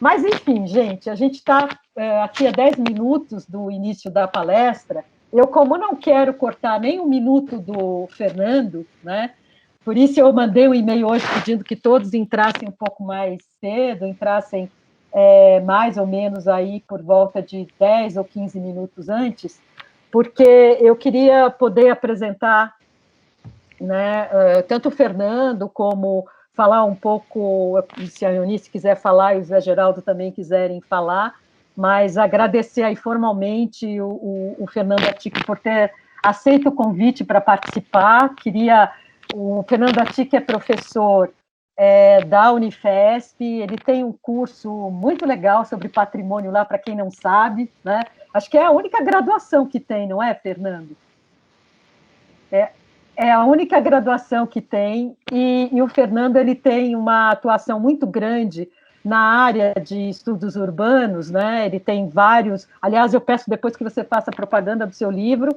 Mas, enfim, gente, a gente está aqui a 10 minutos do início da palestra. Eu, como não quero cortar nem um minuto do Fernando, né? Por isso eu mandei um e-mail hoje pedindo que todos entrassem um pouco mais cedo, entrassem mais ou menos aí por volta de 10 ou 15 minutos antes, porque eu queria poder apresentar, né, tanto o Fernando como falar um pouco, se a Eunice quiser falar e o Zé Geraldo também quiserem falar, mas agradecer aí formalmente o Fernando Atic por ter aceito o convite para participar. O Fernando Atic é professor da Unifesp, ele tem um curso muito legal sobre patrimônio lá, para quem não sabe, né? Acho que é a única graduação que tem, não é, Fernando? É a única graduação que tem, e o Fernando ele tem uma atuação muito grande na área de estudos urbanos, né? Ele tem vários, aliás, eu peço depois que você faça propaganda do seu livro,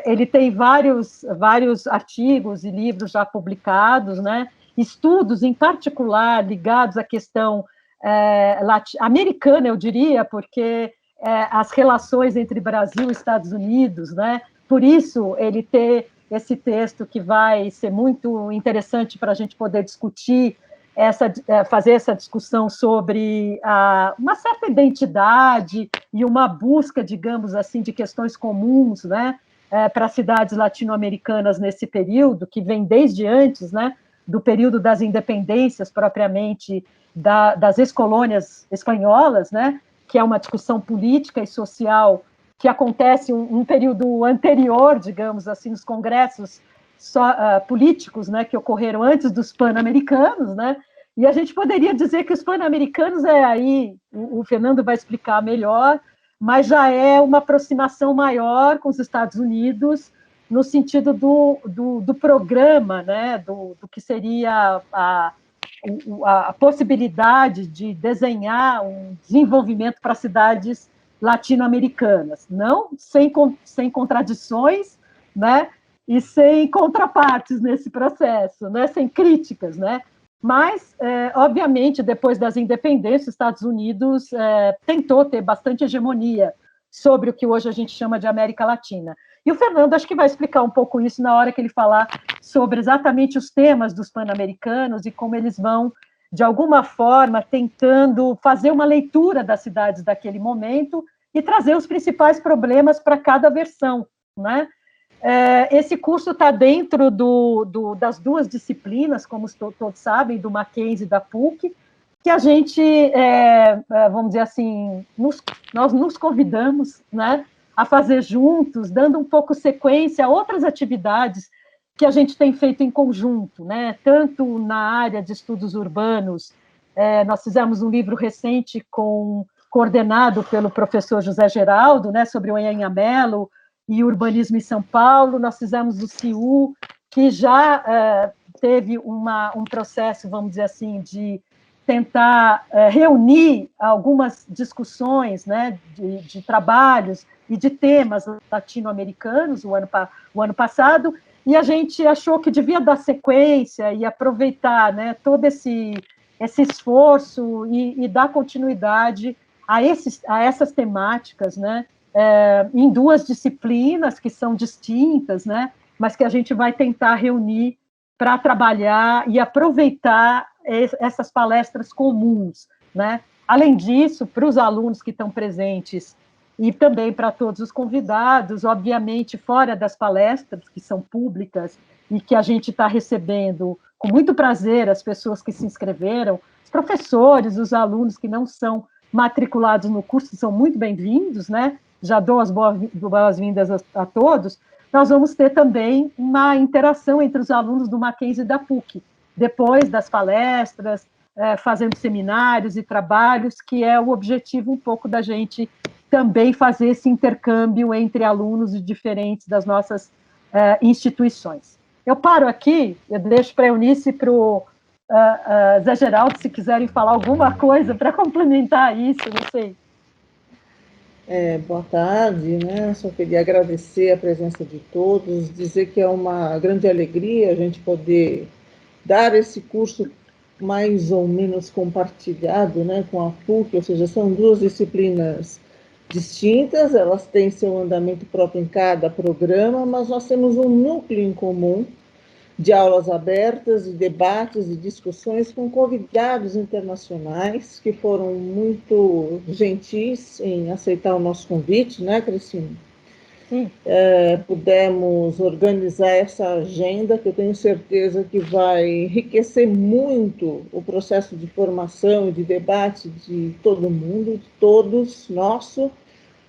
ele tem vários artigos e livros já publicados, né? Estudos, em particular, ligados à questão americana, eu diria, porque as relações entre Brasil e Estados Unidos, né? Por isso, ele ter esse texto que vai ser muito interessante para a gente poder discutir, fazer essa discussão sobre uma certa identidade e uma busca, digamos assim, de questões comuns, né, para cidades latino-americanas nesse período, que vem desde antes, né, do período das independências propriamente das ex-colônias espanholas, né, que é uma discussão política e social que acontece um período anterior, digamos assim, nos congressos políticos, né, que ocorreram antes dos pan-americanos, né, e a gente poderia dizer que os pan-americanos o Fernando vai explicar melhor, mas já é uma aproximação maior com os Estados Unidos, no sentido do programa, né, do que seria a possibilidade de desenhar um desenvolvimento para cidades latino-americanas, não sem contradições, né, e sem contrapartes nesse processo, né, sem críticas, né, mas, obviamente, depois das independências, os Estados Unidos tentou ter bastante hegemonia sobre o que hoje a gente chama de América Latina. E o Fernando acho que vai explicar um pouco isso na hora que ele falar sobre exatamente os temas dos pan-americanos e como eles vão, de alguma forma, tentando fazer uma leitura das cidades daquele momento e trazer os principais problemas para cada versão, né? Esse curso está dentro das duas disciplinas, como todos sabem, do Mackenzie e da PUC, que a gente, vamos dizer assim, nós nos convidamos, né, a fazer juntos, dando um pouco sequência a outras atividades que a gente tem feito em conjunto, né, tanto na área de estudos urbanos, nós fizemos um livro recente coordenado pelo professor José Geraldo, né, sobre o Anhangamelo, e urbanismo em São Paulo, nós fizemos o CIU, que já teve um processo, vamos dizer assim, de tentar reunir algumas discussões, né, de trabalhos e de temas latino-americanos o ano passado, e a gente achou que devia dar sequência e aproveitar, né, todo esse esforço e dar continuidade a essas temáticas, né, em duas disciplinas que são distintas, né, mas que a gente vai tentar reunir para trabalhar e aproveitar essas palestras comuns, né? Além disso, para os alunos que estão presentes e também para todos os convidados, obviamente, fora das palestras, que são públicas e que a gente está recebendo com muito prazer as pessoas que se inscreveram, os professores, os alunos que não são matriculados no curso são muito bem-vindos, né? Já dou as boas-vindas a todos. Nós vamos ter também uma interação entre os alunos do Mackenzie e da PUC, depois das palestras, fazendo seminários e trabalhos, que é o objetivo um pouco da gente também fazer esse intercâmbio entre alunos diferentes das nossas instituições. Eu paro aqui, eu deixo para a Eunice e para o Zé Geraldo, se quiserem falar alguma coisa para complementar isso, não sei. Boa tarde, né? Só queria agradecer a presença de todos, dizer que é uma grande alegria a gente poder dar esse curso mais ou menos compartilhado, né, com a PUC, ou seja, são duas disciplinas distintas, elas têm seu andamento próprio em cada programa, mas nós temos um núcleo em comum de aulas abertas, de debates e discussões com convidados internacionais que foram muito gentis em aceitar o nosso convite, né, Cristina? Sim. Pudemos organizar essa agenda que eu tenho certeza que vai enriquecer muito o processo de formação e de debate de todo mundo, de todos, nosso,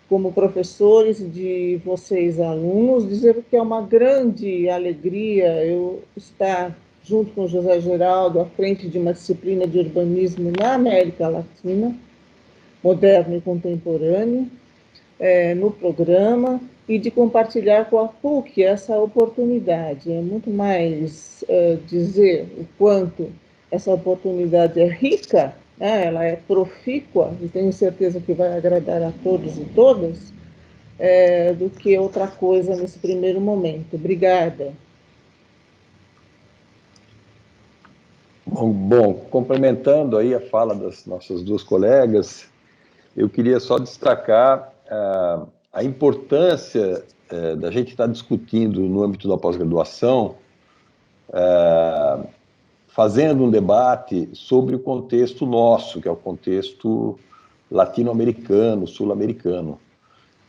como professores, de vocês alunos, dizer que é uma grande alegria eu estar junto com o José Geraldo à frente de uma disciplina de urbanismo na América Latina, moderno e contemporâneo, no programa, e de compartilhar com a PUC essa oportunidade. É muito mais dizer o quanto essa oportunidade é rica, né? Ela é profícua, e tenho certeza que vai agradar a todos e todas, do que outra coisa nesse primeiro momento. Obrigada. Bom, complementando aí a fala das nossas duas colegas, eu queria só destacar a importância da gente estar discutindo no âmbito da pós-graduação, fazendo um debate sobre o contexto nosso, que é o contexto latino-americano, sul-americano,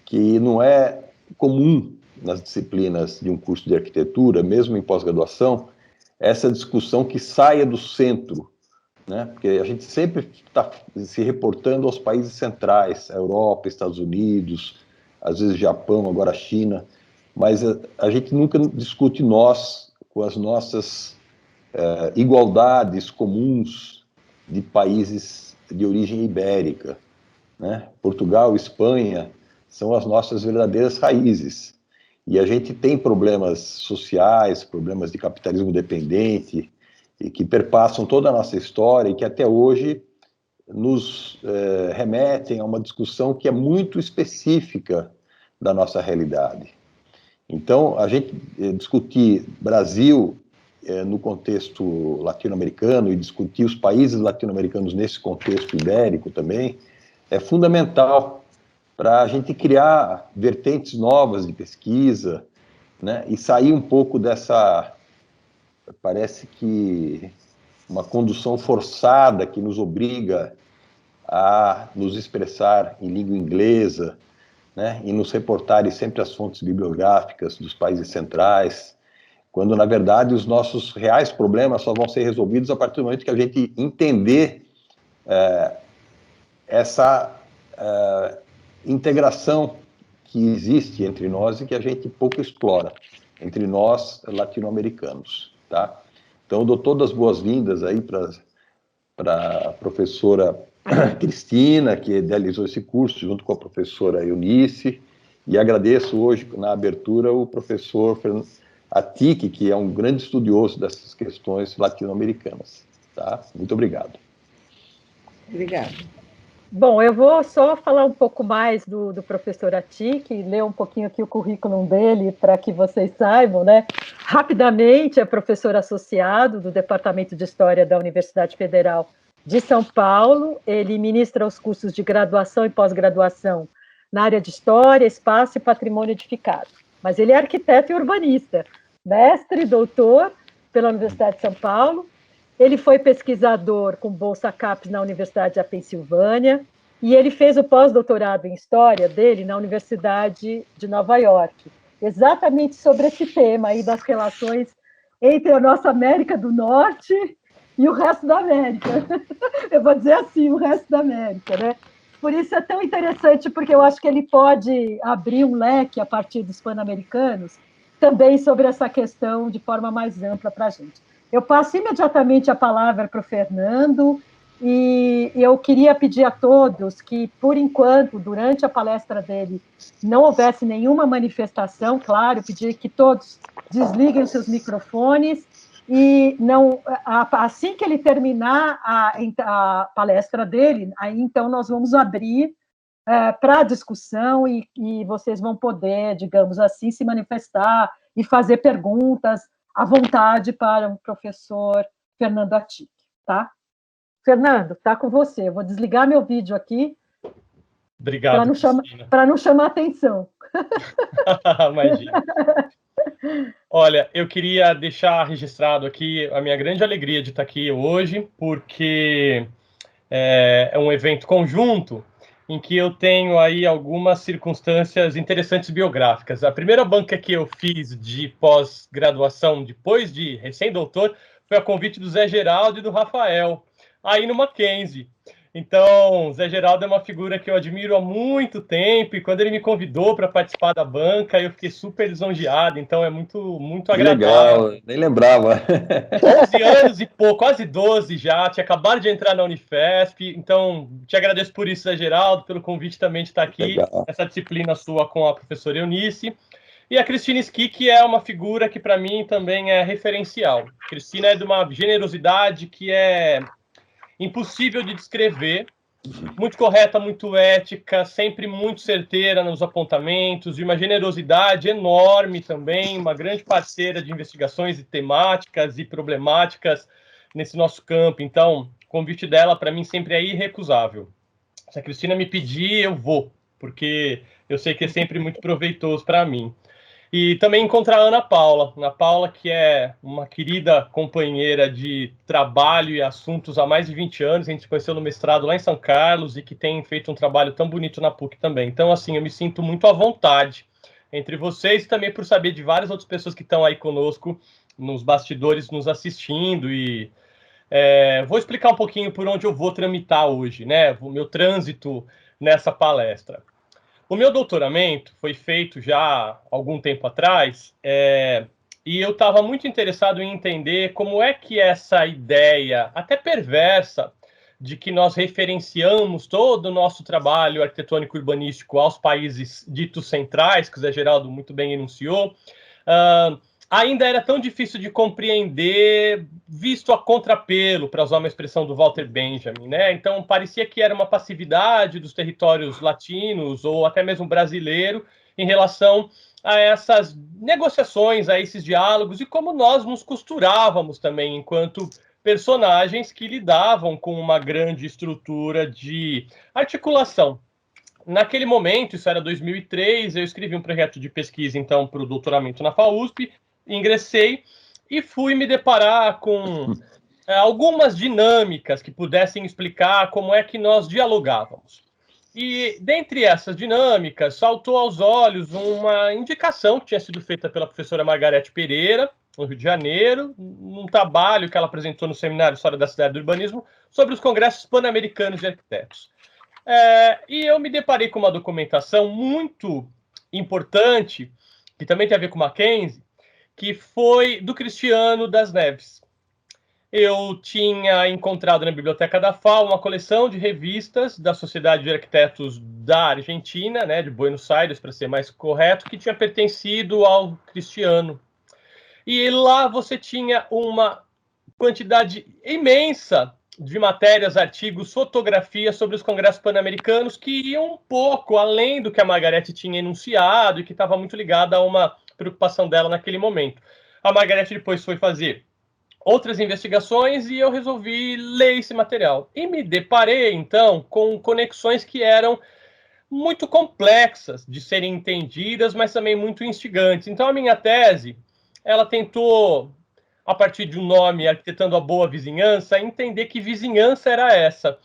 que não é comum nas disciplinas de um curso de arquitetura, mesmo em pós-graduação, essa discussão que saia do centro, né? Porque a gente sempre está se reportando aos países centrais, Europa, Estados Unidos, às vezes Japão, agora China, mas a gente nunca discute nós com as nossas igualdades comuns de países de origem ibérica, né? Portugal, Espanha são as nossas verdadeiras raízes. E a gente tem problemas sociais, problemas de capitalismo dependente, e que perpassam toda a nossa história e que até hoje nos remetem a uma discussão que é muito específica da nossa realidade. Então, a gente discutir Brasil no contexto latino-americano e discutir os países latino-americanos nesse contexto ibérico também é fundamental para a gente criar vertentes novas de pesquisa, né, e sair um pouco dessa, parece que, uma condução forçada que nos obriga a nos expressar em língua inglesa, né, e nos reportarem sempre as fontes bibliográficas dos países centrais, quando, na verdade, os nossos reais problemas só vão ser resolvidos a partir do momento que a gente entender essa integração que existe entre nós e que a gente pouco explora, entre nós latino-americanos, tá? Então, eu dou todas as boas-vindas aí para a professora Cristina, que idealizou esse curso, junto com a professora Eunice, e agradeço hoje, na abertura, o professor Atik, que é um grande estudioso dessas questões latino-americanas. Tá? Muito obrigado. Obrigada. Bom, eu vou só falar um pouco mais do professor Atik, ler um pouquinho aqui o currículo dele para que vocês saibam, né? Rapidamente, é professor associado do Departamento de História da Universidade Federal de São Paulo. Ele ministra os cursos de graduação e pós-graduação na área de História, Espaço e Patrimônio Edificado. Mas ele é arquiteto e urbanista, mestre e doutor pela Universidade de São Paulo. Ele foi pesquisador com bolsa CAPES na Universidade da Pensilvânia e ele fez o pós-doutorado em História dele na Universidade de Nova York, exatamente sobre esse tema aí das relações entre a nossa América do Norte e o resto da América. Eu vou dizer assim, o resto da América, né? Por isso é tão interessante, porque eu acho que ele pode abrir um leque a partir dos pan-americanos também sobre essa questão de forma mais ampla para a gente. Eu passo imediatamente a palavra para o Fernando e eu queria pedir a todos que, por enquanto, durante a palestra dele, não houvesse nenhuma manifestação, claro, pedir que todos desliguem seus microfones e não, assim que ele terminar a palestra dele, aí então nós vamos abrir para a discussão e vocês vão poder, digamos assim, se manifestar e fazer perguntas à vontade para o professor Fernando Atik, tá? Fernando, está com você. Eu vou desligar meu vídeo aqui Obrigado, para não chamar atenção. Imagina. Olha, eu queria deixar registrado aqui a minha grande alegria de estar aqui hoje, porque é um evento conjunto em que eu tenho aí algumas circunstâncias interessantes biográficas. A primeira banca que eu fiz de pós-graduação, depois de recém-doutor, foi a convite do Zé Geraldo e do Rafael, aí no Mackenzie. Então, Zé Geraldo é uma figura que eu admiro há muito tempo, e quando ele me convidou para participar da banca, eu fiquei super lisonjeado, então é muito agradável. Legal, nem lembrava. 11 anos e pouco, quase 12 já, tinha acabado de entrar na Unifesp, então te agradeço por isso, Zé Geraldo, pelo convite também de estar aqui, Legal. essa disciplina sua com a professora Eunice. E a Cristina Schi, que é uma figura que para mim também é referencial. Cristina é de uma generosidade que é impossível de descrever, muito correta, muito ética, sempre muito certeira nos apontamentos, e uma generosidade enorme também, uma grande parceira de investigações e temáticas e problemáticas nesse nosso campo. Então, o convite dela, para mim, sempre é irrecusável. Se a Cristina me pedir, eu vou, porque eu sei que é sempre muito proveitoso para mim. E também encontrar a Ana Paula, que é uma querida companheira de trabalho e assuntos há mais de 20 anos, a gente se conheceu no mestrado lá em São Carlos e que tem feito um trabalho tão bonito na PUC também. Então, assim, eu me sinto muito à vontade entre vocês e também por saber de várias outras pessoas que estão aí conosco nos bastidores nos assistindo e vou explicar um pouquinho por onde eu vou tramitar hoje, né? O meu trânsito nessa palestra. O meu doutoramento foi feito já há algum tempo atrás, e eu estava muito interessado em entender como é que essa ideia, até perversa, de que nós referenciamos todo o nosso trabalho arquitetônico-urbanístico aos países ditos centrais, que o Zé Geraldo muito bem enunciou, ainda era tão difícil de compreender, visto a contrapelo, para usar uma expressão do Walter Benjamin, né? Então, parecia que era uma passividade dos territórios latinos, ou até mesmo brasileiro, em relação a essas negociações, a esses diálogos, e como nós nos costurávamos também, enquanto personagens que lidavam com uma grande estrutura de articulação. Naquele momento, isso era 2003, eu escrevi um projeto de pesquisa, então, para o doutoramento na FAUSP, ingressei e fui me deparar com algumas dinâmicas que pudessem explicar como é que nós dialogávamos. E, dentre essas dinâmicas, saltou aos olhos uma indicação que tinha sido feita pela professora Margarete Pereira, no Rio de Janeiro, num trabalho que ela apresentou no Seminário História da Cidade e do Urbanismo, sobre os Congressos Pan-Americanos de Arquitetos. E eu me deparei com uma documentação muito importante, que também tem a ver com Mackenzie, que foi do Cristiano das Neves. Eu tinha encontrado na Biblioteca da FAO uma coleção de revistas da Sociedade de Arquitetos da Argentina, né, de Buenos Aires, para ser mais correto, que tinha pertencido ao Cristiano. E lá você tinha uma quantidade imensa de matérias, artigos, fotografias sobre os congressos pan-americanos que iam um pouco além do que a Margarete tinha enunciado e que estava muito ligada a uma preocupação dela naquele momento. A Margarete depois foi fazer outras investigações e eu resolvi ler esse material. E me deparei, então, com conexões que eram muito complexas de serem entendidas, mas também muito instigantes. Então, a minha tese, ela tentou, a partir de um nome, Arquitetando a Boa Vizinhança, entender que vizinhança era essa.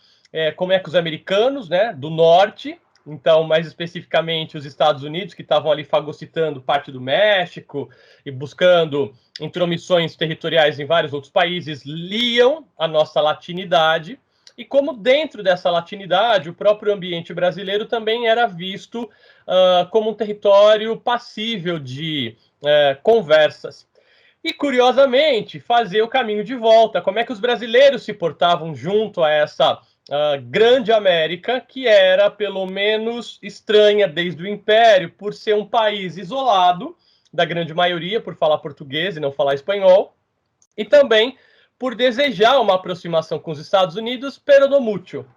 Como é que os americanos, né, do norte, então, mais especificamente os Estados Unidos, que estavam ali fagocitando parte do México e buscando intromissões territoriais em vários outros países, liam a nossa latinidade, e como dentro dessa latinidade, o próprio ambiente brasileiro também era visto como um território passível de conversas. E, curiosamente, fazer o caminho de volta. Como é que os brasileiros se portavam junto a essa grande América, que era, pelo menos, estranha desde o Império, por ser um país isolado, da grande maioria, por falar português e não falar espanhol, e também por desejar uma aproximação com os Estados Unidos, pero no mucho.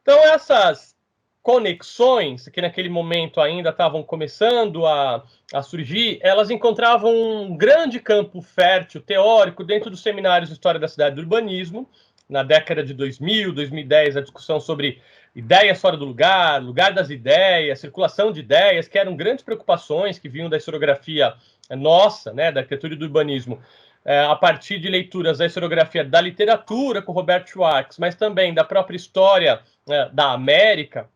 Então, essas conexões, que naquele momento ainda estavam começando a surgir, elas encontravam um grande campo fértil, teórico, dentro dos seminários de História da Cidade e do Urbanismo, na década de 2000, 2010, a discussão sobre ideias fora do lugar, lugar das ideias, circulação de ideias, que eram grandes preocupações que vinham da historiografia nossa, né, da arquitetura e do urbanismo, a partir de leituras da historiografia da literatura, com Robert Schwartz, mas também da própria história da América,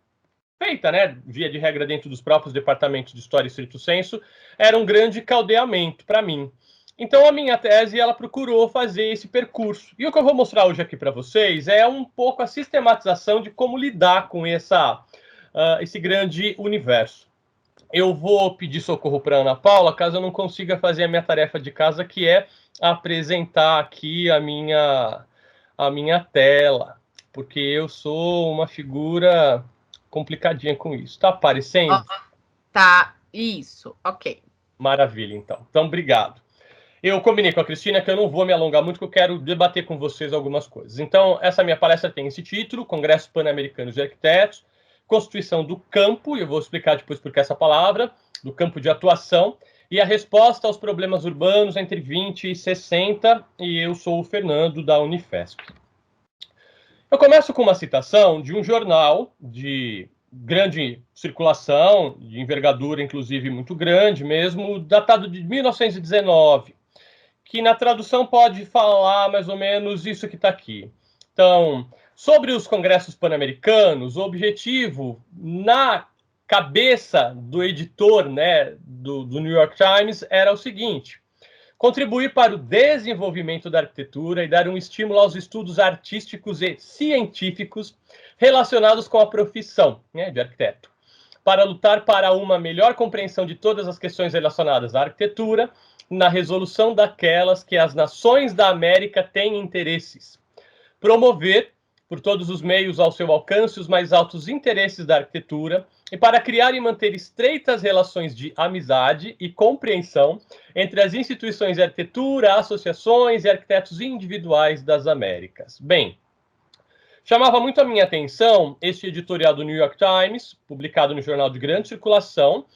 feita, né, via de regra dentro dos próprios departamentos de História e Stricto Sensu, era um grande caldeamento para mim. Então, a minha tese, ela procurou fazer esse percurso. E o que eu vou mostrar hoje aqui para vocês é um pouco a sistematização de como lidar com esse grande universo. Eu vou pedir socorro para a Ana Paula, caso eu não consiga fazer a minha tarefa de casa, que é apresentar aqui a minha tela, porque eu sou uma figura complicadinha com isso. Tá aparecendo? Tá, isso, ok. Maravilha, então. Então, obrigado. Eu combinei com a Cristina que eu não vou me alongar muito, porque eu quero debater com vocês algumas coisas. Então, essa minha palestra tem esse título, Congresso Pan-Americano de Arquitetos, Constituição do Campo, e eu vou explicar depois por que essa palavra, do campo de atuação, e a resposta aos problemas urbanos entre 20 e 60, e eu sou o Fernando, da Unifesp. Eu começo com uma citação de um jornal de grande circulação, de envergadura, inclusive, muito grande mesmo, datado de 1919, que na tradução pode falar mais ou menos isso que está aqui. Então, sobre os congressos pan-americanos, o objetivo, na cabeça do editor, né, do New York Times, era o seguinte: contribuir para o desenvolvimento da arquitetura e dar um estímulo aos estudos artísticos e científicos relacionados com a profissão, né, de arquiteto, para lutar para uma melhor compreensão de todas as questões relacionadas à arquitetura, na resolução daquelas que as nações da América têm interesses, promover, por todos os meios ao seu alcance, os mais altos interesses da arquitetura, e para criar e manter estreitas relações de amizade e compreensão entre as instituições de arquitetura, associações e arquitetos individuais das Américas. Bem, chamava muito a minha atenção este editorial do New York Times, publicado no jornal de grande circulação,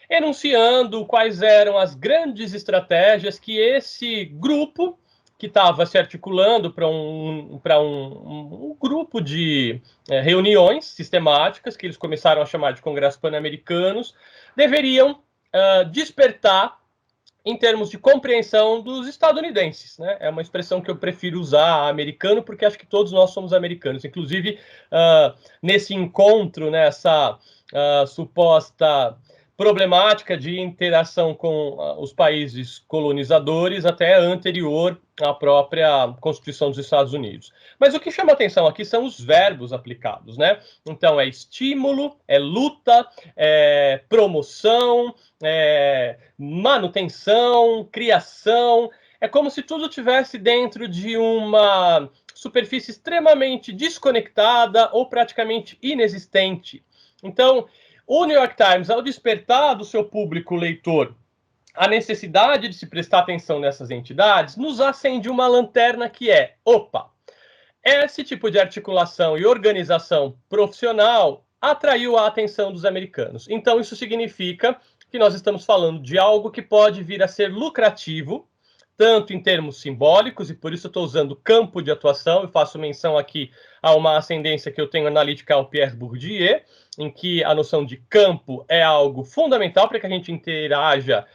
enunciando quais eram as grandes estratégias que esse grupo, que estava se articulando para um grupo de reuniões sistemáticas, que eles começaram a chamar de Congressos Pan-Americanos, deveriam despertar em termos de compreensão dos estadunidenses, né? É uma expressão que eu prefiro usar, americano, porque acho que todos nós somos americanos. Inclusive, nesse encontro, nessa suposta problemática de interação com os países colonizadores, até anterior à própria Constituição dos Estados Unidos. Mas o que chama atenção aqui são os verbos aplicados, né? Então, é estímulo, é luta, é promoção, é manutenção, criação. É como se tudo tivesse dentro de uma superfície extremamente desconectada ou praticamente inexistente. Então, o New York Times, ao despertar do seu público leitor a necessidade de se prestar atenção nessas entidades, nos acende uma lanterna que é, opa, esse tipo de articulação e organização profissional atraiu a atenção dos americanos. Então, isso significa que nós estamos falando de algo que pode vir a ser lucrativo, tanto em termos simbólicos, e por isso eu estou usando campo de atuação, eu faço menção aqui a uma ascendência que eu tenho analítica ao Pierre Bourdieu, em que a noção de campo é algo fundamental para que a gente interaja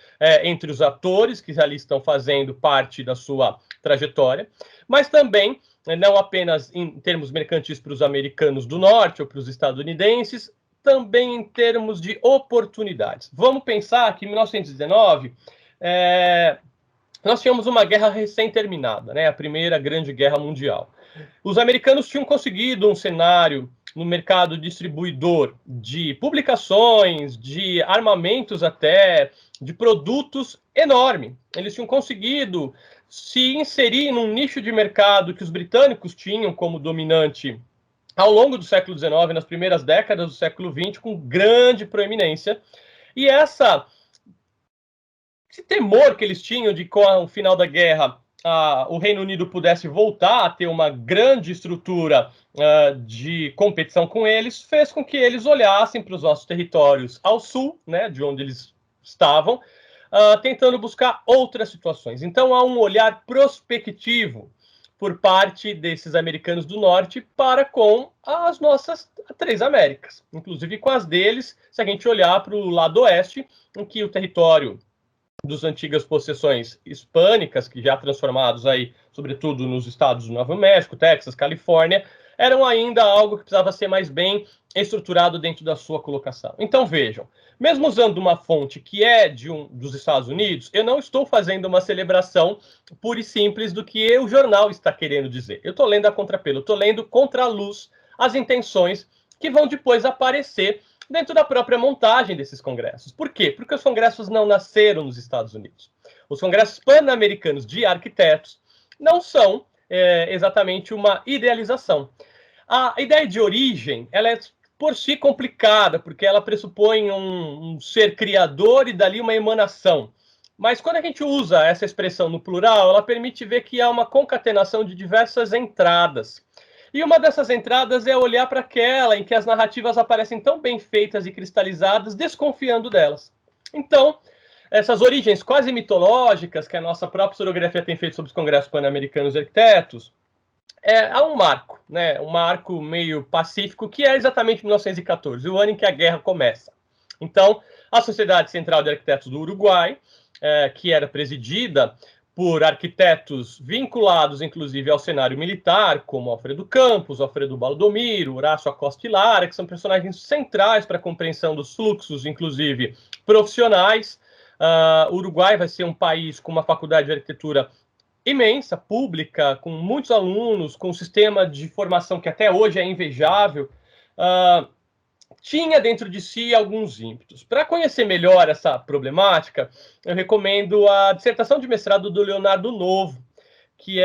entre os atores que ali estão fazendo parte da sua trajetória, mas também, não apenas em termos mercantis para os americanos do norte ou para os estadunidenses, também em termos de oportunidades. Vamos pensar que em 1919, nós tínhamos uma guerra recém-terminada, né? A Primeira Grande Guerra Mundial. Os americanos tinham conseguido um cenário no mercado distribuidor de publicações, de armamentos até, de produtos enorme. Eles tinham conseguido se inserir num nicho de mercado que os britânicos tinham como dominante ao longo do século XIX, nas primeiras décadas do século XX, com grande proeminência. E esse temor que eles tinham de, com o final da guerra, o Reino Unido pudesse voltar a ter uma grande estrutura de competição com eles, fez com que eles olhassem para os nossos territórios ao sul, né, de onde eles estavam, tentando buscar outras situações. Então, há um olhar prospectivo por parte desses americanos do norte para com as nossas 3 Américas, inclusive com as deles, se a gente olhar para o lado oeste, em que o território das antigas possessões hispânicas, que já transformados aí, sobretudo nos estados do Novo México, Texas, Califórnia, eram ainda algo que precisava ser mais bem estruturado dentro da sua colocação. Então, vejam, mesmo usando uma fonte que é dos Estados Unidos, eu não estou fazendo uma celebração pura e simples do que o jornal está querendo dizer. Eu estou lendo a contrapelo, eu estou lendo contra a luz as intenções que vão depois aparecer dentro da própria montagem desses congressos. Por quê? Porque os congressos não nasceram nos Estados Unidos. Os congressos pan-americanos de arquitetos não são exatamente uma idealização. A ideia de origem, ela é por si complicada, porque ela pressupõe um ser criador e dali uma emanação. Mas quando a gente usa essa expressão no plural, ela permite ver que há uma concatenação de diversas entradas. E uma dessas entradas é olhar para aquela em que as narrativas aparecem tão bem feitas e cristalizadas, desconfiando delas. Então, essas origens quase mitológicas que a nossa própria historiografia tem feito sobre os congressos pan-americanos de arquitetos, há um marco, né? Um marco meio pacífico, que é exatamente 1914, o ano em que a guerra começa. Então, a Sociedade Central de Arquitetos do Uruguai, que era presidida por arquitetos vinculados, inclusive, ao cenário militar, como Alfredo Campos, Alfredo Baldomiro, Horácio Acosta e Lara, que são personagens centrais para a compreensão dos fluxos, inclusive, profissionais. O Uruguai vai ser um país com uma faculdade de arquitetura imensa, pública, com muitos alunos, com um sistema de formação que até hoje é invejável, tinha dentro de si alguns ímpetos. Para conhecer melhor essa problemática, eu recomendo a dissertação de mestrado do Leonardo Novo, que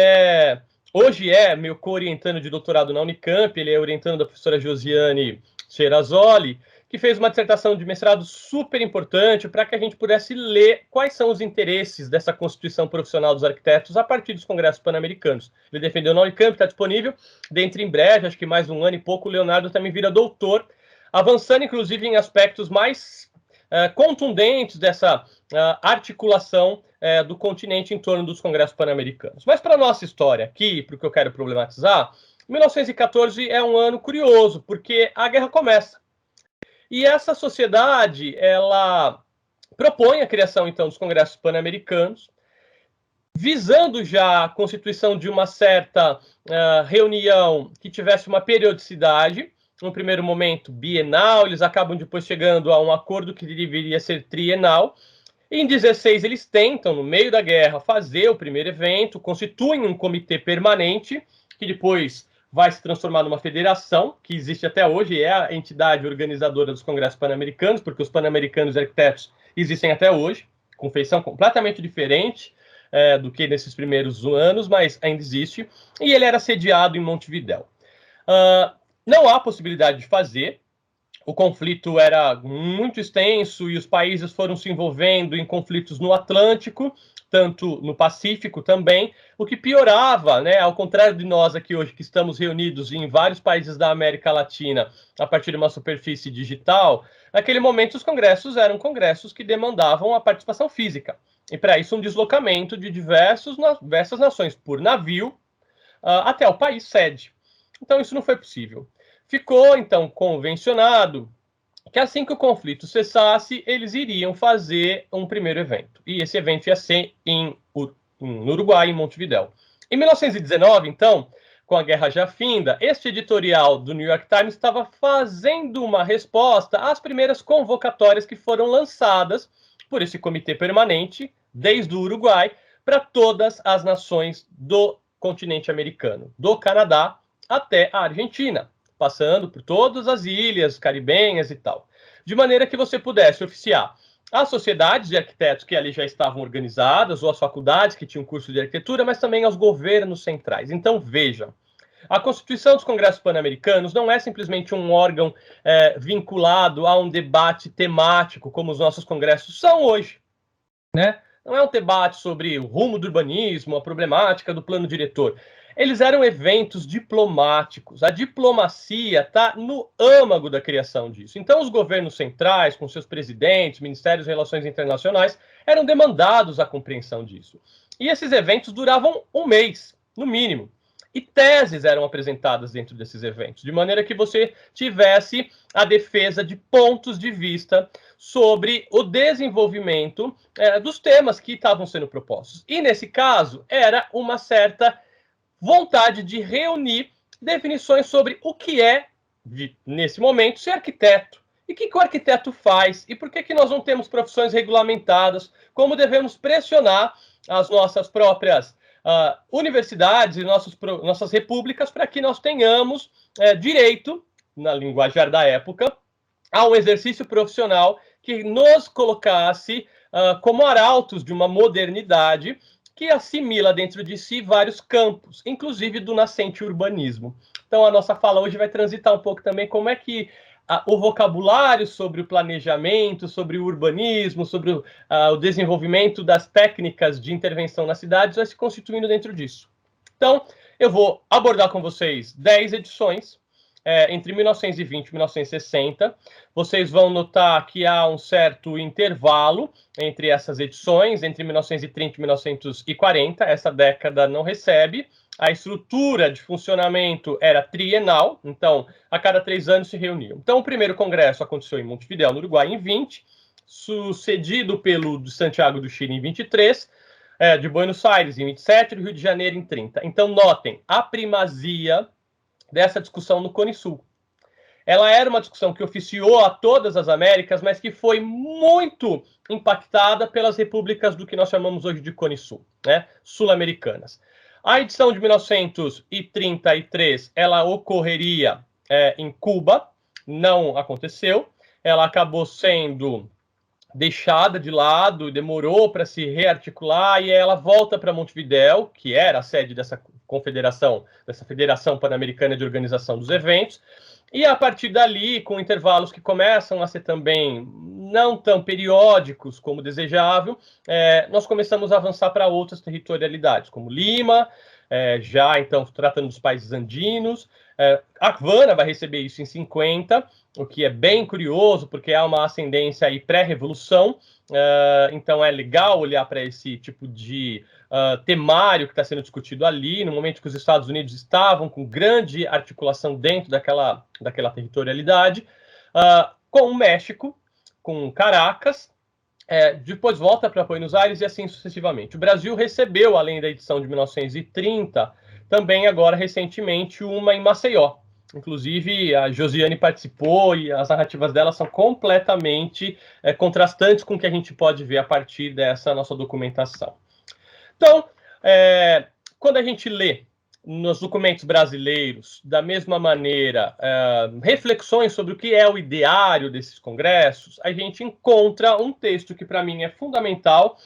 hoje é meu co-orientando de doutorado na Unicamp, ele é orientando da professora Josiane Serrazoli, que fez uma dissertação de mestrado super importante para que a gente pudesse ler quais são os interesses dessa Constituição Profissional dos Arquitetos a partir dos congressos pan-americanos. Ele defendeu na Unicamp, está disponível, dentro em breve, acho que mais um ano e pouco, o Leonardo também vira doutor, avançando, inclusive, em aspectos mais contundentes dessa articulação do continente em torno dos congressos pan-americanos. Mas para a nossa história aqui, para o que eu quero problematizar, 1914 é um ano curioso, porque a guerra começa. E essa sociedade, ela propõe a criação, então, dos congressos pan-americanos, visando já a constituição de uma certa reunião que tivesse uma periodicidade, no primeiro momento bienal, eles acabam depois chegando a um acordo que deveria ser trienal. Em 16 eles tentam, no meio da guerra, fazer o primeiro evento, constituem um comitê permanente, que depois vai se transformar numa federação, que existe até hoje, é a entidade organizadora dos congressos pan-americanos, porque os pan-americanos arquitetos existem até hoje, com feição completamente diferente do que nesses primeiros anos, mas ainda existe, e ele era sediado em Montevidéu. Não há possibilidade de fazer, o conflito era muito extenso e os países foram se envolvendo em conflitos no Atlântico, tanto no Pacífico também, o que piorava, né, ao contrário de nós aqui hoje, que estamos reunidos em vários países da América Latina a partir de uma superfície digital, naquele momento os congressos eram congressos que demandavam a participação física, e para isso um deslocamento de diversas nações por navio até o país sede. Então, isso não foi possível. Ficou, então, convencionado que assim que o conflito cessasse, eles iriam fazer um primeiro evento. E esse evento ia ser no Uruguai, em Montevidéu. Em 1919, então, com a guerra já finda, este editorial do New York Times estava fazendo uma resposta às primeiras convocatórias que foram lançadas por esse comitê permanente, desde o Uruguai, para todas as nações do continente americano, do Canadá até a Argentina, passando por todas as ilhas caribenhas e tal, de maneira que você pudesse oficiar as sociedades de arquitetos que ali já estavam organizadas, ou as faculdades que tinham curso de arquitetura, mas também aos governos centrais. Então, vejam, a Constituição dos Congressos Pan-Americanos não é simplesmente um órgão vinculado a um debate temático, como os nossos congressos são hoje, né? Não é um debate sobre o rumo do urbanismo, a problemática do plano diretor. Eles eram eventos diplomáticos. A diplomacia está no âmago da criação disso. Então, os governos centrais, com seus presidentes, ministérios de relações internacionais, eram demandados a compreensão disso. E esses eventos duravam um mês, no mínimo. e teses eram apresentadas dentro desses eventos, de maneira que você tivesse a defesa de pontos de vista sobre o desenvolvimento dos temas que estavam sendo propostos. E, nesse caso, era uma certa vontade de reunir definições sobre o que é, nesse momento, ser arquiteto. E o que o arquiteto faz? E por que nós não temos profissões regulamentadas? Como devemos pressionar as nossas próprias universidades e nossas repúblicas para que nós tenhamos direito, na linguajar da época, a um exercício profissional que nos colocasse como arautos de uma modernidade que assimila dentro de si vários campos, inclusive do nascente urbanismo. Então, a nossa fala hoje vai transitar um pouco também como é que o vocabulário sobre o planejamento, sobre o urbanismo, sobre o desenvolvimento das técnicas de intervenção nas cidades vai se constituindo dentro disso. Então, eu vou abordar com vocês 10 edições, entre 1920 e 1960. Vocês vão notar que há um certo intervalo entre essas edições, entre 1930 e 1940. Essa década não recebe. A estrutura de funcionamento era trienal, então, a cada 3 anos se reuniam. Então, o primeiro congresso aconteceu em Montevidéu, no Uruguai, em 20, sucedido pelo de Santiago do Chile, em 23, de Buenos Aires, em 27, e do Rio de Janeiro, em 30. Então, notem a primazia dessa discussão no Cone Sul. Ela era uma discussão que oficiou a todas as Américas, mas que foi muito impactada pelas repúblicas do que nós chamamos hoje de Cone Sul, né, sul-americanas. A edição de 1933, ela ocorreria em Cuba, não aconteceu, ela acabou sendo deixada de lado, demorou para se rearticular, e ela volta para Montevidéu, que era a sede dessa confederação, dessa Federação Pan-Americana de Organização dos Eventos, e a partir dali, com intervalos que começam a ser também não tão periódicos como desejável, nós começamos a avançar para outras territorialidades, como Lima, já então tratando dos países andinos. Havana vai receber isso em 50, o que é bem curioso, porque há uma ascendência aí pré-revolução, então é legal olhar para esse tipo de temário que está sendo discutido ali, no momento que os Estados Unidos estavam com grande articulação dentro daquela territorialidade, com o México, com Caracas, depois volta para Buenos Aires e assim sucessivamente. O Brasil recebeu, além da edição de 1930, também agora recentemente uma em Maceió. Inclusive, a Josiane participou e as narrativas dela são completamente contrastantes com o que a gente pode ver a partir dessa nossa documentação. Então, quando a gente lê nos documentos brasileiros, da mesma maneira, reflexões sobre o que é o ideário desses congressos, a gente encontra um texto que, para mim, é fundamental,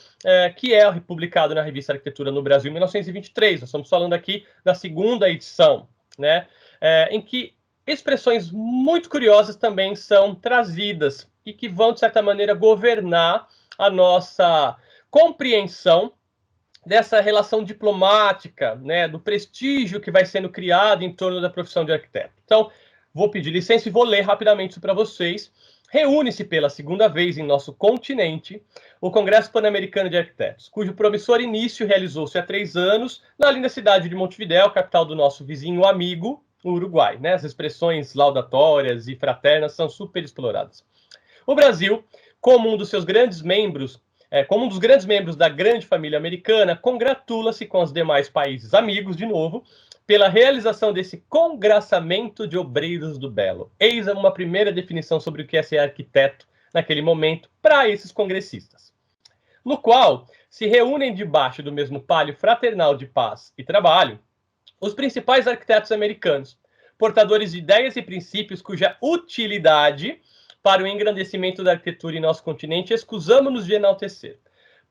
que é publicado na Revista Arquitetura no Brasil, em 1923. Nós estamos falando aqui da segunda edição, né? Em que expressões muito curiosas também são trazidas e que vão, de certa maneira, governar a nossa compreensão dessa relação diplomática, né, do prestígio que vai sendo criado em torno da profissão de arquiteto. Então, vou pedir licença e vou ler rapidamente isso para vocês. Reúne-se pela segunda vez em nosso continente o Congresso Pan-Americano de Arquitetos, cujo promissor início realizou-se há 3 anos na linda cidade de Montevidéu, capital do nosso vizinho amigo, o Uruguai, né? As expressões laudatórias e fraternas são super exploradas. O Brasil, como um dos grandes membros da grande família americana, congratula-se com os demais países amigos, de novo, pela realização desse congraçamento de obreiros do belo. Eis uma primeira definição sobre o que é ser arquiteto naquele momento para esses congressistas, no qual se reúnem debaixo do mesmo palio fraternal de paz e trabalho os principais arquitetos americanos, portadores de ideias e princípios cuja utilidade para o engrandecimento da arquitetura em nosso continente escusamo-nos de enaltecer.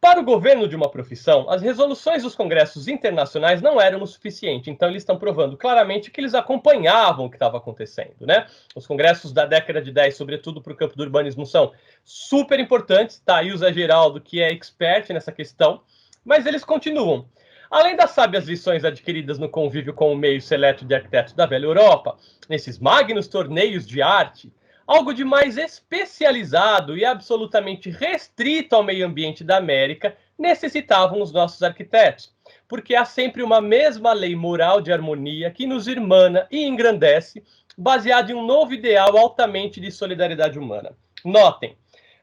Para o governo de uma profissão, as resoluções dos congressos internacionais não eram o suficiente, então eles estão provando claramente que eles acompanhavam o que estava acontecendo, né? Os congressos da década de 10, sobretudo para o campo do urbanismo, são super importantes, tá aí o Zé Geraldo, que é expert nessa questão, mas eles continuam. Além das sábias lições adquiridas no convívio com o meio seleto de arquitetos da velha Europa, nesses magnos torneios de arte, algo de mais especializado e absolutamente restrito ao meio ambiente da América necessitavam os nossos arquitetos, porque há sempre uma mesma lei moral de harmonia que nos irmana e engrandece, baseada em um novo ideal altamente de solidariedade humana. Notem,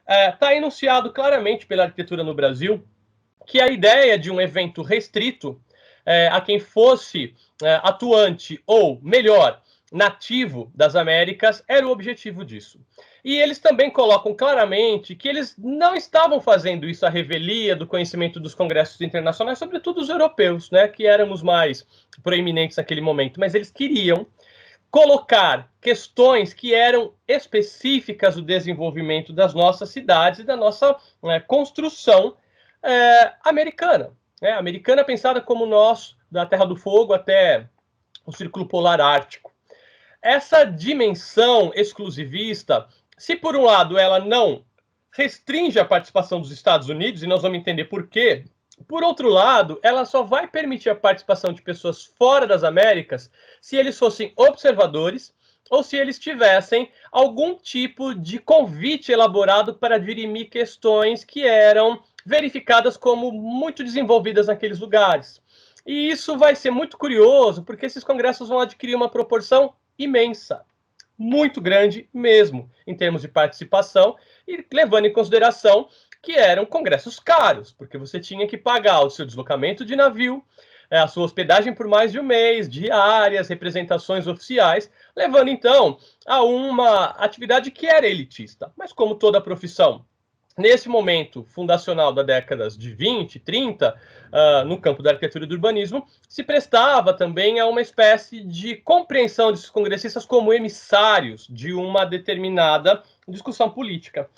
está enunciado claramente pela arquitetura no Brasil que a ideia de um evento restrito a quem fosse atuante, ou melhor, nativo das Américas, era o objetivo disso. E eles também colocam claramente que eles não estavam fazendo isso à revelia do conhecimento dos congressos internacionais, sobretudo os europeus, né, que éramos mais proeminentes naquele momento, mas eles queriam colocar questões que eram específicas do desenvolvimento das nossas cidades e da nossa construção americana. Americana pensada como nós, da Terra do Fogo até o Círculo Polar Ártico. Essa dimensão exclusivista, se por um lado ela não restringe a participação dos Estados Unidos, e nós vamos entender por quê, por outro lado, ela só vai permitir a participação de pessoas fora das Américas se eles fossem observadores ou se eles tivessem algum tipo de convite elaborado para dirimir questões que eram verificadas como muito desenvolvidas naqueles lugares. E isso vai ser muito curioso, porque esses congressos vão adquirir uma proporção imensa, muito grande mesmo, em termos de participação, e levando em consideração que eram congressos caros, porque você tinha que pagar o seu deslocamento de navio, a sua hospedagem por mais de um mês, diárias, representações oficiais, levando então a uma atividade que era elitista. Mas como toda profissão, nesse momento fundacional da décadas de 20, 30, no campo da arquitetura e do urbanismo, se prestava também a uma espécie de compreensão desses congressistas como emissários de uma determinada discussão política.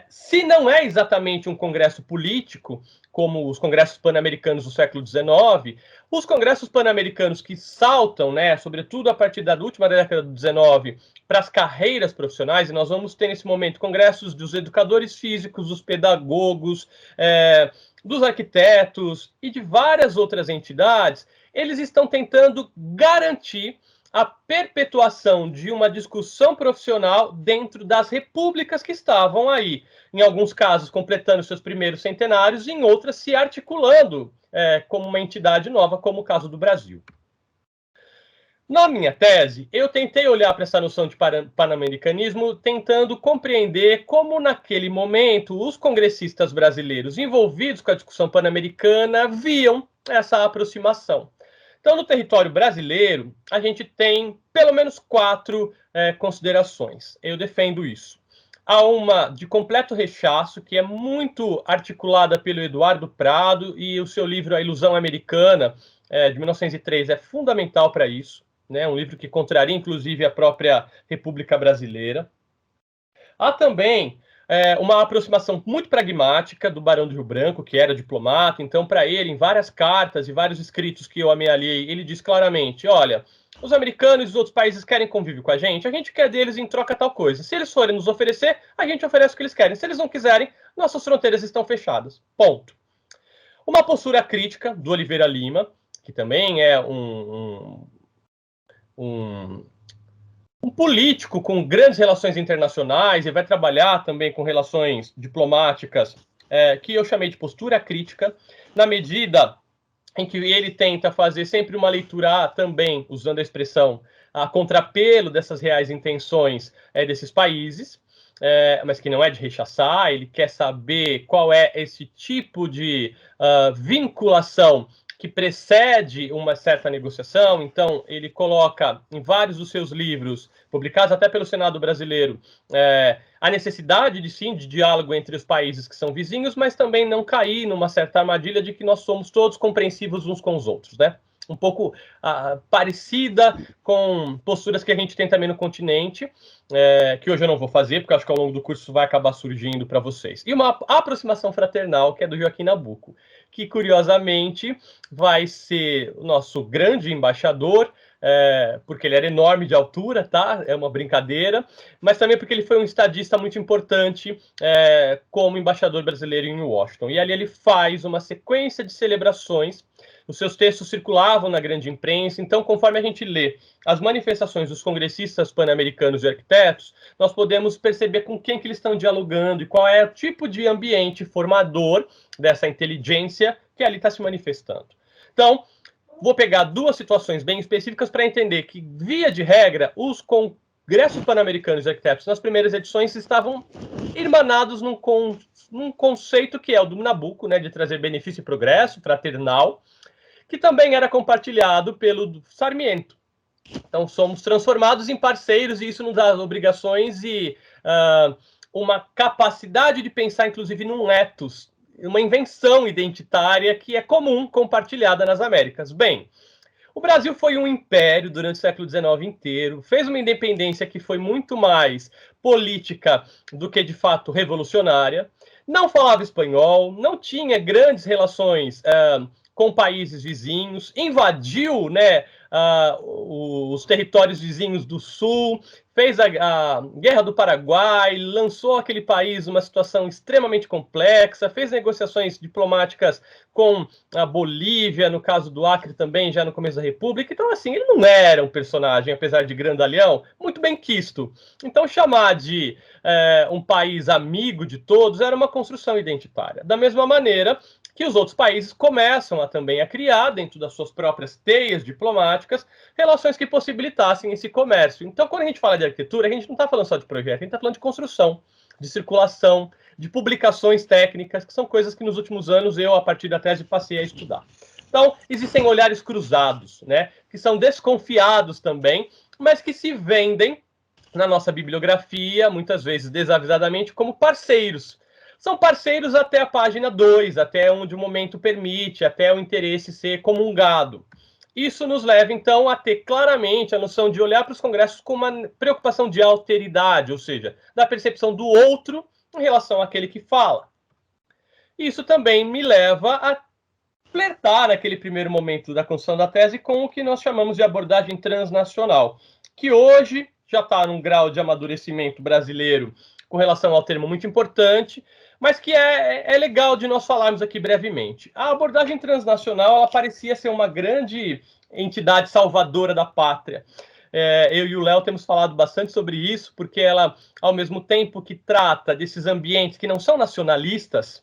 Se não é exatamente um congresso político, como os congressos pan-americanos do século XIX, os congressos pan-americanos que saltam, sobretudo a partir da última década do XIX, para as carreiras profissionais, e nós vamos ter nesse momento congressos dos educadores físicos, dos pedagogos, dos arquitetos e de várias outras entidades, eles estão tentando garantir a perpetuação de uma discussão profissional dentro das repúblicas que estavam aí, em alguns casos completando seus primeiros centenários, e em outras se articulando como uma entidade nova, como o caso do Brasil. Na minha tese, eu tentei olhar para essa noção de pan-americanismo, tentando compreender como, naquele momento, os congressistas brasileiros envolvidos com a discussão pan-americana viam essa aproximação. Então, no território brasileiro, a gente tem pelo menos 4 considerações. Eu defendo isso. Há uma de completo rechaço, que é muito articulada pelo Eduardo Prado, e o seu livro A Ilusão Americana, de 1903, é fundamental para isso. Um livro que contraria, inclusive, a própria República Brasileira. Há também uma aproximação muito pragmática do Barão do Rio Branco, que era diplomata. Então, para ele, em várias cartas e vários escritos que eu amealhei, ele diz claramente, olha, os americanos e os outros países querem convívio com a gente quer deles em troca tal coisa. Se eles forem nos oferecer, a gente oferece o que eles querem. Se eles não quiserem, nossas fronteiras estão fechadas. Ponto. Uma postura crítica do Oliveira Lima, que também é um político com grandes relações internacionais e vai trabalhar também com relações diplomáticas, que eu chamei de postura crítica, na medida em que ele tenta fazer sempre uma leitura também, usando a expressão, a contrapelo dessas reais intenções desses países, mas que não é de rechaçar. Ele quer saber qual é esse tipo de vinculação que precede uma certa negociação. Então, ele coloca em vários dos seus livros, publicados até pelo Senado brasileiro, a necessidade de diálogo entre os países que são vizinhos, mas também não cair numa certa armadilha de que nós somos todos compreensivos uns com os outros, um pouco parecida com posturas que a gente tem também no continente, que hoje eu não vou fazer, porque acho que ao longo do curso vai acabar surgindo para vocês. E uma aproximação fraternal, que é do Joaquim Nabuco, que, curiosamente, vai ser o nosso grande embaixador, porque ele era enorme de altura, tá? É uma brincadeira, mas também porque ele foi um estadista muito importante como embaixador brasileiro em Washington. E ali ele faz uma sequência de celebrações. Os seus textos circulavam na grande imprensa. Então, conforme a gente lê as manifestações dos congressistas pan-americanos e arquitetos, nós podemos perceber com quem que eles estão dialogando e qual é o tipo de ambiente formador dessa inteligência que ali está se manifestando. Então, vou pegar duas situações bem específicas para entender que, via de regra, os congressos pan-americanos de arquitetos nas primeiras edições estavam irmanados num conceito que é o do Nabucco, né, de trazer benefício e progresso, fraternal, que também era compartilhado pelo Sarmiento. Então, somos transformados em parceiros e isso nos dá obrigações e uma capacidade de pensar, inclusive, num ethos, uma invenção identitária que é comum, compartilhada nas Américas. Bem, o Brasil foi um império durante o século XIX inteiro, fez uma independência que foi muito mais política do que, de fato, revolucionária, não falava espanhol, não tinha grandes relações com países vizinhos, invadiu, né, os territórios vizinhos do Sul, fez a Guerra do Paraguai, lançou aquele país numa situação extremamente complexa, fez negociações diplomáticas com a Bolívia, no caso do Acre também, já no começo da República. Então, assim, ele não era um personagem, apesar de grandalhão, muito bem quisto. Então, chamar de um país amigo de todos era uma construção identitária. Da mesma maneira que os outros países começam também a criar, dentro das suas próprias teias diplomáticas, relações que possibilitassem esse comércio. Então, quando a gente fala de arquitetura, a gente não está falando só de projeto, a gente está falando de construção, de circulação, de publicações técnicas, que são coisas que nos últimos anos eu, a partir da tese, passei a estudar. Então, existem olhares cruzados, né, que são desconfiados também, mas que se vendem na nossa bibliografia, muitas vezes desavisadamente, como parceiros. São parceiros até a página 2, até onde o momento permite, até o interesse ser comungado. Isso nos leva, então, a ter claramente a noção de olhar para os congressos com uma preocupação de alteridade, ou seja, da percepção do outro em relação àquele que fala. Isso também me leva a flertar, naquele primeiro momento da construção da tese, com o que nós chamamos de abordagem transnacional, que hoje já está num grau de amadurecimento brasileiro com relação ao termo muito importante, mas que é legal de nós falarmos aqui brevemente. A abordagem transnacional, ela parecia ser uma grande entidade salvadora da pátria. Eu e o Léo temos falado bastante sobre isso, porque ela, ao mesmo tempo que trata desses ambientes que não são nacionalistas,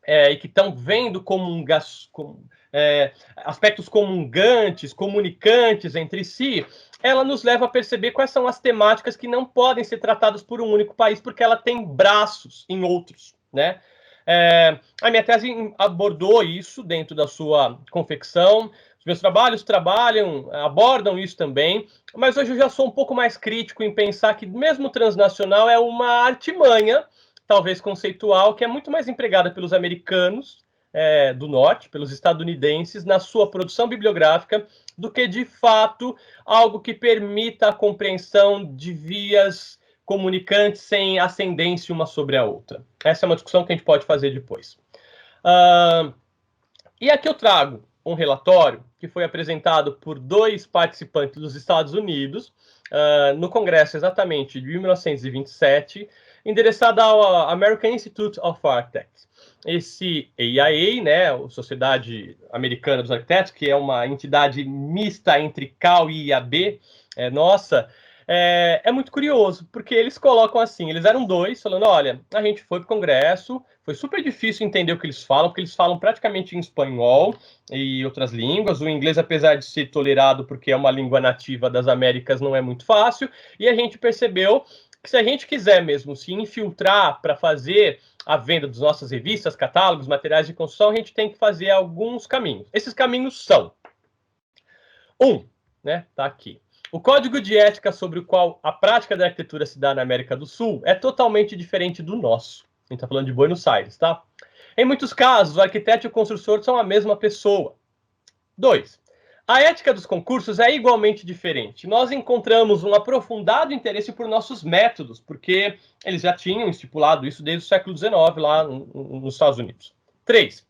e que estão vendo aspectos comungantes, comunicantes entre si, ela nos leva a perceber quais são as temáticas que não podem ser tratadas por um único país, porque ela tem braços em outros, né? A minha tese abordou isso dentro da sua confecção, os meus trabalhos abordam isso também, mas hoje eu já sou um pouco mais crítico em pensar que mesmo o transnacional é uma artimanha, talvez conceitual, que é muito mais empregada pelos americanos do norte, pelos estadunidenses, na sua produção bibliográfica, do que, de fato, algo que permita a compreensão de vias comunicantes sem ascendência uma sobre a outra. Essa é uma discussão que a gente pode fazer depois. E aqui eu trago um relatório que foi apresentado por 2 participantes dos Estados Unidos, no Congresso exatamente de 1927, endereçado ao American Institute of Architects. Esse AIA, né, a Sociedade Americana dos Arquitetos, que é uma entidade mista entre CAL e IAB, é muito curioso, porque eles colocam assim, eles eram 2, falando, olha, a gente foi para o Congresso, foi super difícil entender o que eles falam, porque eles falam praticamente em espanhol e outras línguas, o inglês, apesar de ser tolerado porque é uma língua nativa das Américas, não é muito fácil, e a gente percebeu que se a gente quiser mesmo se infiltrar para fazer a venda das nossas revistas, catálogos, materiais de construção, a gente tem que fazer alguns caminhos. Esses caminhos são: 1, né, tá aqui. O código de ética sobre o qual a prática da arquitetura se dá na América do Sul é totalmente diferente do nosso. A gente está falando de Buenos Aires, tá? Em muitos casos, o arquiteto e o construtor são a mesma pessoa. 2. A ética dos concursos é igualmente diferente. Nós encontramos um aprofundado interesse por nossos métodos, porque eles já tinham estipulado isso desde o século XIX, lá nos Estados Unidos. 3.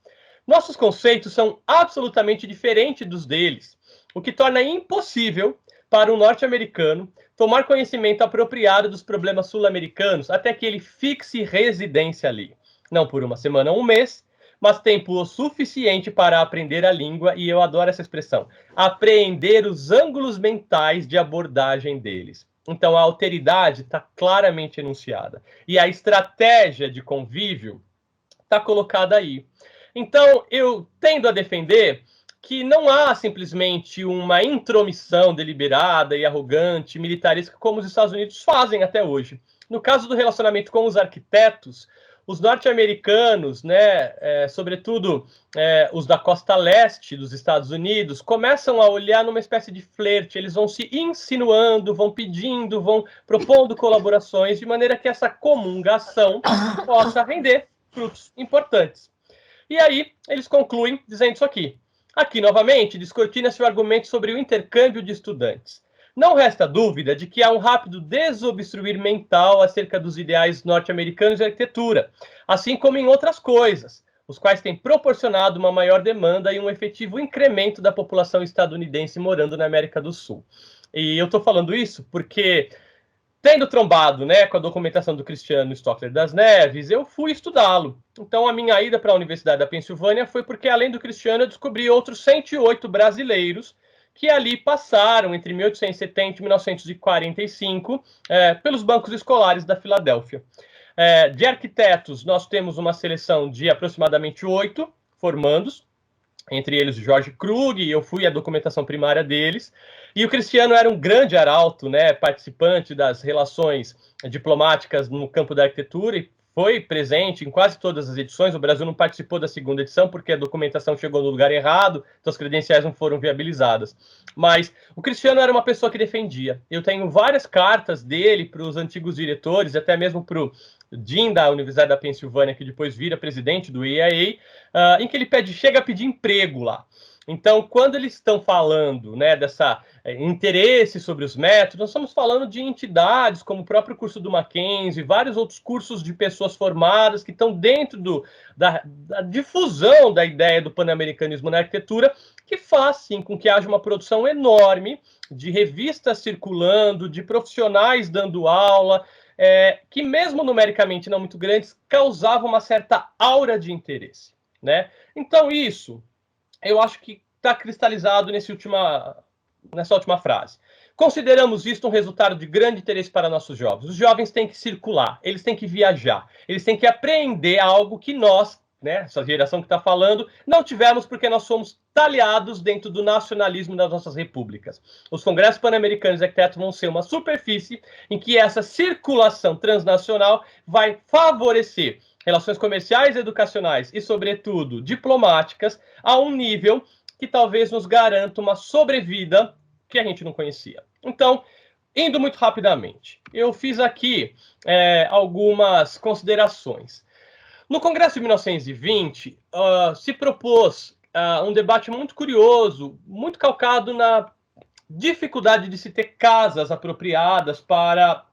Nossos conceitos são absolutamente diferentes dos deles, o que torna impossível para um norte-americano tomar conhecimento apropriado dos problemas sul-americanos até que ele fixe residência ali. Não por uma semana ou um mês, mas tempo o suficiente para aprender a língua, e eu adoro essa expressão, apreender os ângulos mentais de abordagem deles. Então, a alteridade está claramente enunciada. E a estratégia de convívio está colocada aí. Então, eu tendo a defender que não há simplesmente uma intromissão deliberada e arrogante, militarista, como os Estados Unidos fazem até hoje. No caso do relacionamento com os arquitetos, os norte-americanos, né, sobretudo os da costa leste dos Estados Unidos, começam a olhar numa espécie de flerte. Eles vão se insinuando, vão pedindo, vão propondo colaborações, de maneira que essa comungação possa render frutos importantes. E aí, eles concluem dizendo isso aqui. Aqui, novamente, descortina-se o argumento sobre o intercâmbio de estudantes. Não resta dúvida de que há um rápido desobstruir mental acerca dos ideais norte-americanos de arquitetura, assim como em outras coisas, os quais têm proporcionado uma maior demanda e um efetivo incremento da população estadunidense morando na América do Sul. E eu estou falando isso porque, tendo trombado, né, com a documentação do Cristiano Stockler das Neves, eu fui estudá-lo. Então, a minha ida para a Universidade da Pensilvânia foi porque, além do Cristiano, eu descobri outros 108 brasileiros que ali passaram entre 1870 e 1945 pelos bancos escolares da Filadélfia. De arquitetos, nós temos uma seleção de aproximadamente 8 formandos, entre eles o Jorge Krug, e eu fui a documentação primária deles. E o Cristiano era um grande arauto, né, participante das relações diplomáticas no campo da arquitetura e foi presente em quase todas as edições. O Brasil não participou da segunda edição porque a documentação chegou no lugar errado, então as credenciais não foram viabilizadas. Mas o Cristiano era uma pessoa que defendia. Eu tenho várias cartas dele para os antigos diretores, até mesmo para o Dean da Universidade da Pensilvânia, que depois vira presidente do EIA, em que ele chega a pedir emprego lá. Então, quando eles estão falando, né, dessa interesse sobre os métodos, nós estamos falando de entidades como o próprio curso do Mackenzie, vários outros cursos de pessoas formadas que estão dentro da difusão da ideia do pan-americanismo na arquitetura, que faz, sim, com que haja uma produção enorme de revistas circulando, de profissionais dando aula, que mesmo numericamente não muito grandes, causavam uma certa aura de interesse, né? Então, isso eu acho que está cristalizado nessa última frase. Consideramos isto um resultado de grande interesse para nossos jovens. Os jovens têm que circular, eles têm que viajar, eles têm que aprender algo que nós, né, essa geração que está falando, não tivemos porque nós somos talhados dentro do nacionalismo das nossas repúblicas. Os congressos pan-americanos de arquitetos vão ser uma superfície em que essa circulação transnacional vai favorecer relações comerciais, educacionais e, sobretudo, diplomáticas, a um nível que talvez nos garanta uma sobrevida que a gente não conhecia. Então, indo muito rapidamente, eu fiz aqui algumas considerações. No Congresso de 1920, se propôs um debate muito curioso, muito calcado na dificuldade de se ter casas apropriadas para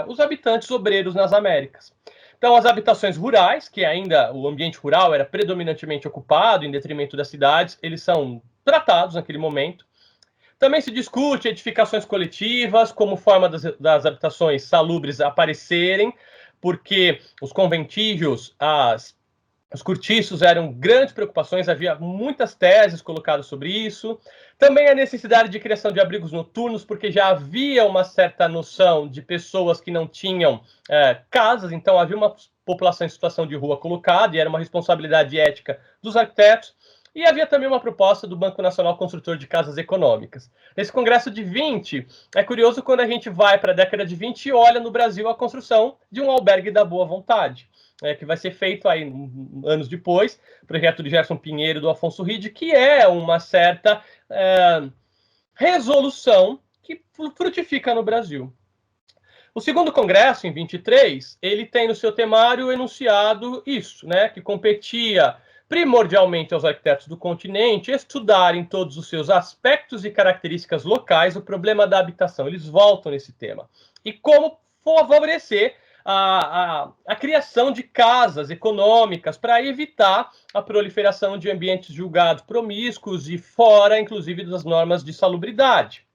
os habitantes obreiros nas Américas. Então, as habitações rurais, que ainda o ambiente rural era predominantemente ocupado em detrimento das cidades, eles são tratados naquele momento. Também se discute edificações coletivas como forma das habitações salubres aparecerem, porque os conventígios, os cortiços eram grandes preocupações, havia muitas teses colocadas sobre isso. Também a necessidade de criação de abrigos noturnos, porque já havia uma certa noção de pessoas que não tinham casas, então havia uma população em situação de rua colocada, e era uma responsabilidade ética dos arquitetos. E havia também uma proposta do Banco Nacional Construtor de Casas Econômicas. Nesse Congresso de 20, é curioso quando a gente vai para a década de 20 e olha no Brasil a construção de um albergue da Boa Vontade, que vai ser feito aí anos depois, projeto de Gerson Pinheiro, do Afonso Ride, que é uma certa resolução que frutifica no Brasil. O segundo congresso, em 23, ele tem no seu temário enunciado isso, né, que competia primordialmente aos arquitetos do continente estudar em todos os seus aspectos e características locais o problema da habitação. Eles voltam nesse tema. E como favorecer a criação de casas econômicas para evitar a proliferação de ambientes julgados promíscuos e fora, inclusive, das normas de salubridade.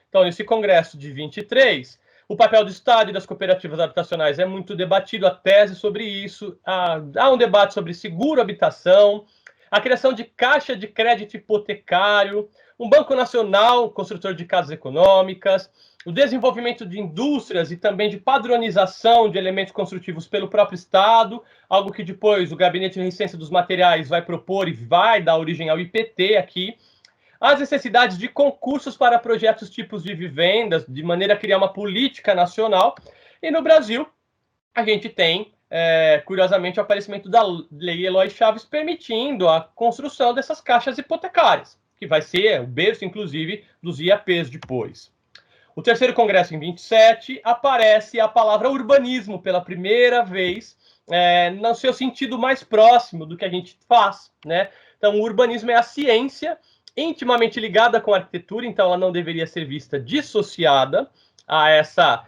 Então, nesse congresso de 23, o papel do Estado e das cooperativas habitacionais é muito debatido, a tese sobre isso, há um debate sobre seguro habitação, a criação de caixa de crédito hipotecário, um Banco Nacional, construtor de casas econômicas, o desenvolvimento de indústrias e também de padronização de elementos construtivos pelo próprio Estado, algo que depois o Gabinete de Resistência dos Materiais vai propor e vai dar origem ao IPT aqui. As necessidades de concursos para projetos tipos de vivendas, de maneira a criar uma política nacional. E no Brasil, a gente tem, curiosamente, o aparecimento da Lei Eloy Chaves permitindo a construção dessas caixas hipotecárias, que vai ser o berço, inclusive, dos IAPs depois. O terceiro congresso, em 27, aparece a palavra urbanismo pela primeira vez, no seu sentido mais próximo do que a gente faz, né? Então, o urbanismo é a ciência intimamente ligada com a arquitetura, então ela não deveria ser vista dissociada a essa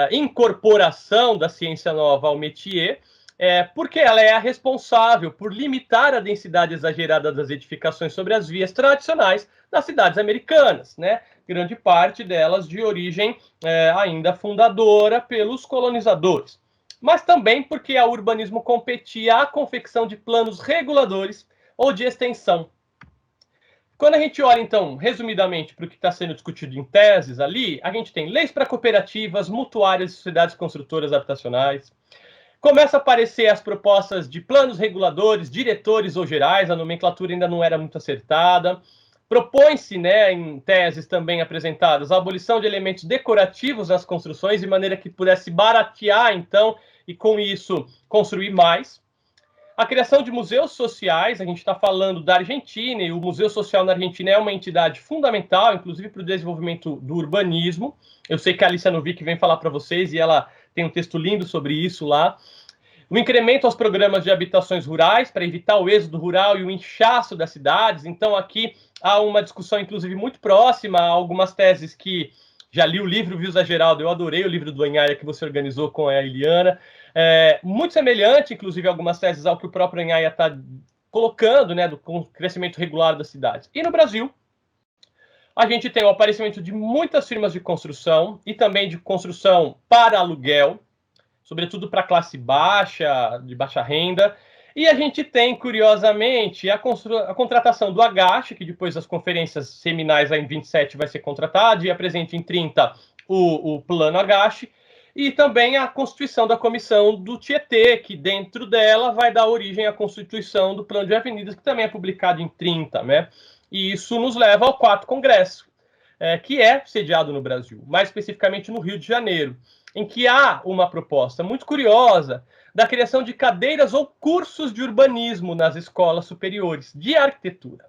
incorporação da ciência nova ao métier, porque ela é a responsável por limitar a densidade exagerada das edificações sobre as vias tradicionais das cidades americanas, né? Grande parte delas de origem ainda fundadora pelos colonizadores. Mas também porque o urbanismo competia à confecção de planos reguladores ou de extensão. Quando a gente olha, então, resumidamente, para o que está sendo discutido em teses ali, a gente tem leis para cooperativas, mutuárias e sociedades construtoras habitacionais. Começa a aparecer as propostas de planos reguladores, diretores ou gerais, a nomenclatura ainda não era muito acertada. Propõe-se, né, em teses também apresentadas, a abolição de elementos decorativos nas construções, de maneira que pudesse baratear, então, e com isso construir mais. A criação de museus sociais, a gente está falando da Argentina, e o Museu Social na Argentina é uma entidade fundamental, inclusive para o desenvolvimento do urbanismo. Eu sei que a Alicia Novick vem falar para vocês, e ela tem um texto lindo sobre isso lá. O incremento aos programas de habitações rurais, para evitar o êxodo rural e o inchaço das cidades. Então, aqui há uma discussão, inclusive, muito próxima a algumas teses que... Já li o livro, viu, Zé Geraldo? Eu adorei o livro do Anhaia que você organizou com a Eliana. Muito semelhante, inclusive, algumas teses ao que o próprio Anhaia está colocando, né, do crescimento regular das cidades. E no Brasil, a gente tem o aparecimento de muitas firmas de construção e também de construção para aluguel, sobretudo para classe baixa, de baixa renda. E a gente tem, curiosamente, a contratação do Agache, que depois das conferências seminais aí em 27 vai ser contratado, e apresenta em 30 o plano Agache, e também a constituição da comissão do Tietê, que dentro dela vai dar origem à constituição do plano de avenidas, que também é publicado em 30, né? E isso nos leva ao 4º Congresso, que é sediado no Brasil, mais especificamente no Rio de Janeiro, em que há uma proposta muito curiosa da criação de cadeiras ou cursos de urbanismo nas escolas superiores de arquitetura.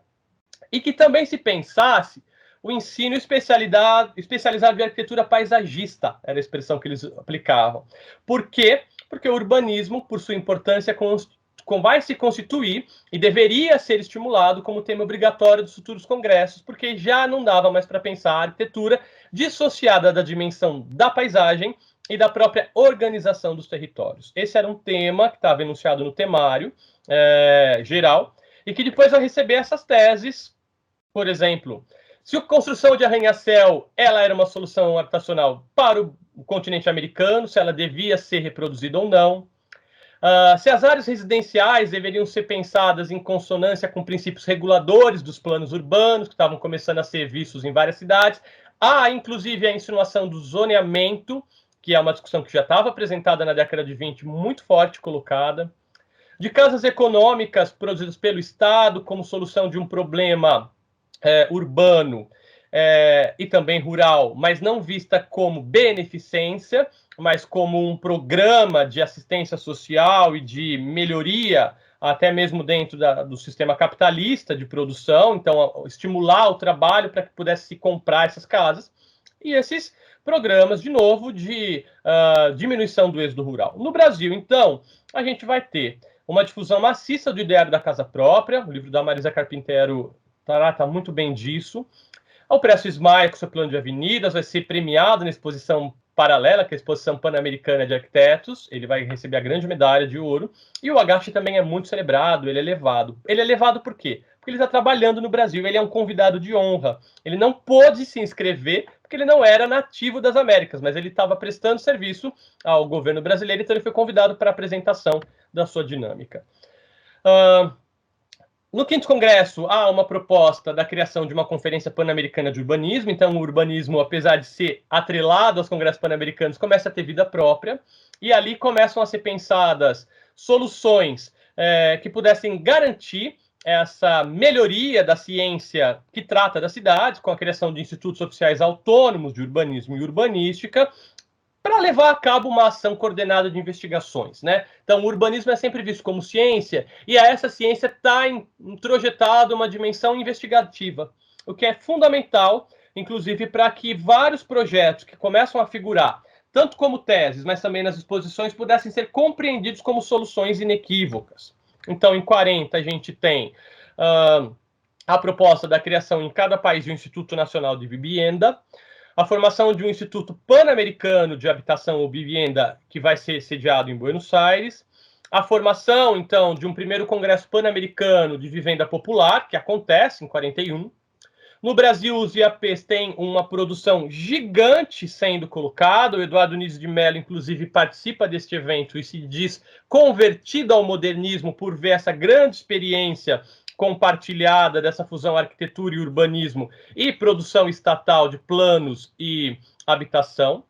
E que também se pensasse o ensino especializado de arquitetura paisagista, era a expressão que eles aplicavam. Por quê? Porque o urbanismo, por sua importância, vai se constituir e deveria ser estimulado como tema obrigatório dos futuros congressos, porque já não dava mais para pensar a arquitetura dissociada da dimensão da paisagem e da própria organização dos territórios. Esse era um tema que estava enunciado no temário geral, e que depois vai receber essas teses, por exemplo, se a construção de arranha-céu ela era uma solução habitacional para o continente americano, se ela devia ser reproduzida ou não, se as áreas residenciais deveriam ser pensadas em consonância com princípios reguladores dos planos urbanos, que estavam começando a ser vistos em várias cidades. Há, inclusive, a insinuação do zoneamento, que é uma discussão que já estava apresentada na década de 20, muito forte colocada, de casas econômicas produzidas pelo Estado como solução de um problema urbano e também rural, mas não vista como beneficência, mas como um programa de assistência social e de melhoria, até mesmo dentro do sistema capitalista de produção, então estimular o trabalho para que pudesse se comprar essas casas, e esses programas, de novo, de diminuição do êxodo rural. No Brasil, então, a gente vai ter uma difusão maciça do ideário da casa própria, o livro da Marisa Carpintero trata muito bem disso. O Précio Ismael, com seu plano de avenidas, vai ser premiado na exposição paralela, que é a Exposição Pan-Americana de Arquitetos. Ele vai receber a grande medalha de ouro. E o Agache também é muito celebrado, ele é levado. Ele é levado por quê? Porque ele está trabalhando no Brasil, ele é um convidado de honra. Ele não pôde se inscrever, porque ele não era nativo das Américas, mas ele estava prestando serviço ao governo brasileiro, então ele foi convidado para a apresentação da sua dinâmica. No 5º Congresso, há uma proposta da criação de uma Conferência Pan-Americana de Urbanismo, então o urbanismo, apesar de ser atrelado aos congressos pan-americanos, começa a ter vida própria, e ali começam a ser pensadas soluções que pudessem garantir essa melhoria da ciência que trata das cidades, com a criação de institutos oficiais autônomos de urbanismo e urbanística, para levar a cabo uma ação coordenada de investigações, né? Então, o urbanismo é sempre visto como ciência, e a essa ciência está introjetada uma dimensão investigativa, o que é fundamental, inclusive, para que vários projetos que começam a figurar, tanto como teses, mas também nas exposições, pudessem ser compreendidos como soluções inequívocas. Então, em 40, a gente tem a proposta da criação em cada país de um Instituto Nacional de Vivienda, a formação de um Instituto Pan-Americano de Habitação ou Vivienda, que vai ser sediado em Buenos Aires, a formação, então, de um primeiro Congresso Pan-Americano de Vivenda Popular, que acontece em 41. No Brasil, os IAPs têm uma produção gigante sendo colocada. O Eduardo Nizzi de Mello, inclusive, participa deste evento e se diz convertido ao modernismo por ver essa grande experiência compartilhada dessa fusão arquitetura e urbanismo e produção estatal de planos e habitação.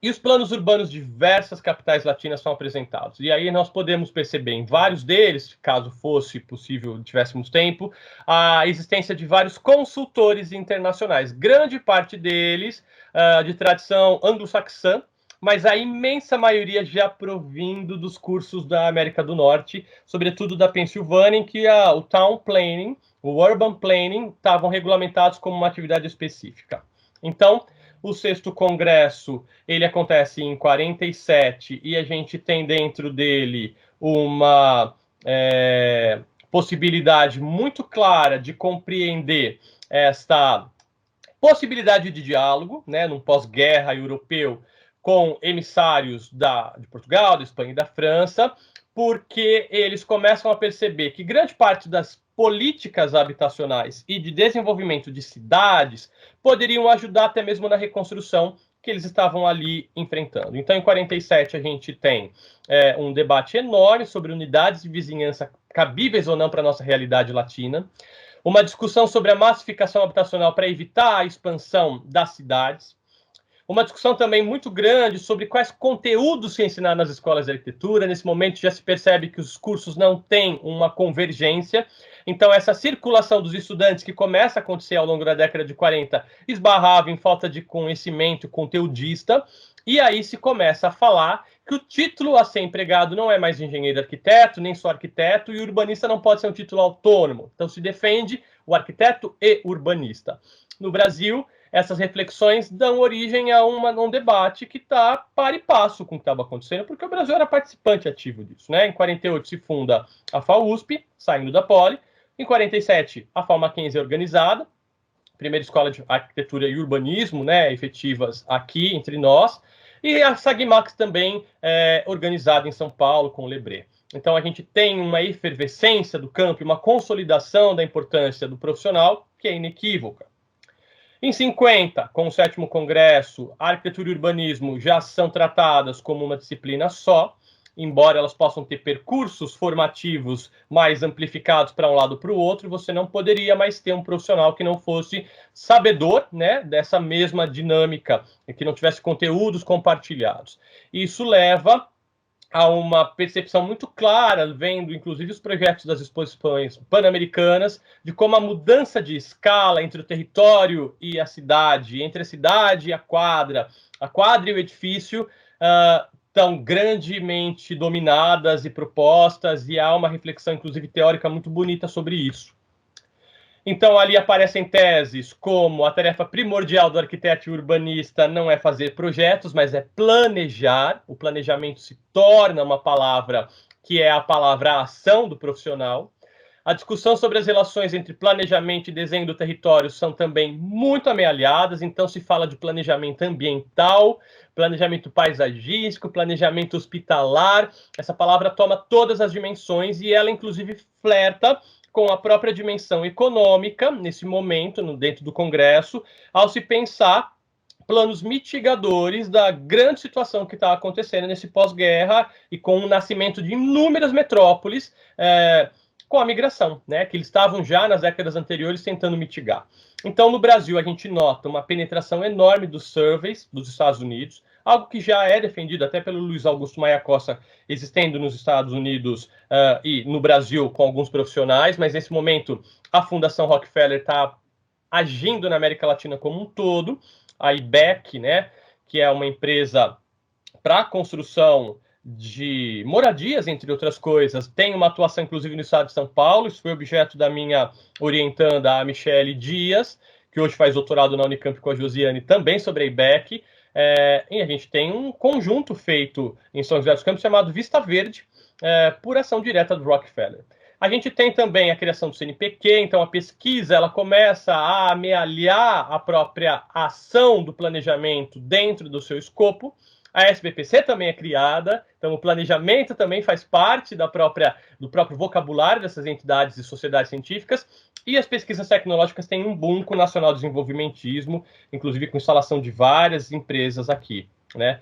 E os planos urbanos de diversas capitais latinas são apresentados. E aí nós podemos perceber em vários deles, caso fosse possível, tivéssemos tempo, a existência de vários consultores internacionais. Grande parte deles de tradição anglo-saxã, mas a imensa maioria já provindo dos cursos da América do Norte, sobretudo da Pensilvânia, em que o Town Planning, o Urban Planning, estavam regulamentados como uma atividade específica. Então, o 6º Congresso, ele acontece em 47, e a gente tem dentro dele uma possibilidade muito clara de compreender esta possibilidade de diálogo, né, num pós-guerra europeu, com emissários de Portugal, da Espanha e da França, porque eles começam a perceber que grande parte das políticas habitacionais e de desenvolvimento de cidades poderiam ajudar até mesmo na reconstrução que eles estavam ali enfrentando. Então, em 47, a gente tem um debate enorme sobre unidades de vizinhança cabíveis ou não para a nossa realidade latina, uma discussão sobre a massificação habitacional para evitar a expansão das cidades, uma discussão também muito grande sobre quais conteúdos se ensinar nas escolas de arquitetura. Nesse momento já se percebe que os cursos não têm uma convergência. Então, essa circulação dos estudantes que começa a acontecer ao longo da década de 40 esbarrava em falta de conhecimento conteudista. E aí se começa a falar que o título a ser empregado não é mais engenheiro arquiteto, nem só arquiteto, e urbanista não pode ser um título autônomo. Então, se defende o arquiteto e urbanista. No Brasil, essas reflexões dão origem a um debate que está par e passo com o que estava acontecendo, porque o Brasil era participante ativo disso, né? Em 48 se funda a FAUSP, saindo da Poli. Em 47, a FAU Mackenzie é organizada, primeira escola de arquitetura e urbanismo, né, efetivas aqui entre nós, e a SAGMAX também é organizada em São Paulo, com o Lebré. Então, a gente tem uma efervescência do campo e uma consolidação da importância do profissional que é inequívoca. Em 50, com o 7º Congresso, a arquitetura e o urbanismo já são tratadas como uma disciplina só, embora elas possam ter percursos formativos mais amplificados para um lado ou para o outro, você não poderia mais ter um profissional que não fosse sabedor, né, dessa mesma dinâmica, e que não tivesse conteúdos compartilhados. Isso leva a uma percepção muito clara, vendo inclusive os projetos das exposições pan-americanas, de como a mudança de escala entre o território e a cidade, entre a cidade e a quadra e o edifício, estão grandemente dominadas e propostas, e há uma reflexão, inclusive teórica, muito bonita sobre isso. Então, ali aparecem teses como a tarefa primordial do arquiteto e urbanista não é fazer projetos, mas é planejar. O planejamento se torna uma palavra que é a palavra ação do profissional. A discussão sobre as relações entre planejamento e desenho do território são também muito amealhadas, então se fala de planejamento ambiental, planejamento paisagístico, planejamento hospitalar. Essa palavra toma todas as dimensões e ela, inclusive, flerta com a própria dimensão econômica, nesse momento, dentro do Congresso, ao se pensar planos mitigadores da grande situação que está acontecendo nesse pós-guerra e com o nascimento de inúmeras metrópoles, com a migração, né, que eles estavam já nas décadas anteriores tentando mitigar. Então, no Brasil, a gente nota uma penetração enorme dos surveys dos Estados Unidos, algo que já é defendido até pelo Luiz Augusto Maia Costa, existendo nos Estados Unidos e no Brasil com alguns profissionais, mas nesse momento a Fundação Rockefeller está agindo na América Latina como um todo. A IBEC, né, que é uma empresa para construção de moradias, entre outras coisas, tem uma atuação, inclusive, no estado de São Paulo. Isso foi objeto da minha orientanda, a Michele Dias, que hoje faz doutorado na Unicamp com a Josiane, também sobre a IBEC. E a gente tem um conjunto feito em São José dos Campos chamado Vista Verde, por ação direta do Rockefeller. A gente tem também a criação do CNPq, então a pesquisa ela começa a amealhar a própria ação do planejamento dentro do seu escopo. A SBPC também é criada, então o planejamento também faz parte do próprio vocabulário dessas entidades e sociedades científicas, e as pesquisas tecnológicas têm um boom com o Nacional Desenvolvimentismo, inclusive com instalação de várias empresas aqui, né?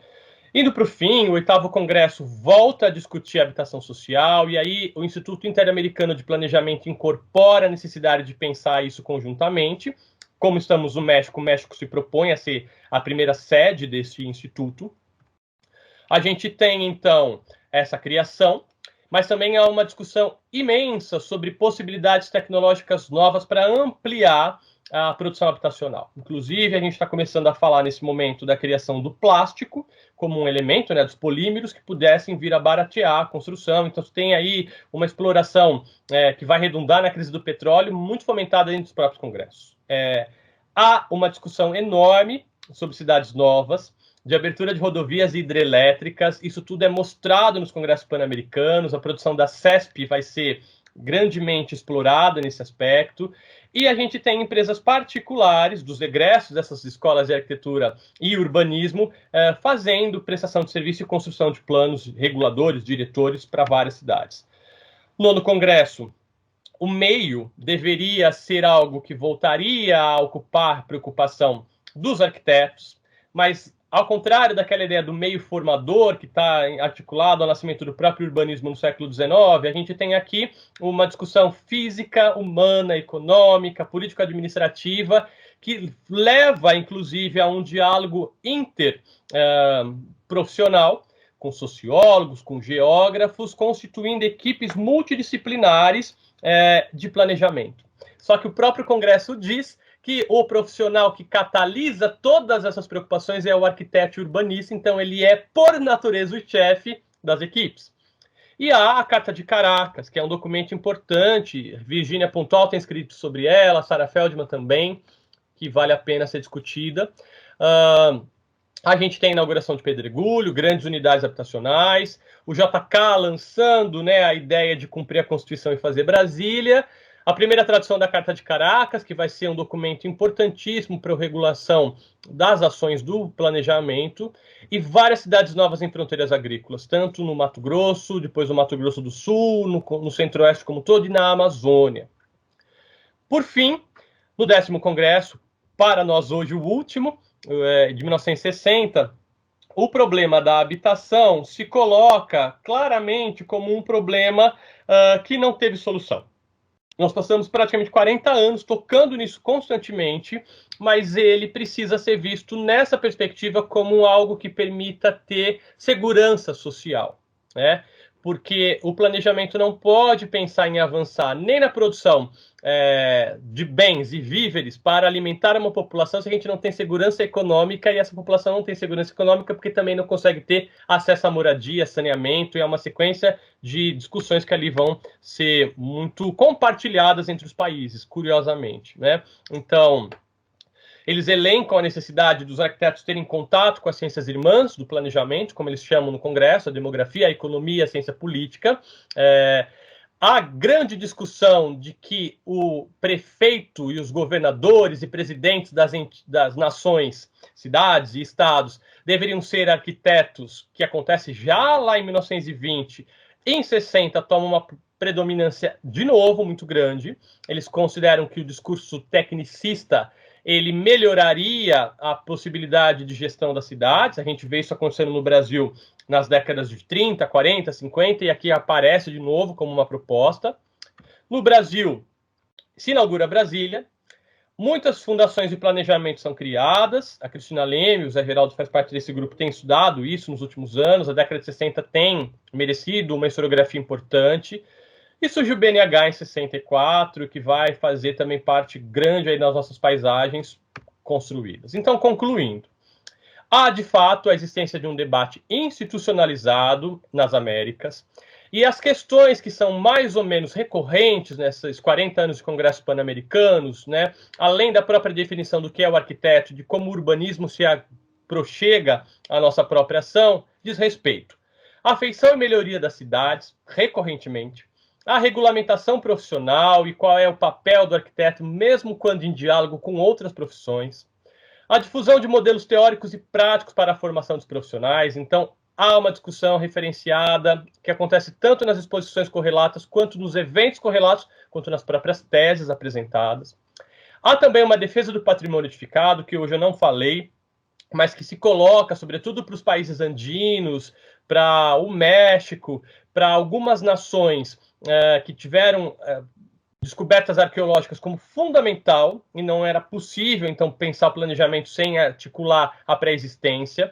Indo para o fim, o 8º Congresso volta a discutir a habitação social, e aí o Instituto Interamericano de Planejamento incorpora a necessidade de pensar isso conjuntamente. Como estamos no México, o México se propõe a ser a primeira sede desse instituto. A gente tem, então, essa criação, mas também há uma discussão imensa sobre possibilidades tecnológicas novas para ampliar a produção habitacional. Inclusive, a gente está começando a falar nesse momento da criação do plástico como um elemento, né, dos polímeros que pudessem vir a baratear a construção. Então, você tem aí uma exploração que vai redundar na crise do petróleo, muito fomentada dentro dos próprios congressos. Há uma discussão enorme sobre cidades novas, de abertura de rodovias hidrelétricas. Isso tudo é mostrado nos congressos pan-americanos. A produção da CESP vai ser grandemente explorada nesse aspecto. E a gente tem empresas particulares, dos egressos dessas escolas de arquitetura e urbanismo, fazendo prestação de serviço e construção de planos reguladores, diretores para várias cidades. No congresso, o meio deveria ser algo que voltaria a ocupar preocupação dos arquitetos, mas ao contrário daquela ideia do meio formador que está articulado ao nascimento do próprio urbanismo no século XIX, a gente tem aqui uma discussão física, humana, econômica, político-administrativa, que leva, inclusive, a um diálogo interprofissional com sociólogos, com geógrafos, constituindo equipes multidisciplinares de planejamento. Só que o próprio Congresso diz que o profissional que catalisa todas essas preocupações é o arquiteto urbanista, então ele é, por natureza, o chefe das equipes. E há a Carta de Caracas, que é um documento importante, Virginia Pontual tem escrito sobre ela, Sarah Feldman também, que vale a pena ser discutida. A gente tem a inauguração de Pedregulho, grandes unidades habitacionais, o JK lançando, né, a ideia de cumprir a Constituição e fazer Brasília, a primeira tradução da Carta de Caracas, que vai ser um documento importantíssimo para a regulação das ações do planejamento, e várias cidades novas em fronteiras agrícolas, tanto no Mato Grosso, depois no Mato Grosso do Sul, no Centro-Oeste como todo, e na Amazônia. Por fim, no 10º Congresso, para nós hoje o último, de 1960, o problema da habitação se coloca claramente como um problema que não teve solução. Nós passamos praticamente 40 anos tocando nisso constantemente, mas ele precisa ser visto nessa perspectiva como algo que permita ter segurança social, né? Porque o planejamento não pode pensar em avançar nem na produção de bens e víveres para alimentar uma população se a gente não tem segurança econômica, e essa população não tem segurança econômica porque também não consegue ter acesso à moradia, saneamento, e é uma sequência de discussões que ali vão ser muito compartilhadas entre os países, curiosamente, né? Então, eles elencam a necessidade dos arquitetos terem contato com as ciências irmãs do planejamento, como eles chamam no Congresso, a demografia, a economia, a ciência política. Há grande discussão de que o prefeito e os governadores e presidentes das nações, cidades e estados deveriam ser arquitetos, que acontece já lá em 1920. Em 60, toma uma predominância, de novo, muito grande. Eles consideram que o discurso tecnicista ele melhoraria a possibilidade de gestão das cidades. A gente vê isso acontecendo no Brasil nas décadas de 30, 40, 50, e aqui aparece de novo como uma proposta. No Brasil, se inaugura Brasília, muitas fundações de planejamento são criadas, a Cristina Leme, o Zé Geraldo faz parte desse grupo, tem estudado isso nos últimos anos, a década de 60 tem merecido uma historiografia importante, e surge o BNH em 64, que vai fazer também parte grande aí das nossas paisagens construídas. Então, concluindo, há, de fato, a existência de um debate institucionalizado nas Américas, e as questões que são mais ou menos recorrentes nesses 40 anos de Congressos Pan-Americanos, né, além da própria definição do que é o arquiteto, de como o urbanismo se aproxima à nossa própria ação, diz respeito à feição e melhoria das cidades, recorrentemente, a regulamentação profissional e qual é o papel do arquiteto, mesmo quando em diálogo com outras profissões, a difusão de modelos teóricos e práticos para a formação dos profissionais. Então, há uma discussão referenciada que acontece tanto nas exposições correlatas, quanto nos eventos correlatos, quanto nas próprias teses apresentadas. Há também uma defesa do patrimônio edificado, que hoje eu não falei, mas que se coloca, sobretudo para os países andinos, para o México, para algumas nações que tiveram descobertas arqueológicas como fundamental, e não era possível, então, pensar o planejamento sem articular a pré-existência,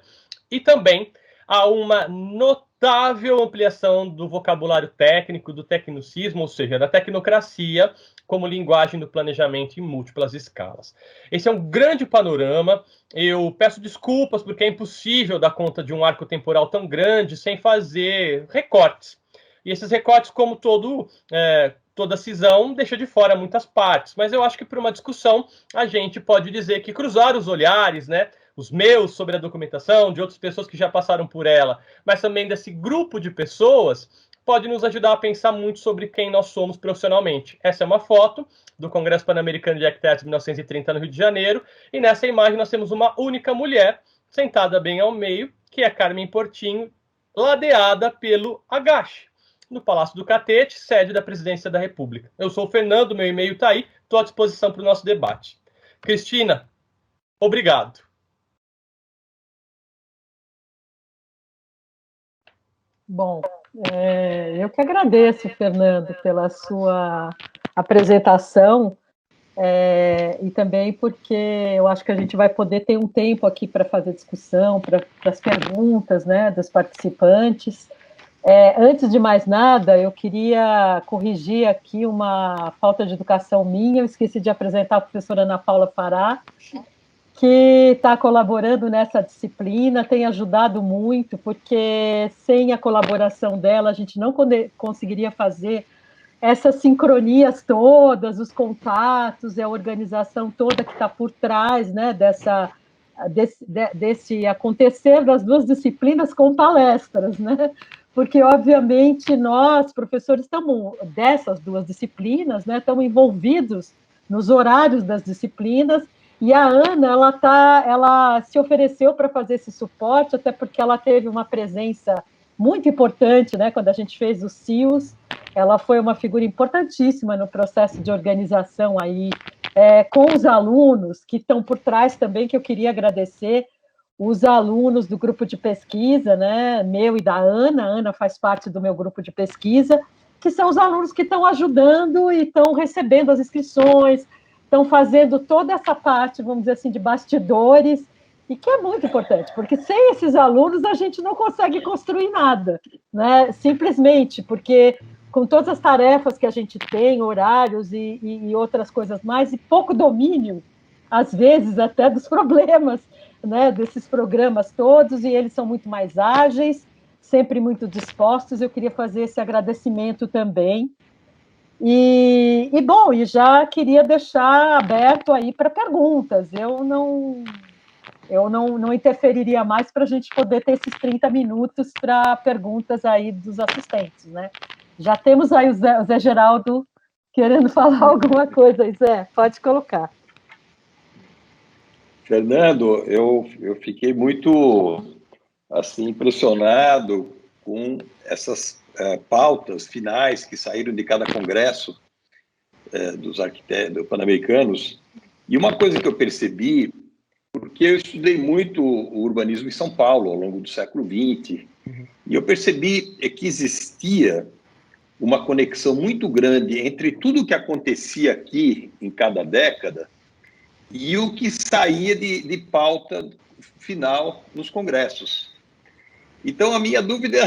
e também há uma notável ampliação do vocabulário técnico, do tecnicismo, ou seja, da tecnocracia, como linguagem do planejamento em múltiplas escalas. Esse é um grande panorama. Eu peço desculpas porque é impossível dar conta de um arco temporal tão grande sem fazer recortes. E esses recortes, como toda cisão, deixa de fora muitas partes. Mas eu acho que para uma discussão a gente pode dizer que cruzar os olhares, né, os meus sobre a documentação, de outras pessoas que já passaram por ela, mas também desse grupo de pessoas, pode nos ajudar a pensar muito sobre quem nós somos profissionalmente. Essa é uma foto do Congresso Pan-Americano de Arquitetos de 1930 no Rio de Janeiro, e nessa imagem nós temos uma única mulher, sentada bem ao meio, que é Carmen Portinho, ladeada pelo Agache, no Palácio do Catete, sede da Presidência da República. Eu sou o Fernando, meu e-mail está aí, estou à disposição para o nosso debate. Cristina, obrigado. Bom, eu que agradeço, Fernando, pela sua apresentação, e também porque eu acho que a gente vai poder ter um tempo aqui para fazer discussão, para as perguntas, né, dos participantes. Antes de mais nada, eu queria corrigir aqui uma falta de educação minha. Eu esqueci de apresentar a professora Ana Paula Fará, que está colaborando nessa disciplina, tem ajudado muito, porque sem a colaboração dela, a gente não conseguiria fazer essas sincronias todas, os contatos e a organização toda que está por trás, né, desse acontecer das duas disciplinas com palestras, né? Porque, obviamente, nós, professores, estamos dessas duas disciplinas, né, estamos envolvidos nos horários das disciplinas, e a Ana, ela se ofereceu para fazer esse suporte, até porque ela teve uma presença muito importante, né, quando a gente fez os CIOs, ela foi uma figura importantíssima no processo de organização aí, com os alunos que estão por trás também, que eu queria agradecer, os alunos do grupo de pesquisa, né, meu e da Ana. A Ana faz parte do meu grupo de pesquisa, que são os alunos que estão ajudando e estão recebendo as inscrições, estão fazendo toda essa parte, vamos dizer assim, de bastidores, e que é muito importante, porque sem esses alunos a gente não consegue construir nada, né, simplesmente porque com todas as tarefas que a gente tem, horários e outras coisas mais, e pouco domínio, às vezes até dos problemas, né, desses programas todos, e eles são muito mais ágeis, sempre muito dispostos. Eu queria fazer esse agradecimento também. E já queria deixar aberto aí para perguntas. Eu não interferiria mais para a gente poder ter esses 30 minutos para perguntas aí dos assistentes, né? Já temos aí o Zé Geraldo querendo falar alguma coisa. Zé, pode colocar. Fernando, eu fiquei muito assim impressionado com essas pautas finais que saíram de cada congresso dos arquitetos pan-americanos. E uma coisa que eu percebi, porque eu estudei muito o urbanismo em São Paulo ao longo do século XX, e eu percebi que existia uma conexão muito grande entre tudo o que acontecia aqui em cada década e o que saía de pauta final nos congressos. Então, a minha dúvida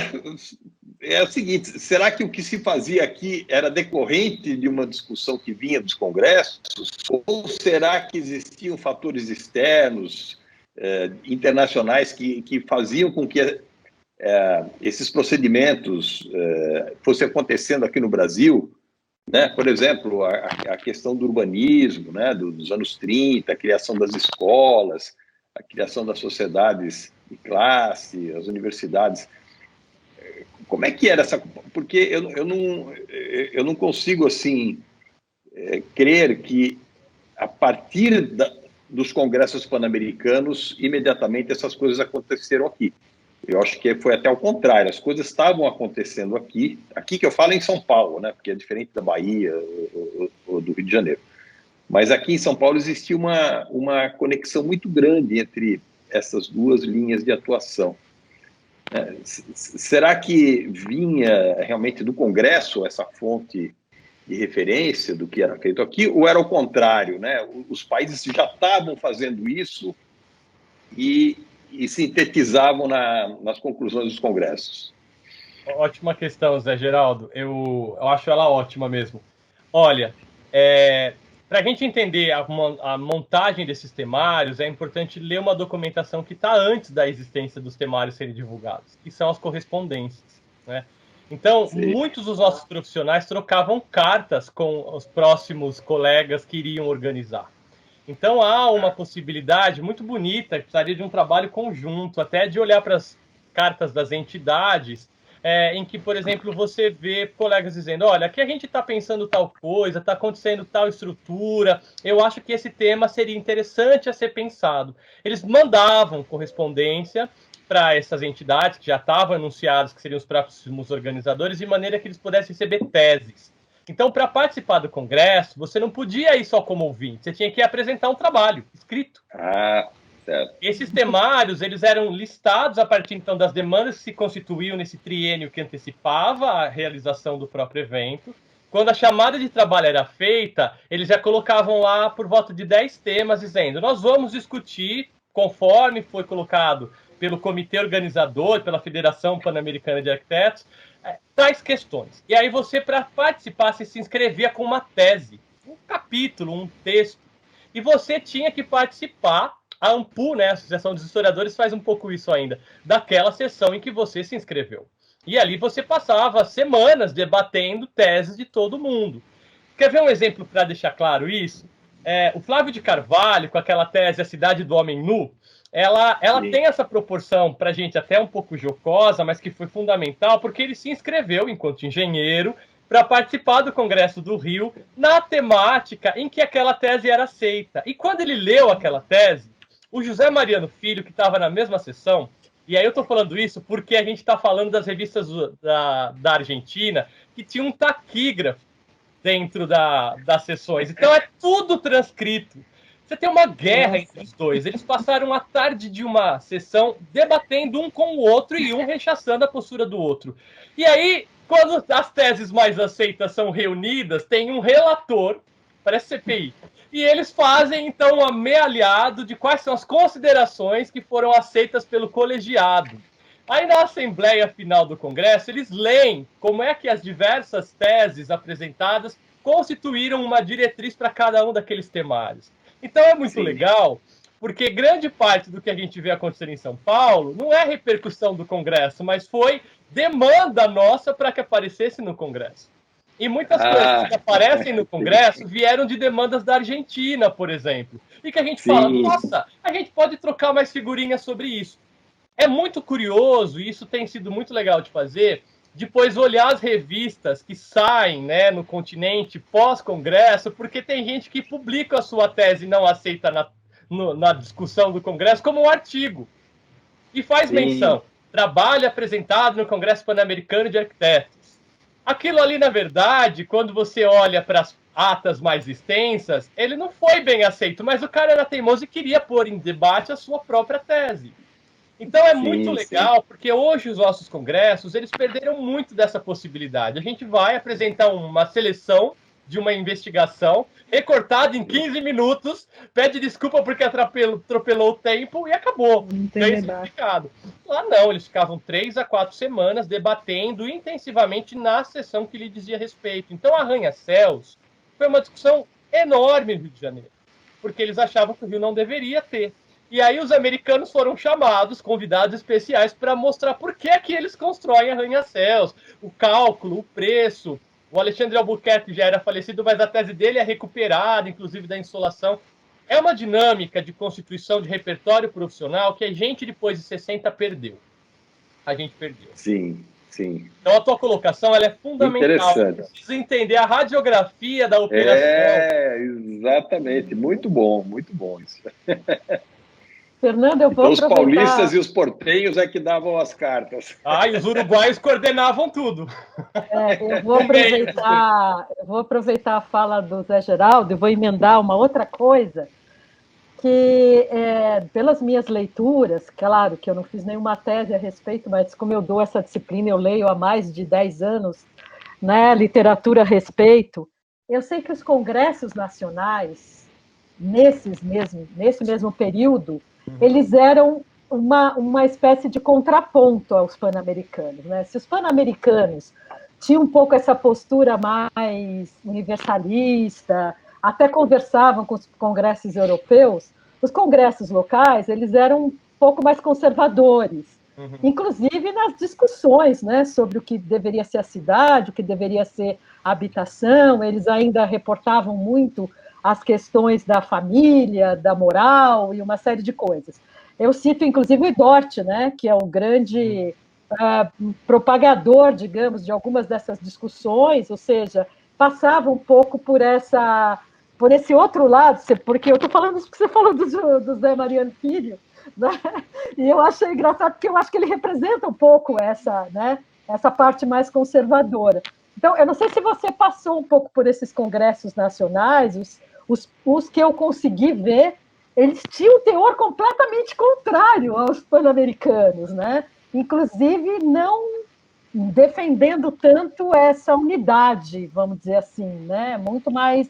é o seguinte: será que o que se fazia aqui era decorrente de uma discussão que vinha dos congressos? Ou será que existiam fatores externos, internacionais, que faziam com que esses procedimentos fossem acontecendo aqui no Brasil? Né? Por exemplo, a questão do urbanismo, né? dos anos 30, a criação das escolas, a criação das sociedades de classe, as universidades. Como é que era essa... Porque eu não consigo, assim, crer que, a partir dos congressos pan-americanos, imediatamente essas coisas aconteceram aqui. Eu acho que foi até o contrário, as coisas estavam acontecendo aqui que eu falo em São Paulo, né, porque é diferente da Bahia ou do Rio de Janeiro. Mas aqui em São Paulo existia uma conexão muito grande entre essas duas linhas de atuação. Será que vinha realmente do Congresso essa fonte de referência do que era feito aqui, ou era o contrário, né? Os países já estavam fazendo isso e sintetizavam nas conclusões dos congressos? Ótima questão, Zé Geraldo. Eu acho ela ótima mesmo. Olha, para a gente entender a montagem desses temários, é importante ler uma documentação que está antes da existência dos temários serem divulgados, que são as correspondências, né? Então, sim, muitos dos nossos profissionais trocavam cartas com os próximos colegas que iriam organizar. Então, há uma possibilidade muito bonita, que precisaria de um trabalho conjunto, até de olhar para as cartas das entidades, em que, por exemplo, você vê colegas dizendo: olha, aqui a gente está pensando tal coisa, está acontecendo tal estrutura, eu acho que esse tema seria interessante a ser pensado. Eles mandavam correspondência para essas entidades que já estavam anunciadas que seriam os próximos organizadores, de maneira que eles pudessem receber teses. Então, para participar do congresso, você não podia ir só como ouvinte, você tinha que apresentar um trabalho escrito. Certo. Esses temários, eles eram listados a partir, então, das demandas que se constituíam nesse triênio que antecipava a realização do próprio evento. Quando a chamada de trabalho era feita, eles já colocavam lá por volta de 10 temas, dizendo: nós vamos discutir, conforme foi colocado pelo comitê organizador, pela Federação Pan-Americana de Arquitetos, tais questões. E aí você, para participar, você se inscrevia com uma tese, um capítulo, um texto. E você tinha que participar. A AMPU, né, a Associação dos Historiadores, faz um pouco isso ainda, daquela sessão em que você se inscreveu. E ali você passava semanas debatendo teses de todo mundo. Quer ver um exemplo para deixar claro isso? O Flávio de Carvalho, com aquela tese A Cidade do Homem Nu, ela tem essa proporção, para a gente até um pouco jocosa, mas que foi fundamental, porque ele se inscreveu enquanto engenheiro para participar do Congresso do Rio na temática em que aquela tese era aceita. E quando ele leu aquela tese, o José Mariano Filho, que estava na mesma sessão, e aí eu estou falando isso porque a gente está falando das revistas da Argentina, que tinha um taquígrafo dentro das sessões. Então é tudo transcrito. Você tem uma guerra entre os dois. Eles passaram a tarde de uma sessão debatendo um com o outro e um rechaçando a postura do outro. E aí, quando as teses mais aceitas são reunidas, tem um relator, parece CPI, e eles fazem, então, um amealhado de quais são as considerações que foram aceitas pelo colegiado. Aí, na Assembleia Final do Congresso, eles leem como é que as diversas teses apresentadas constituíram uma diretriz para cada um daqueles temários. Então, é muito legal, porque grande parte do que a gente vê acontecer em São Paulo não é repercussão do Congresso, mas foi demanda nossa para que aparecesse no Congresso. E muitas coisas que aparecem no Congresso vieram de demandas da Argentina, por exemplo. E que a gente fala: nossa, a gente pode trocar mais figurinhas sobre isso. É muito curioso, e isso tem sido muito legal de fazer, depois olhar as revistas que saem, né, no continente pós-Congresso, porque tem gente que publica a sua tese e não aceita na discussão do Congresso como um artigo. E faz menção: trabalho apresentado no Congresso Pan-Americano de Arquitetos. Aquilo ali, na verdade, quando você olha para as atas mais extensas, ele não foi bem aceito, mas o cara era teimoso e queria pôr em debate a sua própria tese. Então é muito legal, porque hoje os nossos congressos, eles perderam muito dessa possibilidade. A gente vai apresentar uma seleção de uma investigação, recortada em 15 minutos, pede desculpa porque atropelou o tempo e acabou. Bem explicado. Lá não, eles ficavam 3 a 4 semanas debatendo intensivamente na sessão que lhe dizia respeito. Então, arranha-céus foi uma discussão enorme no Rio de Janeiro, porque eles achavam que o Rio não deveria ter. E aí os americanos foram chamados, convidados especiais, para mostrar por que é que eles constroem arranha-céus, o cálculo, o preço. O Alexandre Albuquerque já era falecido, mas a tese dele é recuperada, inclusive da insolação. É uma dinâmica de constituição de repertório profissional que a gente, depois de 60, perdeu. A gente perdeu. Sim, sim. Então, a tua colocação ela é fundamental. Precisa entender a radiografia da operação. Exatamente. Muito bom isso. Fernando, eu vou então, os paulistas e os portenhos é que davam as cartas. E os uruguaios coordenavam tudo. Eu vou aproveitar a fala do Zé Geraldo e vou emendar uma outra coisa, que pelas minhas leituras, claro que eu não fiz nenhuma tese a respeito, mas como eu dou essa disciplina, eu leio há mais de 10 anos, né, literatura a respeito, eu sei que os congressos nacionais, nesse mesmo período, eles eram uma espécie de contraponto aos pan-americanos, né? Se os pan-americanos tinham um pouco essa postura mais universalista, até conversavam com os congressos europeus, os congressos locais eles eram um pouco mais conservadores, inclusive nas discussões, né, sobre o que deveria ser a cidade, o que deveria ser a habitação. Eles ainda reportavam muito as questões da família, da moral e uma série de coisas. Eu cito, inclusive, o Dort, né, que é o grande propagador, digamos, de algumas dessas discussões, ou seja, passava um pouco por esse outro lado, porque eu estou falando isso porque você falou do Zé Mariano Filho, né? E eu achei engraçado, porque eu acho que ele representa um pouco essa parte mais conservadora. Então, eu não sei se você passou um pouco por esses congressos nacionais, os que eu consegui ver, eles tinham um teor completamente contrário aos pan-americanos, né? Inclusive não defendendo tanto essa unidade, vamos dizer assim, né?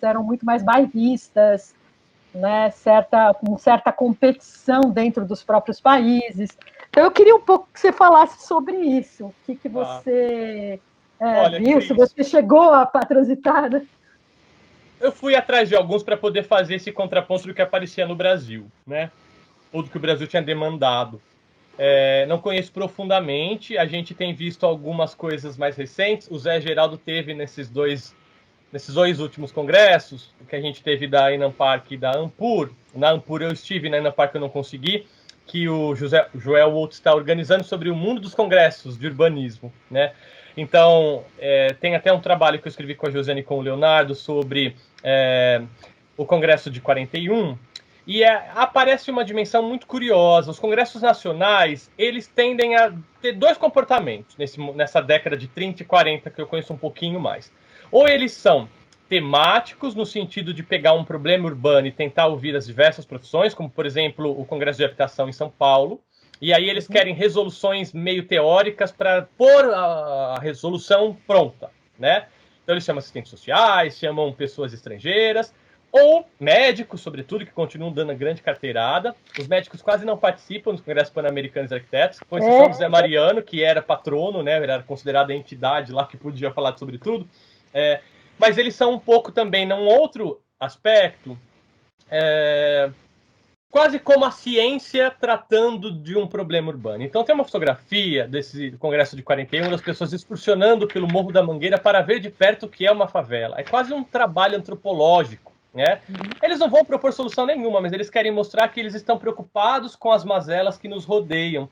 Eram muito mais bairristas, né? Com certa competição dentro dos próprios países. Então, eu queria um pouco que você falasse sobre isso. O que você viu, se você chegou a transitar, né? Eu fui atrás de alguns para poder fazer esse contraponto do que aparecia no Brasil, né? Ou do que o Brasil tinha demandado. Não conheço profundamente, a gente tem visto algumas coisas mais recentes. O Zé Geraldo teve nesses dois últimos congressos, que a gente teve da Inamparc e da Ampur. Na Ampur eu estive, na Inamparc eu não consegui, que o Joel Woltz está organizando sobre o mundo dos congressos de urbanismo, né? Então, tem até um trabalho que eu escrevi com a Josiane e com o Leonardo sobre o Congresso de 41, e aparece uma dimensão muito curiosa. Os congressos nacionais, eles tendem a ter dois comportamentos nessa década de 30 e 40, que eu conheço um pouquinho mais. Ou eles são temáticos, no sentido de pegar um problema urbano e tentar ouvir as diversas profissões, como, por exemplo, o Congresso de Habitação em São Paulo, e aí eles querem resoluções meio teóricas para pôr a resolução pronta, né? Então eles chamam assistentes sociais, chamam pessoas estrangeiras, ou médicos, sobretudo, que continuam dando a grande carteirada. Os médicos quase não participam dos Congressos Pan-Americanos de Arquitetos, com exceção do Zé Mariano, que era patrono, né? Ele era considerado a entidade lá que podia falar sobre tudo. Mas eles são um pouco também, num outro aspecto, quase como a ciência tratando de um problema urbano. Então tem uma fotografia desse Congresso de 41, das pessoas excursionando pelo Morro da Mangueira para ver de perto o que é uma favela. É quase um trabalho antropológico, né? Eles não vão propor solução nenhuma, mas eles querem mostrar que eles estão preocupados com as mazelas que nos rodeiam.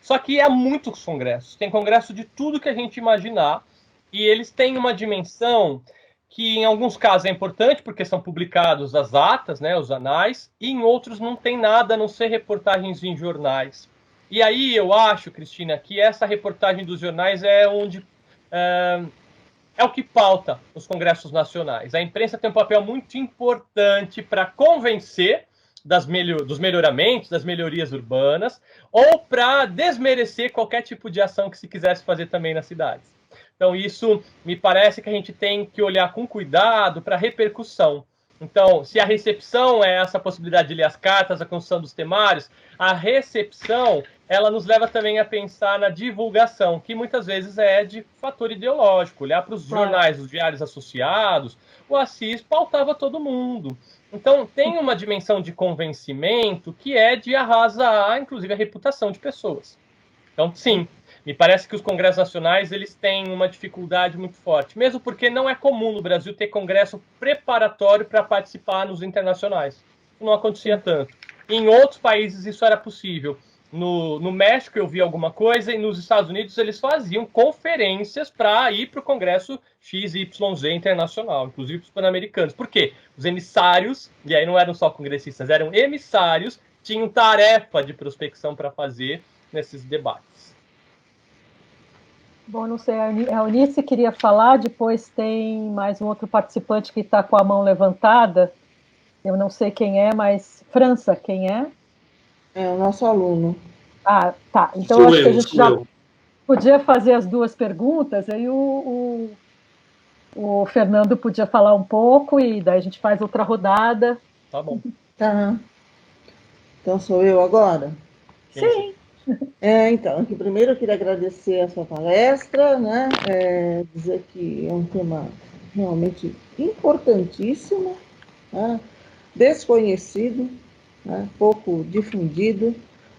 Só que há muitos congressos. Tem congresso de tudo que a gente imaginar, e eles têm uma dimensão que em alguns casos é importante, porque são publicados as atas, né, os anais, e em outros não tem nada, a não ser reportagens em jornais. E aí eu acho, Cristina, que essa reportagem dos jornais é onde é o que pauta os congressos nacionais. A imprensa tem um papel muito importante para convencer dos melhoramentos, das melhorias urbanas, ou para desmerecer qualquer tipo de ação que se quisesse fazer também nas cidades. Então, isso me parece que a gente tem que olhar com cuidado para a repercussão. Então, se a recepção é essa possibilidade de ler as cartas, a construção dos temários, a recepção, ela nos leva também a pensar na divulgação, que muitas vezes é de fator ideológico. Olhar para os jornais, os diários associados, o Assis pautava todo mundo. Então, tem uma dimensão de convencimento que é de arrasar, inclusive, a reputação de pessoas. Então, sim, me parece que os congressos nacionais eles têm uma dificuldade muito forte, mesmo porque não é comum no Brasil ter congresso preparatório para participar nos internacionais. Isso não acontecia tanto. Em outros países isso era possível. No México eu vi alguma coisa e nos Estados Unidos eles faziam conferências para ir para o congresso XYZ internacional, inclusive para os pan-americanos. Por quê? Os emissários, e aí não eram só congressistas, eram emissários, tinham tarefa de prospecção para fazer nesses debates. Bom, não sei, a Eunice queria falar, depois tem mais um outro participante que está com a mão levantada, eu não sei quem é, mas França, quem é? É o nosso aluno. Ah, tá, então acho que a gente já podia fazer as duas perguntas, aí o Fernando podia falar um pouco, e daí a gente faz outra rodada. Tá bom. Tá. Então sou eu agora? Sim. Então, aqui primeiro eu queria agradecer a sua palestra, né? Dizer que é um tema realmente importantíssimo, né? Desconhecido, né? Pouco difundido.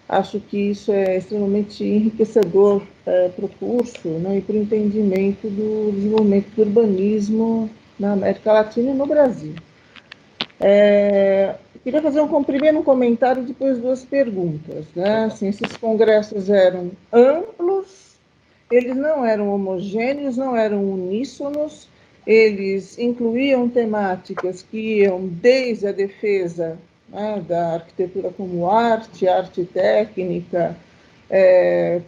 Acho que isso é extremamente enriquecedor para o curso, né? E para o entendimento do desenvolvimento do urbanismo na América Latina e no Brasil. Queria fazer um primeiro comentário e depois duas perguntas, né? Assim, esses congressos eram amplos, eles não eram homogêneos, não eram uníssonos, eles incluíam temáticas que iam desde a defesa, né, da arquitetura como arte técnica,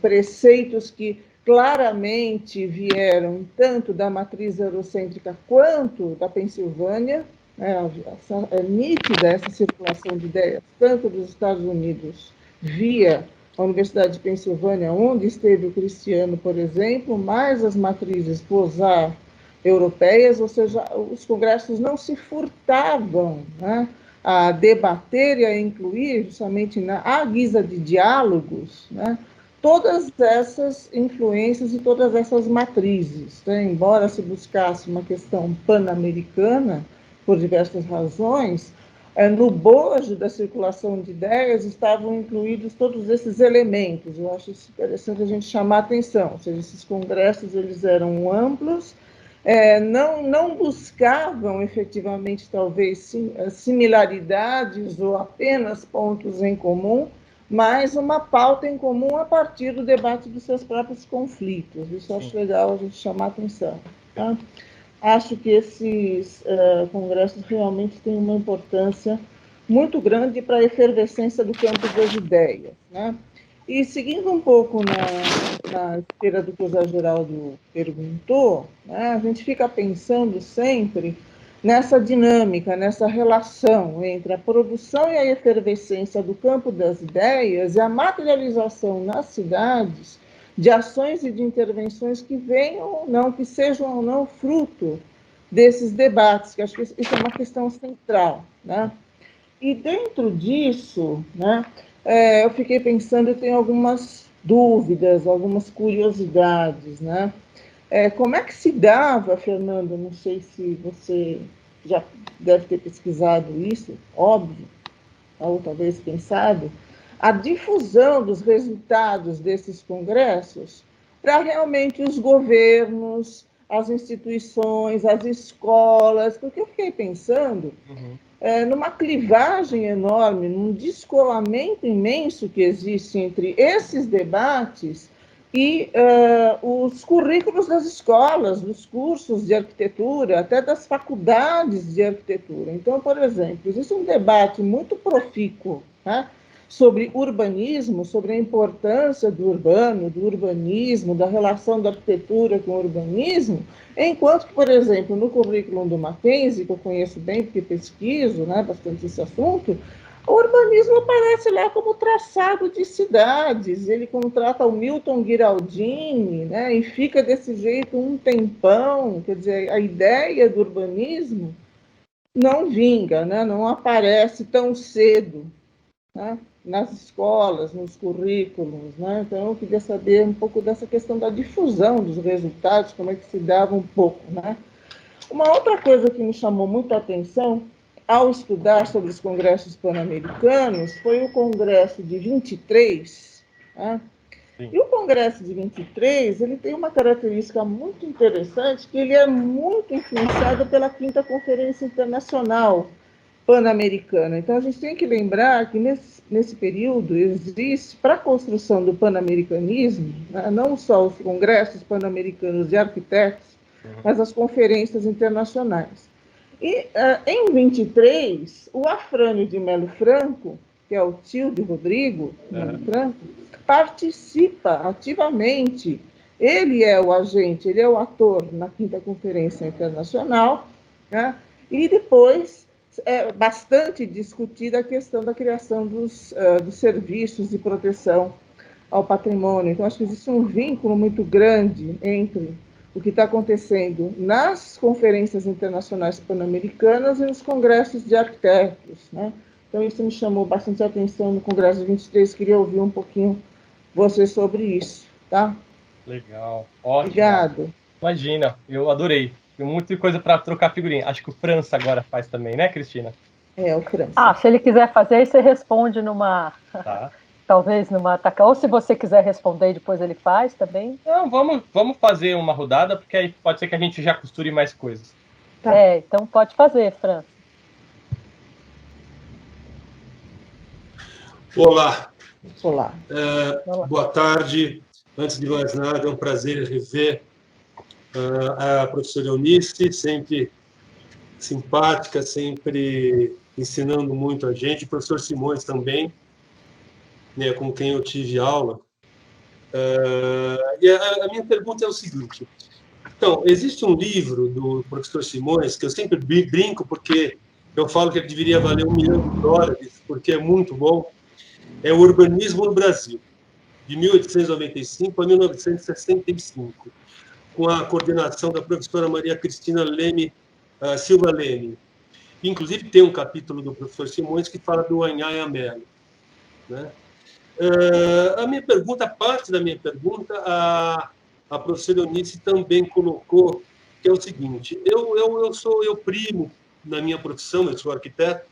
preceitos que claramente vieram tanto da matriz eurocêntrica quanto da Pensilvânia. É nítida essa circulação de ideias, tanto dos Estados Unidos, via a Universidade de Pensilvânia, onde esteve o Cristiano, por exemplo, mais as matrizes Beaux-Arts europeias, ou seja, os congressos não se furtavam, né, a debater e a incluir, justamente à guisa de diálogos, né, todas essas influências e todas essas matrizes, né, embora se buscasse uma questão pan-americana, por diversas razões, no bojo da circulação de ideias estavam incluídos todos esses elementos. Eu acho isso interessante a gente chamar a atenção, ou seja, esses congressos eles eram amplos, não buscavam efetivamente talvez similaridades ou apenas pontos em comum, mas uma pauta em comum a partir do debate dos seus próprios conflitos. Isso eu acho legal a gente chamar a atenção, tá? Acho que esses congressos realmente têm uma importância muito grande para a efervescência do campo das ideias, né? E seguindo um pouco na esteira do que o Zé Geraldo perguntou, né, a gente fica pensando sempre nessa dinâmica, nessa relação entre a produção e a efervescência do campo das ideias e a materialização nas cidades de ações e de intervenções que venham ou não, que sejam ou não fruto desses debates, que acho que isso é uma questão central, né? E dentro disso, né, eu fiquei pensando, eu tenho algumas dúvidas, algumas curiosidades, né? Como é que se dava, Fernando, não sei se você já deve ter pesquisado isso, óbvio, ou talvez pensado, a difusão dos resultados desses congressos para realmente os governos, as instituições, as escolas, porque eu fiquei pensando numa clivagem enorme, num descolamento imenso que existe entre esses debates e os currículos das escolas, dos cursos de arquitetura, até das faculdades de arquitetura. Então, por exemplo, existe um debate muito profícuo, né, sobre urbanismo, sobre a importância do urbano, do urbanismo, da relação da arquitetura com o urbanismo, enquanto que, por exemplo, no currículo do Mackenzie, que eu conheço bem porque pesquiso, né, bastante esse assunto, O urbanismo aparece lá como traçado de cidades. Ele contrata o Milton Guiraldini, né, e fica desse jeito um tempão. Quer dizer, a ideia do urbanismo não vinga, né, não aparece tão cedo, né, nas escolas, nos currículos. Né? Então, eu queria saber um pouco dessa questão da difusão dos resultados, como é que se dava um pouco. Né? Uma outra coisa que me chamou muita atenção ao estudar sobre os congressos pan-americanos foi o Congresso de 23. Né? E o Congresso de 23 ele tem uma característica muito interessante, que ele é muito influenciado pela Quinta Conferência Internacional Pan-Americana. Então, a gente tem que lembrar que nesse período existe, para a construção do pan-americanismo, né, não só os congressos pan-americanos de arquitetos, mas as conferências internacionais. E, em 23, o Afrânio de Melo Franco, que é o tio de Rodrigo Melo Franco, participa ativamente. Ele é o agente, ele é o ator na Quinta Conferência Internacional, né? E depois é bastante discutida a questão da criação dos serviços de proteção ao patrimônio. Então, acho que existe um vínculo muito grande entre o que está acontecendo nas conferências internacionais pan-americanas e nos congressos de arquitetos. Né? Então, isso me chamou bastante atenção no Congresso de 23, queria ouvir um pouquinho você sobre isso. Tá? Legal, ótimo. Obrigado. Imagina, eu adorei. Tem muita coisa para trocar figurinha. Acho que o França agora faz também, né, Cristina? É, o França. Se ele quiser fazer, aí você responde numa... Tá. Talvez numa ataca. Ou se você quiser responder, depois ele faz também. Não, vamos fazer uma rodada, porque aí pode ser que a gente já costure mais coisas. Tá. Então pode fazer, França. Olá. Olá. Boa tarde. Antes de mais nada, é um prazer rever a professora Eunice, sempre simpática, sempre ensinando muito a gente. O professor Simões também, né, com quem eu tive aula. E a minha pergunta é o seguinte. Então, existe um livro do professor Simões, que eu sempre brinco, porque eu falo que ele deveria valer $1 milhão, porque é muito bom. É o Urbanismo no Brasil, de 1895 a 1965, com a coordenação da professora Maria Cristina Silva Leme. Inclusive, tem um capítulo do professor Simões que fala do Anhaya Mello. Né? A minha pergunta, parte da minha pergunta, a professora Eunice também colocou, que é o seguinte: eu primo, na minha profissão, eu sou arquiteto,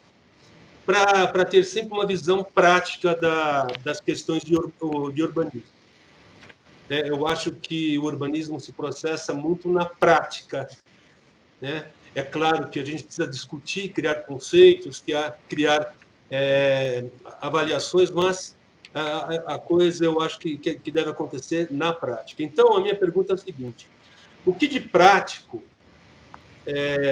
para ter sempre uma visão prática das questões de urbanismo. Eu acho que o urbanismo se processa muito na prática. Né? É claro que a gente precisa discutir, criar conceitos, criar avaliações, mas a coisa eu acho que deve acontecer na prática. Então, a minha pergunta é a seguinte: o que de prático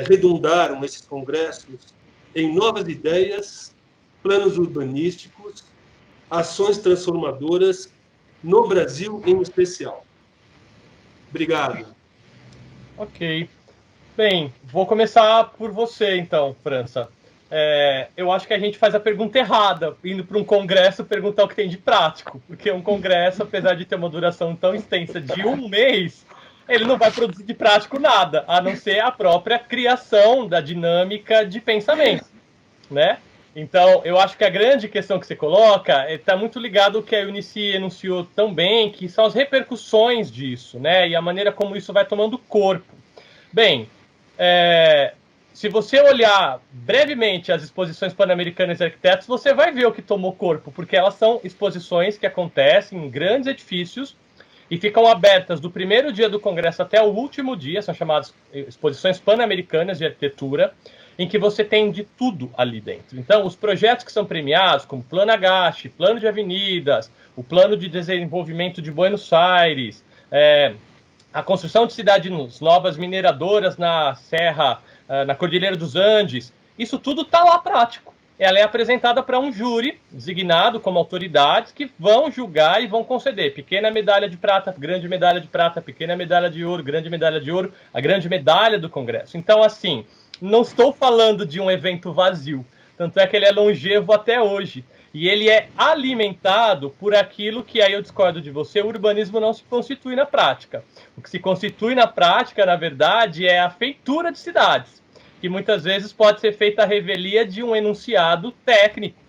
redundaram esses congressos em novas ideias, planos urbanísticos, ações transformadoras no Brasil em especial? Obrigado. Ok. Bem, vou começar por você, então, França. Eu acho que a gente faz a pergunta errada, indo para um congresso perguntar o que tem de prático, porque um congresso, apesar de ter uma duração tão extensa de 1 mês, ele não vai produzir de prático nada, a não ser a própria criação da dinâmica de pensamento, né? Então, eu acho que a grande questão que você coloca está muito ligado ao que a Eunice enunciou tão bem, que são as repercussões disso, né? E a maneira como isso vai tomando corpo. Bem, se você olhar brevemente as exposições pan-americanas de arquitetos, você vai ver o que tomou corpo, porque elas são exposições que acontecem em grandes edifícios e ficam abertas do primeiro dia do congresso até o último dia, são chamadas exposições pan-americanas de arquitetura, em que você tem de tudo ali dentro. Então, os projetos que são premiados, como Plano Agache, Plano de Avenidas, o Plano de Desenvolvimento de Buenos Aires, a construção de cidades novas mineradoras na Serra, na Cordilheira dos Andes, isso tudo está lá prático. Ela é apresentada para um júri designado como autoridades que vão julgar e vão conceder pequena medalha de prata, grande medalha de prata, pequena medalha de ouro, grande medalha de ouro, a grande medalha do Congresso. Então, assim, não estou falando de um evento vazio, Tanto é que ele é longevo até hoje. E ele é alimentado por aquilo que, aí eu discordo de você, o urbanismo não se constitui na prática. O que se constitui na prática, na verdade, é a feitura de cidades, que muitas vezes pode ser feita à revelia de um enunciado técnico.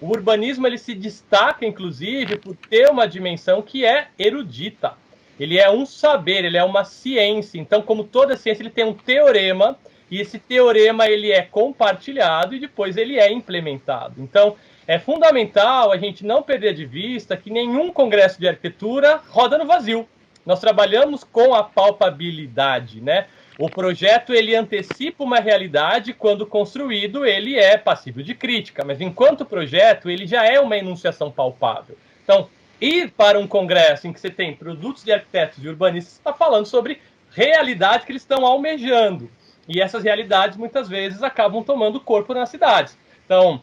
O urbanismo ele se destaca, inclusive, por ter uma dimensão que é erudita. Ele é um saber, ele é uma ciência. Então, como toda ciência, ele tem um teorema, e esse teorema ele é compartilhado e depois ele é implementado. Então, é fundamental a gente não perder de vista que nenhum congresso de arquitetura roda no vazio. Nós trabalhamos com a palpabilidade, né? O projeto ele antecipa uma realidade, quando construído ele é passível de crítica, mas enquanto projeto ele já é uma enunciação palpável. Então, ir para um congresso em que você tem produtos de arquitetos e urbanistas, está falando sobre realidades que eles estão almejando. E essas realidades muitas vezes acabam tomando corpo nas cidades. Então,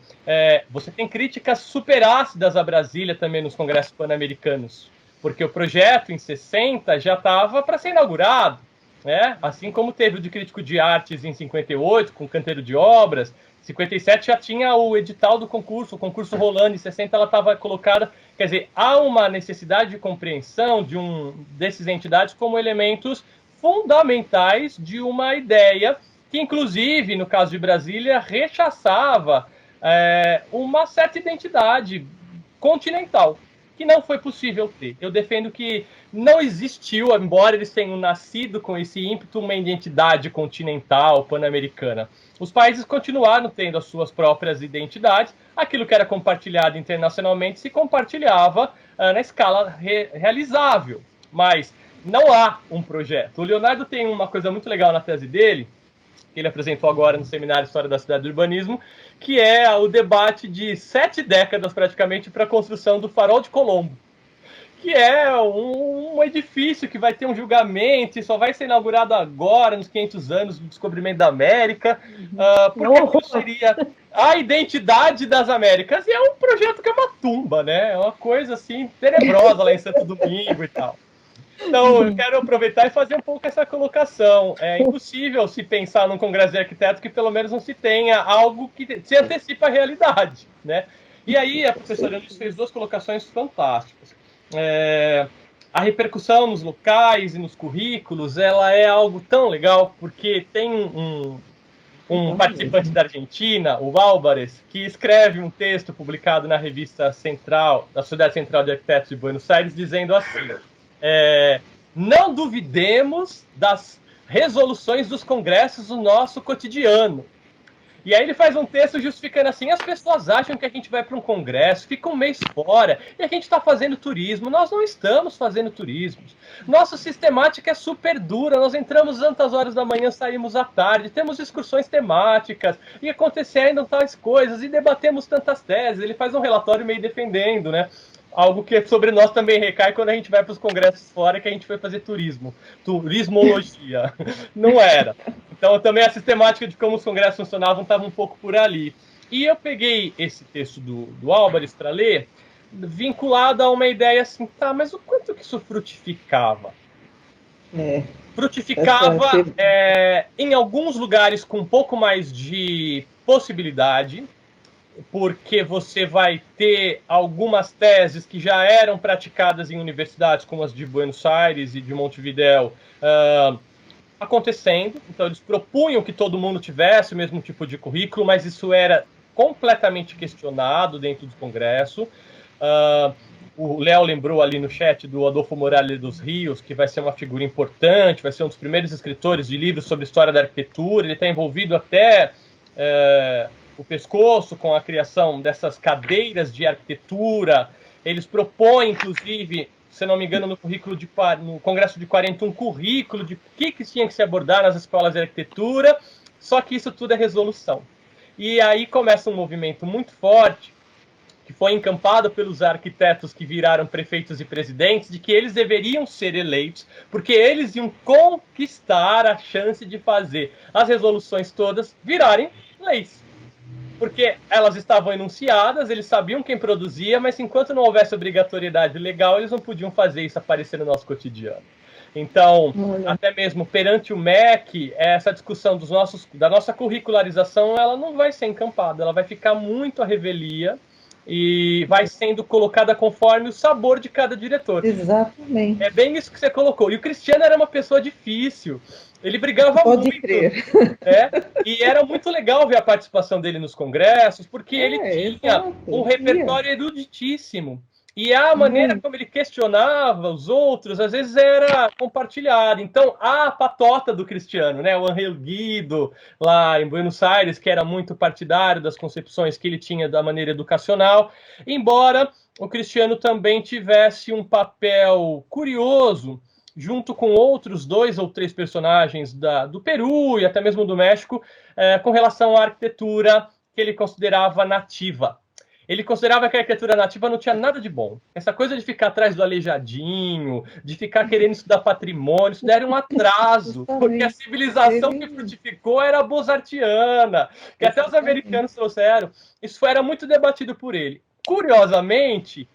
você tem críticas super ácidas a Brasília também nos congressos pan-americanos, porque o projeto em 60 já estava para ser inaugurado, né? Assim como teve o de crítico de artes em 58, com canteiro de obras, 57 já tinha o edital do concurso, o concurso rolando, em 60 ela estava colocada. Quer dizer, há uma necessidade de compreensão desses entidades como elementos fundamentais de uma ideia que, inclusive, no caso de Brasília, rechaçava uma certa identidade continental, que não foi possível ter. Eu defendo que não existiu, embora eles tenham nascido com esse ímpeto, uma identidade continental, pan-americana. Os países continuaram tendo as suas próprias identidades, aquilo que era compartilhado internacionalmente se compartilhava na escala realizável, mas não há um projeto. O Leonardo tem uma coisa muito legal na tese dele, que ele apresentou agora no seminário História da Cidade e do Urbanismo, que é o debate de 7 décadas, praticamente, para a construção do Farol de Colombo, que é um edifício que vai ter um julgamento e só vai ser inaugurado agora, nos 500 anos do descobrimento da América, porque seria a identidade das Américas, e é um projeto que é uma tumba, né? É uma coisa, assim, tenebrosa lá em Santo Domingo e tal. Então, eu quero aproveitar e fazer um pouco essa colocação. É impossível se pensar num congresso de arquitetos que pelo menos não se tenha algo que se antecipa à realidade, né? E aí a professora Eunice fez 2 colocações fantásticas. A repercussão nos locais e nos currículos, ela é algo tão legal, porque tem um participante da Argentina, o Álvares, que escreve um texto publicado na revista Central, da Sociedade Central de Arquitetos de Buenos Aires, dizendo assim: não duvidemos das resoluções dos congressos do nosso cotidiano. E aí ele faz um texto justificando assim: as pessoas acham que a gente vai para um congresso, fica um mês fora, e a gente está fazendo turismo. Nós não estamos fazendo turismo. Nossa sistemática é super dura, nós entramos tantas horas da manhã, saímos à tarde, temos discussões temáticas, e acontecendo tais coisas, e debatemos tantas teses. Ele faz um relatório meio defendendo, né? Algo que sobre nós também recai quando a gente vai para os congressos fora, que a gente foi fazer turismo. Turismologia. Não era. Então, também a sistemática de como os congressos funcionavam estava um pouco por ali. E eu peguei esse texto do Álvares para ler, vinculado a uma ideia assim, tá, mas o quanto que isso frutificava? Frutificava em alguns lugares com um pouco mais de possibilidade, porque você vai ter algumas teses que já eram praticadas em universidades como as de Buenos Aires e de Montevidéu acontecendo. Então eles propunham que todo mundo tivesse o mesmo tipo de currículo, mas isso era completamente questionado dentro do Congresso. O Léo lembrou ali no chat do Adolfo Morales dos Rios, que vai ser uma figura importante, vai ser um dos primeiros escritores de livros sobre história da arquitetura. Ele está envolvido até o pescoço com a criação dessas cadeiras de arquitetura. Eles propõem, inclusive, se não me engano, no Congresso de 41, um currículo de o que tinha que se abordar nas escolas de arquitetura, só que isso tudo é resolução. E aí começa um movimento muito forte, que foi encampado pelos arquitetos que viraram prefeitos e presidentes, de que eles deveriam ser eleitos, porque eles iam conquistar a chance de fazer as resoluções todas virarem leis. porque elas estavam enunciadas, eles sabiam quem produzia, mas enquanto não houvesse obrigatoriedade legal, eles não podiam fazer isso aparecer no nosso cotidiano. Então, até mesmo perante o MEC, essa discussão da nossa curricularização, ela não vai ser encampada, ela vai ficar muito à revelia e vai sendo colocada conforme o sabor de cada diretor. Exatamente. É bem isso que você colocou. E o Cristiano era uma pessoa difícil. Ele brigava Pode muito. crer. Né? E era muito legal ver a participação dele nos congressos, porque ele tinha um repertório eruditíssimo. E a maneira como ele questionava os outros, às vezes era compartilhada. Então, a patota do Cristiano, né? O Angel Guido, lá em Buenos Aires, que era muito partidário das concepções que ele tinha da maneira educacional, embora o Cristiano também tivesse um papel curioso, junto com outros 2 ou 3 personagens do Peru e até mesmo do México, com relação à arquitetura que ele considerava nativa. Ele considerava que a arquitetura nativa não tinha nada de bom. Essa coisa de ficar atrás do aleijadinho, de ficar querendo estudar patrimônio, isso era um atraso, porque a civilização que frutificou era a bozartiana, que até os americanos trouxeram. Isso era muito debatido por ele. Curiosamente,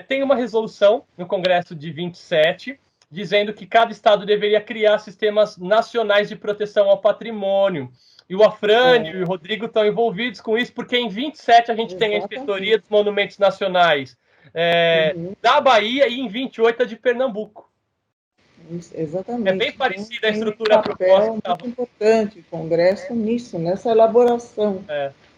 tem uma resolução no Congresso de 27, dizendo que cada estado deveria criar sistemas nacionais de proteção ao patrimônio. E o Afrânio e o Rodrigo estão envolvidos com isso, porque em 27 a gente tem a Inspetoria dos Monumentos Nacionais da Bahia e em 28 a de Pernambuco. Exatamente. É bem parecida a estrutura proposta. Muito importante o Congresso nisso, nessa elaboração.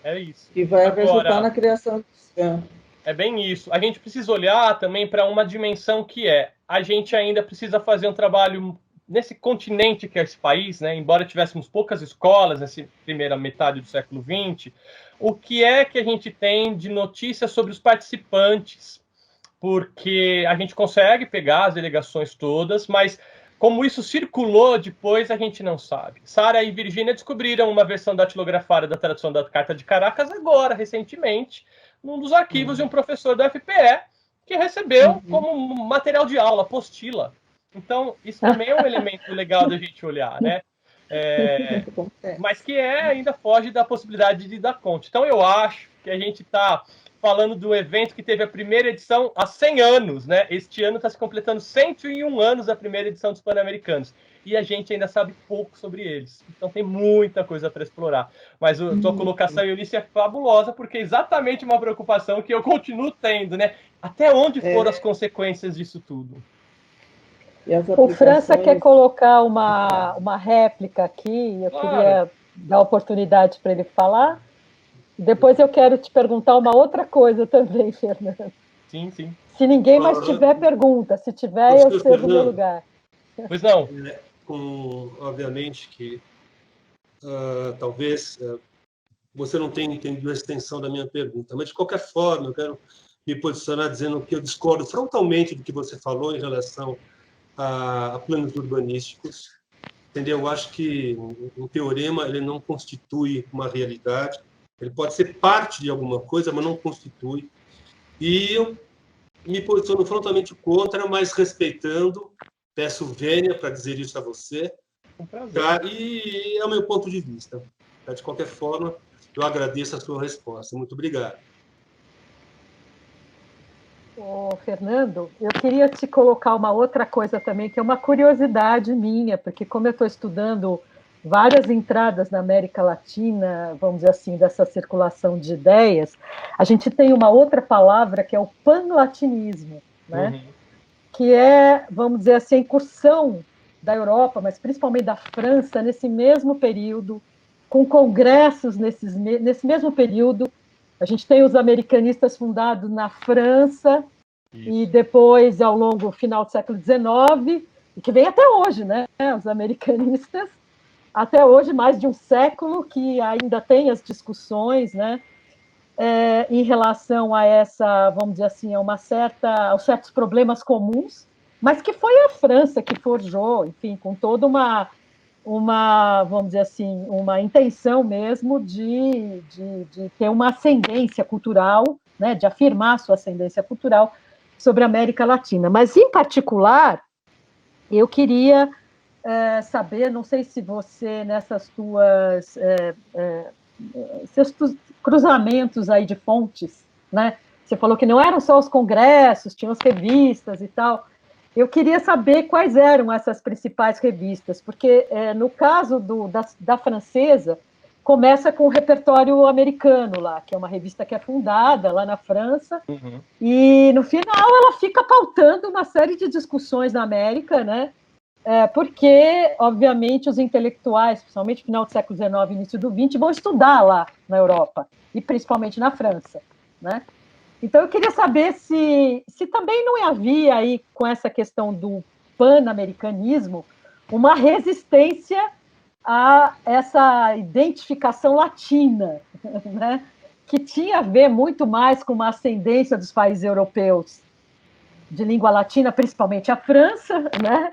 É isso. Que vai resultar na criação do sistema. É bem isso. A gente precisa olhar também para uma dimensão que a gente ainda precisa fazer um trabalho nesse continente que é esse país, né? Embora tivéssemos poucas escolas nessa primeira metade do século XX, o que é que a gente tem de notícias sobre os participantes? Porque a gente consegue pegar as delegações todas, mas como isso circulou depois, a gente não sabe. Sara e Virgínia descobriram uma versão datilografada da tradução da Carta de Caracas agora, recentemente, num dos arquivos de um professor da FPE, que recebeu como material de aula, apostila. Então, isso também é um elemento legal da gente olhar, né? Mas que ainda foge da possibilidade de dar conta. Então, eu acho que a gente está falando do evento que teve a primeira edição há 100 anos, né? Este ano está se completando 101 anos da primeira edição dos Pan-Americanos. E a gente ainda sabe pouco sobre eles. Então, tem muita coisa para explorar. Mas a tua colocação, Eunice, é fabulosa, porque é exatamente uma preocupação que eu continuo tendo, né? Até onde foram as consequências disso tudo? O França quer colocar uma réplica aqui, eu queria dar oportunidade para ele falar. Depois eu quero te perguntar uma outra coisa também, Fernando. Sim, sim. Se ninguém mais tiver pergunta, se tiver, eu cedo o meu lugar. Pois não. Obviamente que talvez você não tenha entendido a extensão da minha pergunta, mas de qualquer forma eu quero me posicionar dizendo que eu discordo frontalmente do que você falou em relação a planos urbanísticos, entendeu? Eu acho que um teorema ele não constitui uma realidade, ele pode ser parte de alguma coisa, mas não constitui. E eu me posiciono frontalmente contra, mas respeitando, peço vênia para dizer isso a você, tá? E é o meu ponto de vista. Tá? De qualquer forma, eu agradeço a sua resposta. Muito obrigado. Fernando, eu queria te colocar uma outra coisa também, que é uma curiosidade minha, porque como eu estou estudando várias entradas na América Latina, vamos dizer assim, dessa circulação de ideias, a gente tem uma outra palavra que é o panlatinismo, né? Que é, vamos dizer assim, a incursão da Europa, mas principalmente da França, nesse mesmo período, com congressos nesse mesmo período. A gente tem os americanistas fundados na França, e depois, ao longo do final do século XIX, e que vem até hoje, né? Os americanistas, até hoje, mais de um século, que ainda tem as discussões, né? Em relação a essa, vamos dizer assim, aos certos problemas comuns, mas que foi a França que forjou, enfim, com toda uma vamos dizer assim, uma intenção mesmo de ter uma ascendência cultural, né, de afirmar sua ascendência cultural sobre a América Latina. Mas, em particular, eu queria saber, não sei se você, nessas tuas seus cruzamentos aí de fontes, né? Você falou que não eram só os congressos, tinham as revistas e tal. Eu queria saber quais eram essas principais revistas, porque no caso da francesa, começa com o Repertório Americano lá, que é uma revista que é fundada lá na França, e no final ela fica pautando uma série de discussões na América, né? Porque, obviamente, os intelectuais, principalmente no final do século XIX e início do XX, vão estudar lá na Europa, e principalmente na França, né? Então, eu queria saber se também não havia aí, com essa questão do pan-americanismo, uma resistência a essa identificação latina, né? Que tinha a ver muito mais com uma ascendência dos países europeus de língua latina, principalmente a França, né?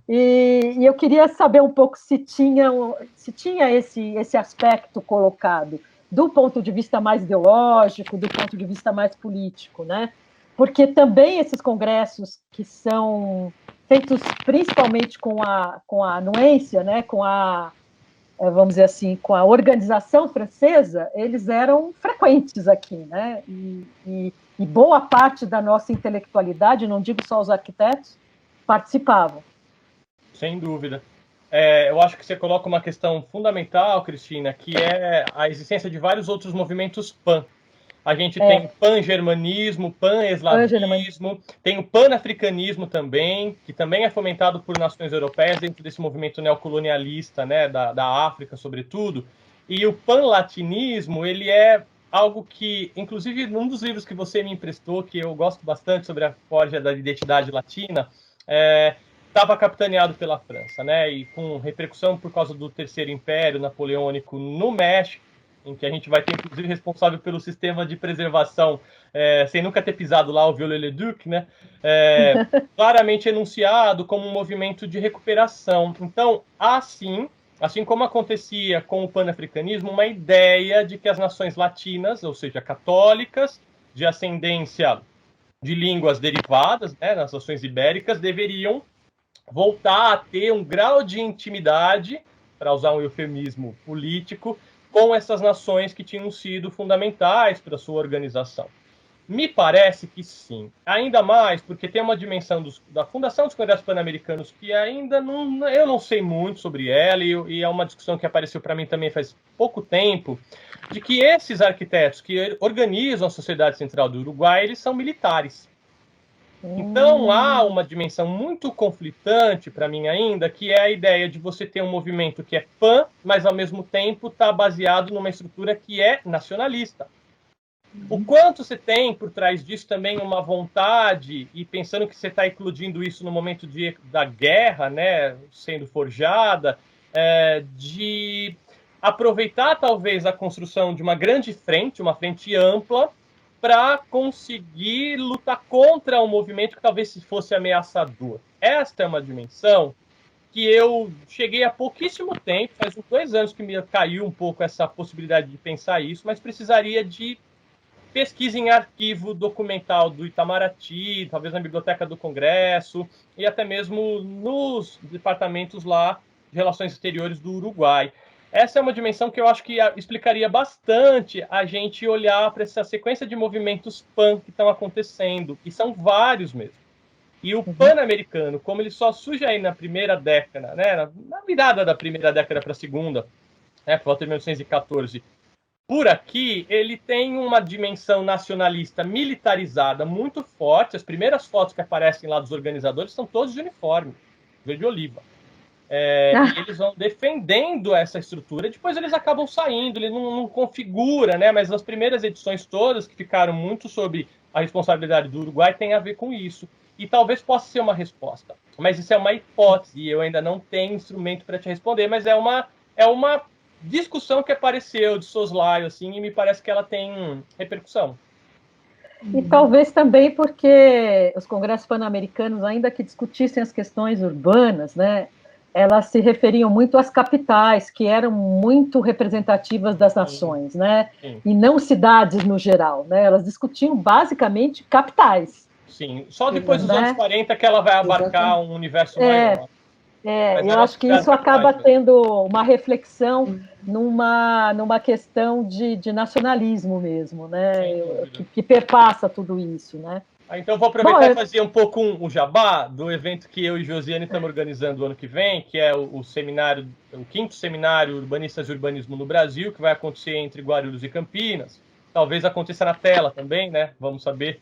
E eu queria saber um pouco se tinha esse aspecto colocado, do ponto de vista mais ideológico, do ponto de vista mais político, né? Porque também esses congressos que são feitos principalmente com a anuência, né? Vamos dizer assim, com a organização francesa, eles eram frequentes aqui, né? E boa parte da nossa intelectualidade, não digo só os arquitetos, participavam. Sem dúvida. Eu acho que você coloca uma questão fundamental, Cristina, que é a existência de vários outros movimentos pan. A gente tem pan-germanismo, pan-eslavismo, tem o pan-africanismo também, que também é fomentado por nações europeias dentro desse movimento neocolonialista, né, da África, sobretudo. E o pan-latinismo, ele é algo que, inclusive, num dos livros que você me emprestou, que eu gosto bastante sobre a forja da identidade latina, estava capitaneado pela França, né, e com repercussão por causa do Terceiro Império Napoleônico no México, em que a gente vai ter, inclusive, responsável pelo sistema de preservação, sem nunca ter pisado lá, o Viollet-le-Duc, né? Claramente enunciado como um movimento de recuperação. Então, assim como acontecia com o panafricanismo, uma ideia de que as nações latinas, ou seja, católicas, de ascendência de línguas derivadas, né, nas nações ibéricas, deveriam voltar a ter um grau de intimidade, para usar um eufemismo político, com essas nações que tinham sido fundamentais para a sua organização. Me parece que sim. Ainda mais porque tem uma dimensão da Fundação dos Congressos Pan-Americanos que ainda eu não sei muito sobre ela, e é uma discussão que apareceu para mim também faz pouco tempo, de que esses arquitetos que organizam a Sociedade Central do Uruguai, eles são militares. Então, há uma dimensão muito conflitante para mim ainda, que é a ideia de você ter um movimento que é pan, mas ao mesmo tempo está baseado numa estrutura que é nacionalista. O quanto você tem por trás disso também uma vontade, e pensando que você está eclodindo isso no momento da guerra, né, sendo forjada, de aproveitar talvez a construção de uma grande frente, uma frente ampla, para conseguir lutar contra um movimento que talvez fosse ameaçador. Esta é uma dimensão que eu cheguei há pouquíssimo tempo, faz uns 2 anos que me caiu um pouco essa possibilidade de pensar isso, mas precisaria de pesquisa em arquivo documental do Itamaraty, talvez na Biblioteca do Congresso, e até mesmo nos departamentos lá de Relações Exteriores do Uruguai. Essa é uma dimensão que eu acho que explicaria bastante a gente olhar para essa sequência de movimentos pan que estão acontecendo, e são vários mesmo. E o pan-americano, como ele só surge aí na primeira década, né, na virada da primeira década para a segunda, né, por volta de 1914, por aqui ele tem uma dimensão nacionalista militarizada muito forte. As primeiras fotos que aparecem lá dos organizadores são todos de uniforme, verde-oliva. E eles vão defendendo essa estrutura, depois eles acabam saindo, ele não configura, né? Mas as primeiras edições todas, que ficaram muito sob a responsabilidade do Uruguai, tem a ver com isso. E talvez possa ser uma resposta, mas isso é uma hipótese, e eu ainda não tenho instrumento para te responder, mas é uma discussão que apareceu de soslaio, assim, e me parece que ela tem repercussão. E talvez também porque os congressos pan-americanos, ainda que discutissem as questões urbanas, né, elas se referiam muito às capitais, que eram muito representativas das nações, né? Sim. E não cidades no geral, né? Elas discutiam basicamente capitais. Sim, só depois dos anos 40 que ela vai abarcar um universo maior. Mas eu acho que isso acaba tendo uma reflexão numa questão de nacionalismo mesmo, né? Que perpassa tudo isso, né? Então, vou aproveitar e fazer um pouco o jabá do evento que eu e Josiane estamos organizando ano que vem, que é o 5º Seminário Urbanistas e Urbanismo no Brasil, que vai acontecer entre Guarulhos e Campinas. Talvez aconteça na tela também, né? Vamos saber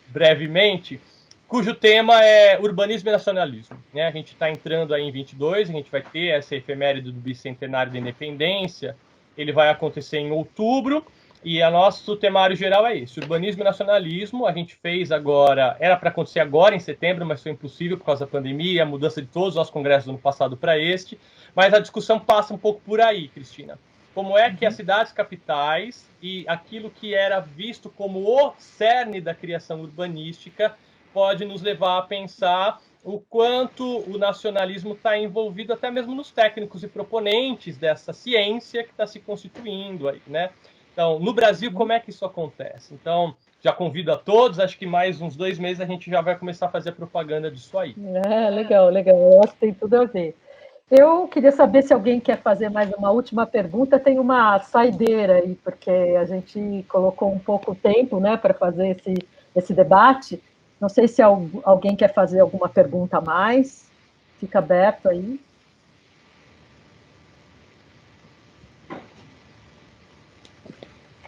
brevemente. Cujo tema é urbanismo e nacionalismo. Né? A gente está entrando aí em 22, a gente vai ter essa efeméride do bicentenário da independência. Ele vai acontecer em outubro. E o nosso temário geral é esse, urbanismo e nacionalismo. A gente fez agora, era para acontecer agora em setembro, mas foi impossível por causa da pandemia, a mudança de todos os nossos congressos do ano passado para este. Mas a discussão passa um pouco por aí, Cristina. Como é que as cidades capitais e aquilo que era visto como o cerne da criação urbanística pode nos levar a pensar o quanto o nacionalismo está envolvido até mesmo nos técnicos e proponentes dessa ciência que está se constituindo aí, né? Então, no Brasil, como é que isso acontece? Então, já convido a todos, acho que mais uns 2 meses a gente já vai começar a fazer propaganda disso aí. Legal. Eu acho que tem tudo a ver. Eu queria saber se alguém quer fazer mais uma última pergunta. Tem uma saideira aí, porque a gente colocou um pouco tempo, né, para fazer esse debate. Não sei se alguém quer fazer alguma pergunta a mais. Fica aberto aí.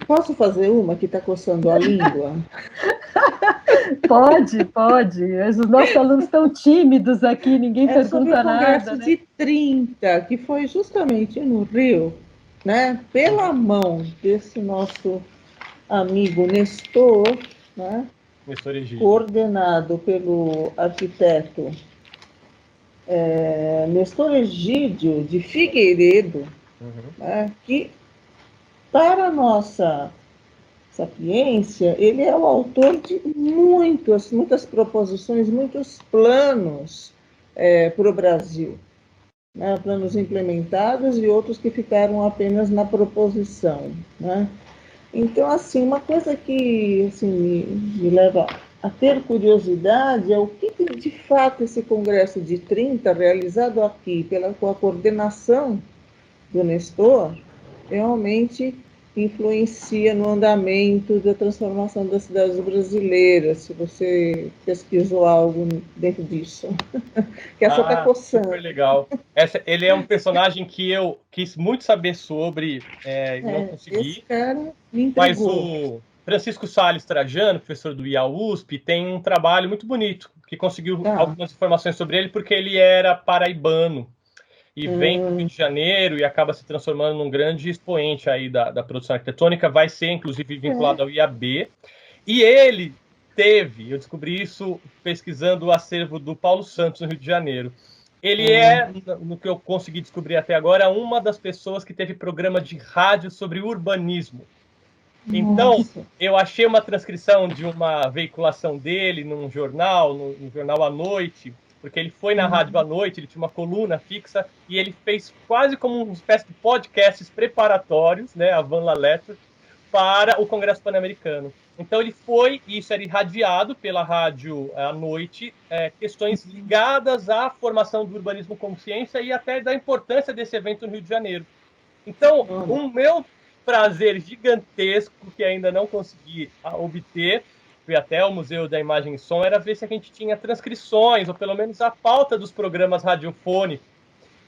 Posso fazer uma que está coçando a língua? Pode. Os nossos alunos estão tímidos aqui, ninguém pergunta sobre o Congresso nada, né? de 30, que foi justamente no Rio, né, pela mão desse nosso amigo Nestor, né, coordenado pelo arquiteto Nestor Egídio de Figueiredo, né, que, para a nossa sapiência, ele é o autor de muitas proposições, muitos planos para o Brasil, né? Planos implementados e outros que ficaram apenas na proposição, né? Então, assim, uma coisa que assim, me leva a ter curiosidade é o que de fato esse Congresso de 30, realizado aqui com a coordenação do Nestor, realmente influencia no andamento da transformação das cidades brasileiras, se você pesquisou algo dentro disso. Que essa está coçando. Super legal. Ele é um personagem que eu quis muito saber sobre, e não consegui. Esse cara me entregou. Mas o Francisco Salles Trajano, professor do IAUSP, tem um trabalho muito bonito, que conseguiu algumas informações sobre ele, porque ele era paraibano. E vem para o Rio de Janeiro e acaba se transformando num grande expoente aí da produção arquitetônica, vai ser, inclusive, vinculado ao IAB. E ele eu descobri isso pesquisando o acervo do Paulo Santos, no Rio de Janeiro. Ele no que eu consegui descobrir até agora, uma das pessoas que teve programa de rádio sobre urbanismo. Então, eu achei uma transcrição de uma veiculação dele num jornal, no jornal à noite, porque ele foi na rádio à noite, ele tinha uma coluna fixa, e ele fez quase como uma espécie de podcasts preparatórios, né, a Van La Lettre, para o Congresso Pan-Americano. Então ele foi, e isso era irradiado pela rádio à noite, questões ligadas à formação do urbanismo como ciência e até da importância desse evento no Rio de Janeiro. Então, o meu prazer gigantesco, que ainda não consegui obter, fui até o Museu da Imagem e Som, era ver se a gente tinha transcrições, ou pelo menos a pauta dos programas radiofônicos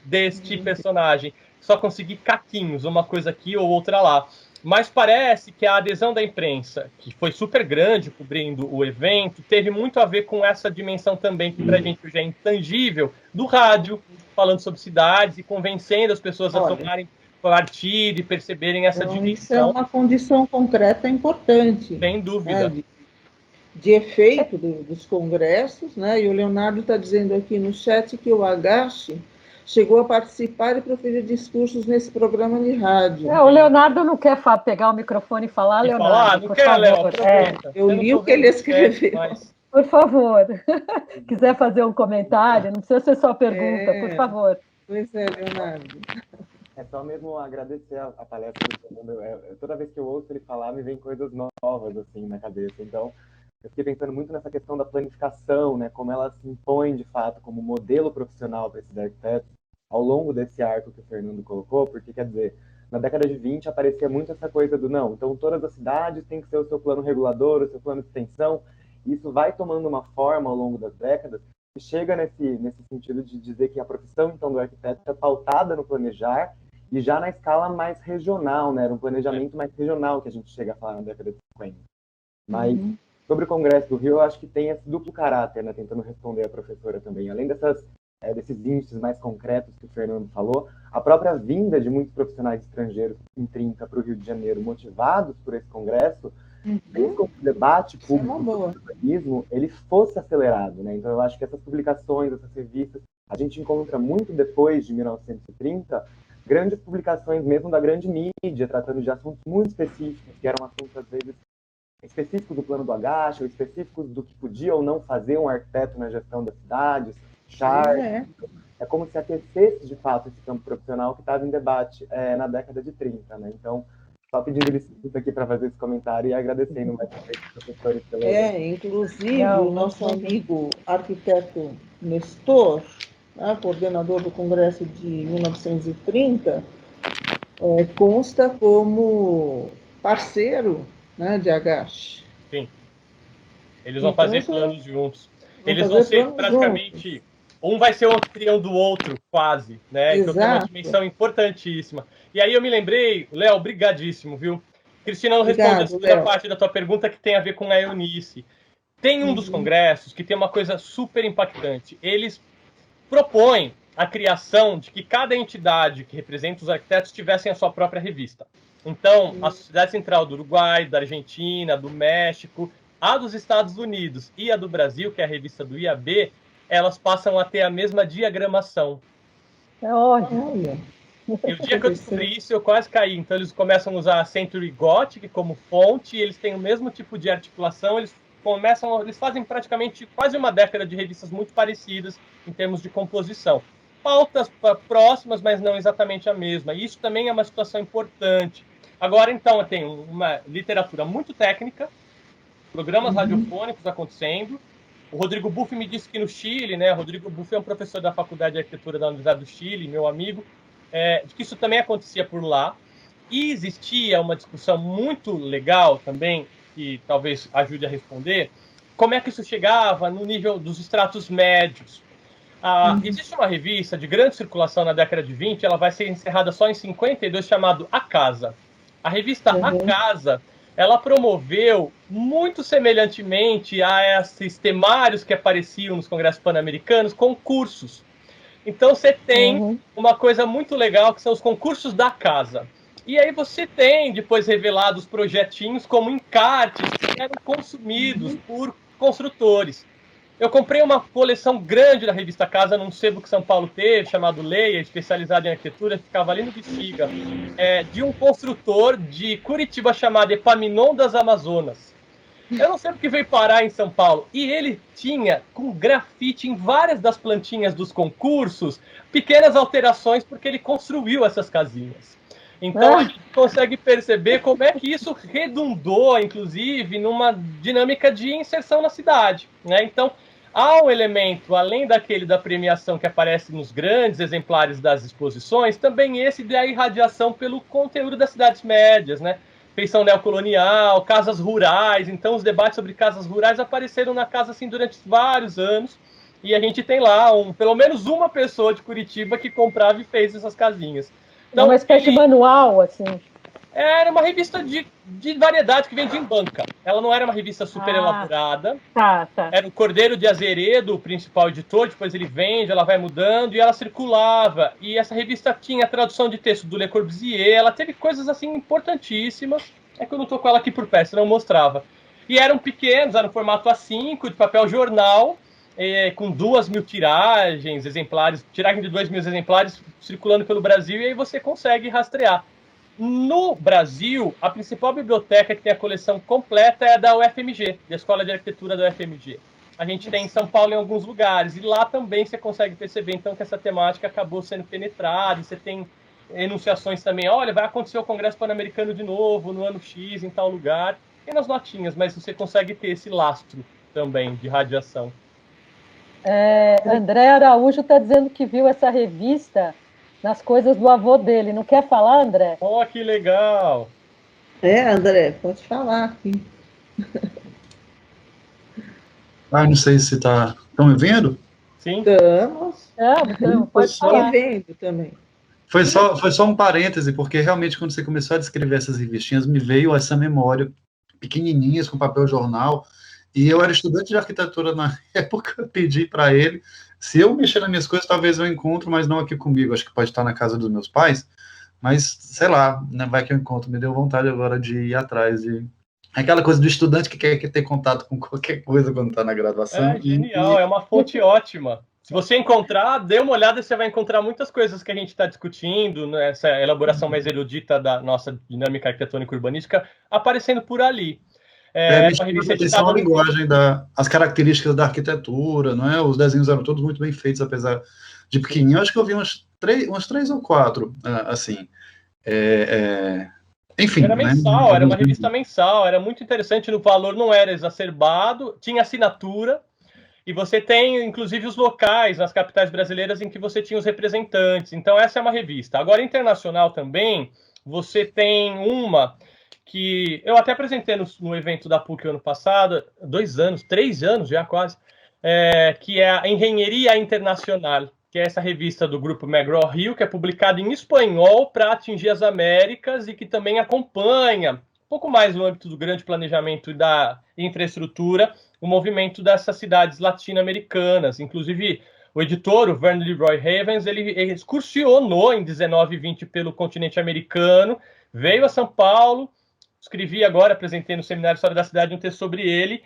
deste personagem. Só consegui caquinhos, uma coisa aqui ou outra lá. Mas parece que a adesão da imprensa, que foi super grande cobrindo o evento, teve muito a ver com essa dimensão também, que para a gente hoje é intangível, do rádio, falando sobre cidades e convencendo as pessoas a tomarem partido e perceberem essa dimensão. Isso é uma condição concreta importante. Sem dúvida. Né, de efeito dos congressos, né? E o Leonardo está dizendo aqui no chat que o Agache chegou a participar e proferir discursos nesse programa de rádio. O Leonardo não quer pegar o microfone e falar, Leonardo, por favor. Eu li o que ele escreveu. Por favor, quiser fazer um comentário, não precisa ser só pergunta, por favor. Pois é, Leonardo. É só mesmo agradecer a palestra do Fernando. Toda vez que eu ouço ele falar, me vem coisas novas assim na cabeça. Então, eu fiquei pensando muito nessa questão da planificação, né, como ela se impõe, de fato, como modelo profissional para esses arquitetos ao longo desse arco que o Fernando colocou, porque, quer dizer, na década de 20 aparecia muito essa coisa do não, então todas as cidades têm que ser o seu plano regulador, o seu plano de extensão, e isso vai tomando uma forma ao longo das décadas, e chega nesse sentido de dizer que a profissão, então, do arquiteto é pautada no planejar, e já na escala mais regional, né, era um planejamento mais regional que a gente chega a falar na década de 50. Mas, sobre o Congresso do Rio, eu acho que tem esse duplo caráter, né, tentando responder a professora também, além desses índices mais concretos que o Fernando falou, a própria vinda de muitos profissionais estrangeiros em 30 para o Rio de Janeiro, motivados por esse congresso, fez com que o debate público sobre o urbanismo ele fosse acelerado, né? Então eu acho que essas publicações, essas revistas, a gente encontra muito depois de 1930 grandes publicações mesmo da grande mídia, tratando de assuntos muito específicos, que eram assuntos às vezes específicos do plano do Agache, ou específicos do que podia ou não fazer um arquiteto na gestão das cidades, é como se aquecesse de fato esse campo profissional que estava em debate na década de 30, né? Então, só pedindo licença aqui para fazer esse comentário e agradecendo mais uma vez os professores pela inclusive o nosso amigo arquiteto Nestor, né, coordenador do Congresso de 1930, consta como parceiro, né, de Agache. Sim. Eles vão fazer planos juntos. Eles vão fazer ser planos praticamente... juntos. Um vai ser o anfitrião do outro, quase, né? Então tem uma dimensão importantíssima. E aí eu me lembrei, Léo, brigadíssimo, viu? Cristina não respondeu a segunda parte da tua pergunta, que tem a ver com a Eunice. Tem um dos congressos que tem uma coisa super impactante. Eles propõem a criação de que cada entidade que representa os arquitetos tivessem a sua própria revista. Então, a Sociedade Central do Uruguai, da Argentina, do México, a dos Estados Unidos e a do Brasil, que é a revista do IAB, elas passam a ter a mesma diagramação. Olha. E o dia que eu descobri isso, eu quase caí. Então, eles começam a usar a Century Gothic como fonte, eles têm o mesmo tipo de articulação, eles fazem praticamente quase uma década de revistas muito parecidas em termos de composição. Pautas próximas, mas não exatamente a mesma. E isso também é uma situação importante. Agora, então, eu tenho uma literatura muito técnica, programas radiofônicos acontecendo. O Rodrigo Buff me disse que no Chile, né? O Rodrigo Buff é um professor da Faculdade de Arquitetura da Universidade do Chile, meu amigo, de que isso também acontecia por lá. E existia uma discussão muito legal também, que talvez ajude a responder, como é que isso chegava no nível dos estratos médios. Existe uma revista de grande circulação na década de 20, ela vai ser encerrada só em 52, chamado A Casa. A revista A Casa, ela promoveu, muito semelhantemente a esses temários que apareciam nos congressos pan-americanos, concursos. Então você tem uma coisa muito legal, que são os concursos da casa. E aí você tem, depois revelados, projetinhos como encartes que eram consumidos por construtores. Eu comprei uma coleção grande da revista Casa num sebo que São Paulo teve, chamado Leia, especializado em arquitetura, ficava ali no Bexiga, de um construtor de Curitiba chamado Epaminondas Amazonas. Eu não sei porque veio parar em São Paulo. E ele tinha, com grafite em várias das plantinhas dos concursos, pequenas alterações, porque ele construiu essas casinhas. Então a gente consegue perceber como é que isso redundou, inclusive, numa dinâmica de inserção na cidade, né? Então, há um elemento, além daquele da premiação que aparece nos grandes exemplares das exposições, também esse da irradiação pelo conteúdo das cidades médias, né? Feição neocolonial, casas rurais. Então, os debates sobre casas rurais apareceram na casa assim durante vários anos. E a gente tem lá pelo menos uma pessoa de Curitiba que comprava e fez essas casinhas. Então, uma espécie de manual, assim. Era uma revista de variedade que vendia em banca. Ela não era uma revista super elaborada. Tá. Era o Cordeiro de Azeredo, o principal editor, depois ele vende, ela vai mudando, e ela circulava. E essa revista tinha a tradução de texto do Le Corbusier, ela teve coisas assim importantíssimas. É que eu não tô com ela aqui por perto, senão eu mostrava. E eram pequenos, eram formato A5, de papel jornal, com 2.000 tiragens, tiragem de 2.000 exemplares circulando pelo Brasil, e aí você consegue rastrear. No Brasil, a principal biblioteca que tem a coleção completa é a da UFMG, da Escola de Arquitetura da UFMG. A gente tem em São Paulo em alguns lugares, e lá também você consegue perceber então que essa temática acabou sendo penetrada, e você tem enunciações também, olha, vai acontecer o Congresso Pan-Americano de novo, no ano X, em tal lugar. e nas notinhas, mas você consegue ter esse lastro também de radiação. André Araújo está dizendo que viu essa revista nas coisas do avô dele. Não quer falar, André? Oh, que legal! André, pode falar aqui. Não sei se estão me vendo? Sim. Estamos. Pode falar. Vendo também. Foi só um parêntese, porque realmente quando você começou a descrever essas revistinhas, me veio essa memória, pequenininhas, com papel jornal, e eu era estudante de arquitetura na época, pedi para ele, se eu mexer nas minhas coisas, talvez eu encontro, mas não aqui comigo, acho que pode estar na casa dos meus pais, mas, sei lá, né, vai que eu encontro, me deu vontade agora de ir atrás, aquela coisa do estudante que quer ter contato com qualquer coisa quando está na graduação. Genial, é uma fonte ótima. Se você encontrar, dê uma olhada, você vai encontrar muitas coisas que a gente está discutindo, nessa elaboração mais erudita da nossa dinâmica arquitetônica urbanística, aparecendo por ali. Uma revista atenção à linguagem, as características da arquitetura, não é? Os desenhos eram todos muito bem feitos, apesar de pequenininho. Acho que eu vi uns 3 ou 4, assim. Enfim. Era mensal, né? Era uma revista mensal, era muito interessante, no valor não era exacerbado, tinha assinatura, e você tem, inclusive, os locais nas capitais brasileiras em que você tinha os representantes. Então, essa é uma revista. Agora, internacional também, você tem uma que eu até apresentei no evento da PUC ano passado, 3 anos já quase, que é a Engenharia Internacional, que é essa revista do grupo McGraw-Hill, que é publicada em espanhol para atingir as Américas e que também acompanha, um pouco mais no âmbito do grande planejamento e da infraestrutura, o movimento dessas cidades latino-americanas. Inclusive, o editor, o Vern Leroy Havens, ele excursionou em 19 e 20 pelo continente americano, veio a São Paulo, escrevi agora, apresentei no Seminário História da Cidade um texto sobre ele,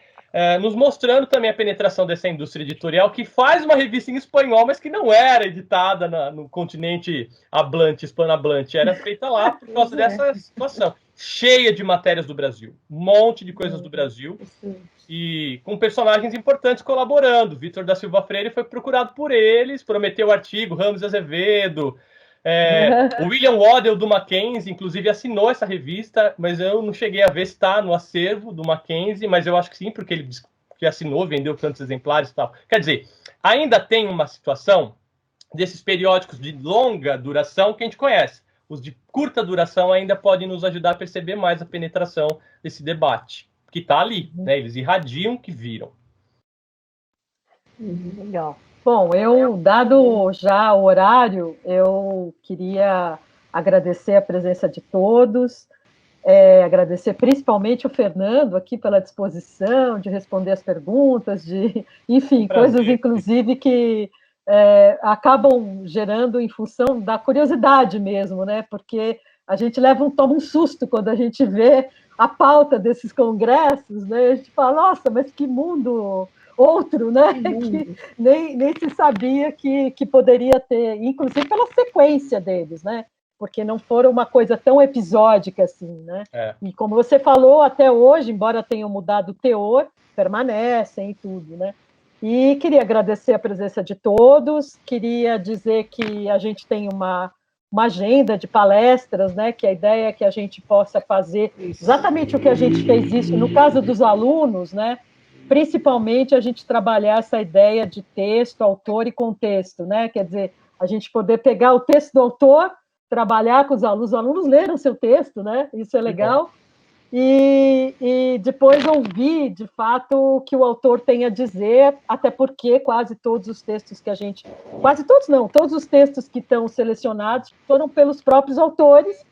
nos mostrando também a penetração dessa indústria editorial, que faz uma revista em espanhol, mas que não era editada no continente hispanohablante, era feita lá por causa dessa situação. Cheia de matérias do Brasil, um monte de coisas do Brasil, e com personagens importantes colaborando. Vitor da Silva Freire foi procurado por eles, prometeu o artigo, Ramos Azevedo, o William Waddell do Mackenzie, inclusive, assinou essa revista, mas eu não cheguei a ver se está no acervo do Mackenzie, mas eu acho que sim, porque ele disse que assinou, vendeu tantos exemplares e tal. Quer dizer, ainda tem uma situação desses periódicos de longa duração que a gente conhece. Os de curta duração ainda podem nos ajudar a perceber mais a penetração desse debate, que está ali, né? Eles irradiam o que viram. Legal. Bom, dado já o horário, eu queria agradecer a presença de todos, agradecer principalmente o Fernando aqui pela disposição de responder as perguntas, enfim, coisas inclusive que acabam gerando em função da curiosidade mesmo, né? Porque a gente toma um susto quando a gente vê a pauta desses congressos, né? A gente fala, nossa, mas que mundo outro, né? Que nem se sabia que poderia ter, inclusive pela sequência deles, né? Porque não foram uma coisa tão episódica assim, né? E como você falou, até hoje, embora tenham mudado o teor, permanecem e tudo, né? E queria agradecer a presença de todos, queria dizer que a gente tem uma agenda de palestras, né? Que a ideia é que a gente possa fazer exatamente o que a gente fez isso no caso dos alunos, né? Principalmente a gente trabalhar essa ideia de texto, autor e contexto, né? Quer dizer, a gente poder pegar o texto do autor, trabalhar com os alunos leram seu texto, né? Isso é legal. E depois ouvir, de fato, o que o autor tem a dizer, até porque quase todos os textos que a gente... Quase todos não, todos os textos que estão selecionados foram pelos próprios autores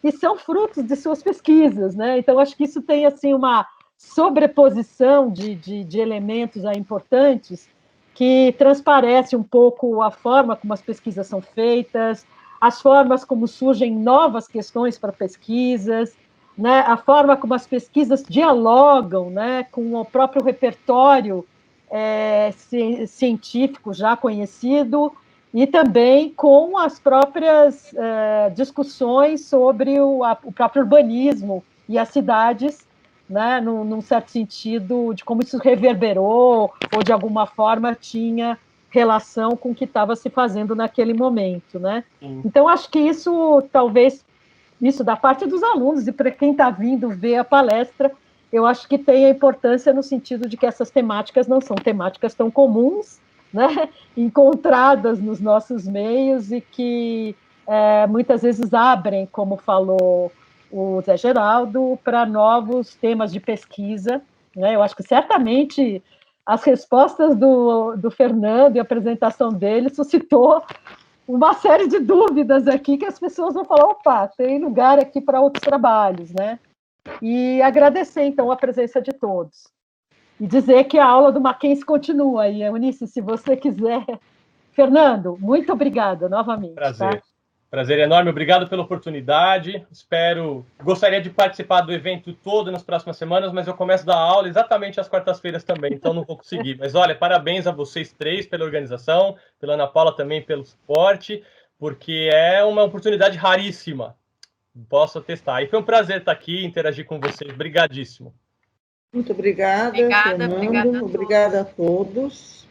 e são frutos de suas pesquisas, né? Então, acho que isso tem, assim, uma sobreposição de elementos aí importantes que transparece um pouco a forma como as pesquisas são feitas, as formas como surgem novas questões para pesquisas, né, a forma como as pesquisas dialogam, né, com o próprio repertório científico já conhecido e também com as próprias discussões sobre o próprio urbanismo e as cidades, né, num certo sentido de como isso reverberou ou de alguma forma tinha relação com o que estava se fazendo naquele momento, né? Então, acho que isso, talvez, isso da parte dos alunos e para quem está vindo ver a palestra, eu acho que tem a importância no sentido de que essas temáticas não são temáticas tão comuns, né, encontradas nos nossos meios e que muitas vezes abrem, como falou o Zé Geraldo, para novos temas de pesquisa, né? Eu acho que certamente as respostas do Fernando e a apresentação dele suscitou uma série de dúvidas aqui que as pessoas vão falar, opa, tem lugar aqui para outros trabalhos, né? E agradecer, então, a presença de todos. E dizer que a aula do Mackenzie continua. E, Eunice, se você quiser... Fernando, muito obrigada novamente. Prazer. Tá? Prazer enorme. Obrigado pela oportunidade. Gostaria de participar do evento todo nas próximas semanas, mas eu começo a dar aula exatamente às quartas-feiras também, então não vou conseguir. Mas, olha, parabéns a vocês três pela organização, pela Ana Paula também pelo suporte, porque é uma oportunidade raríssima. Posso atestar. E foi um prazer estar aqui e interagir com vocês. Obrigadíssimo. Muito obrigada, Fernando. Obrigada a todos.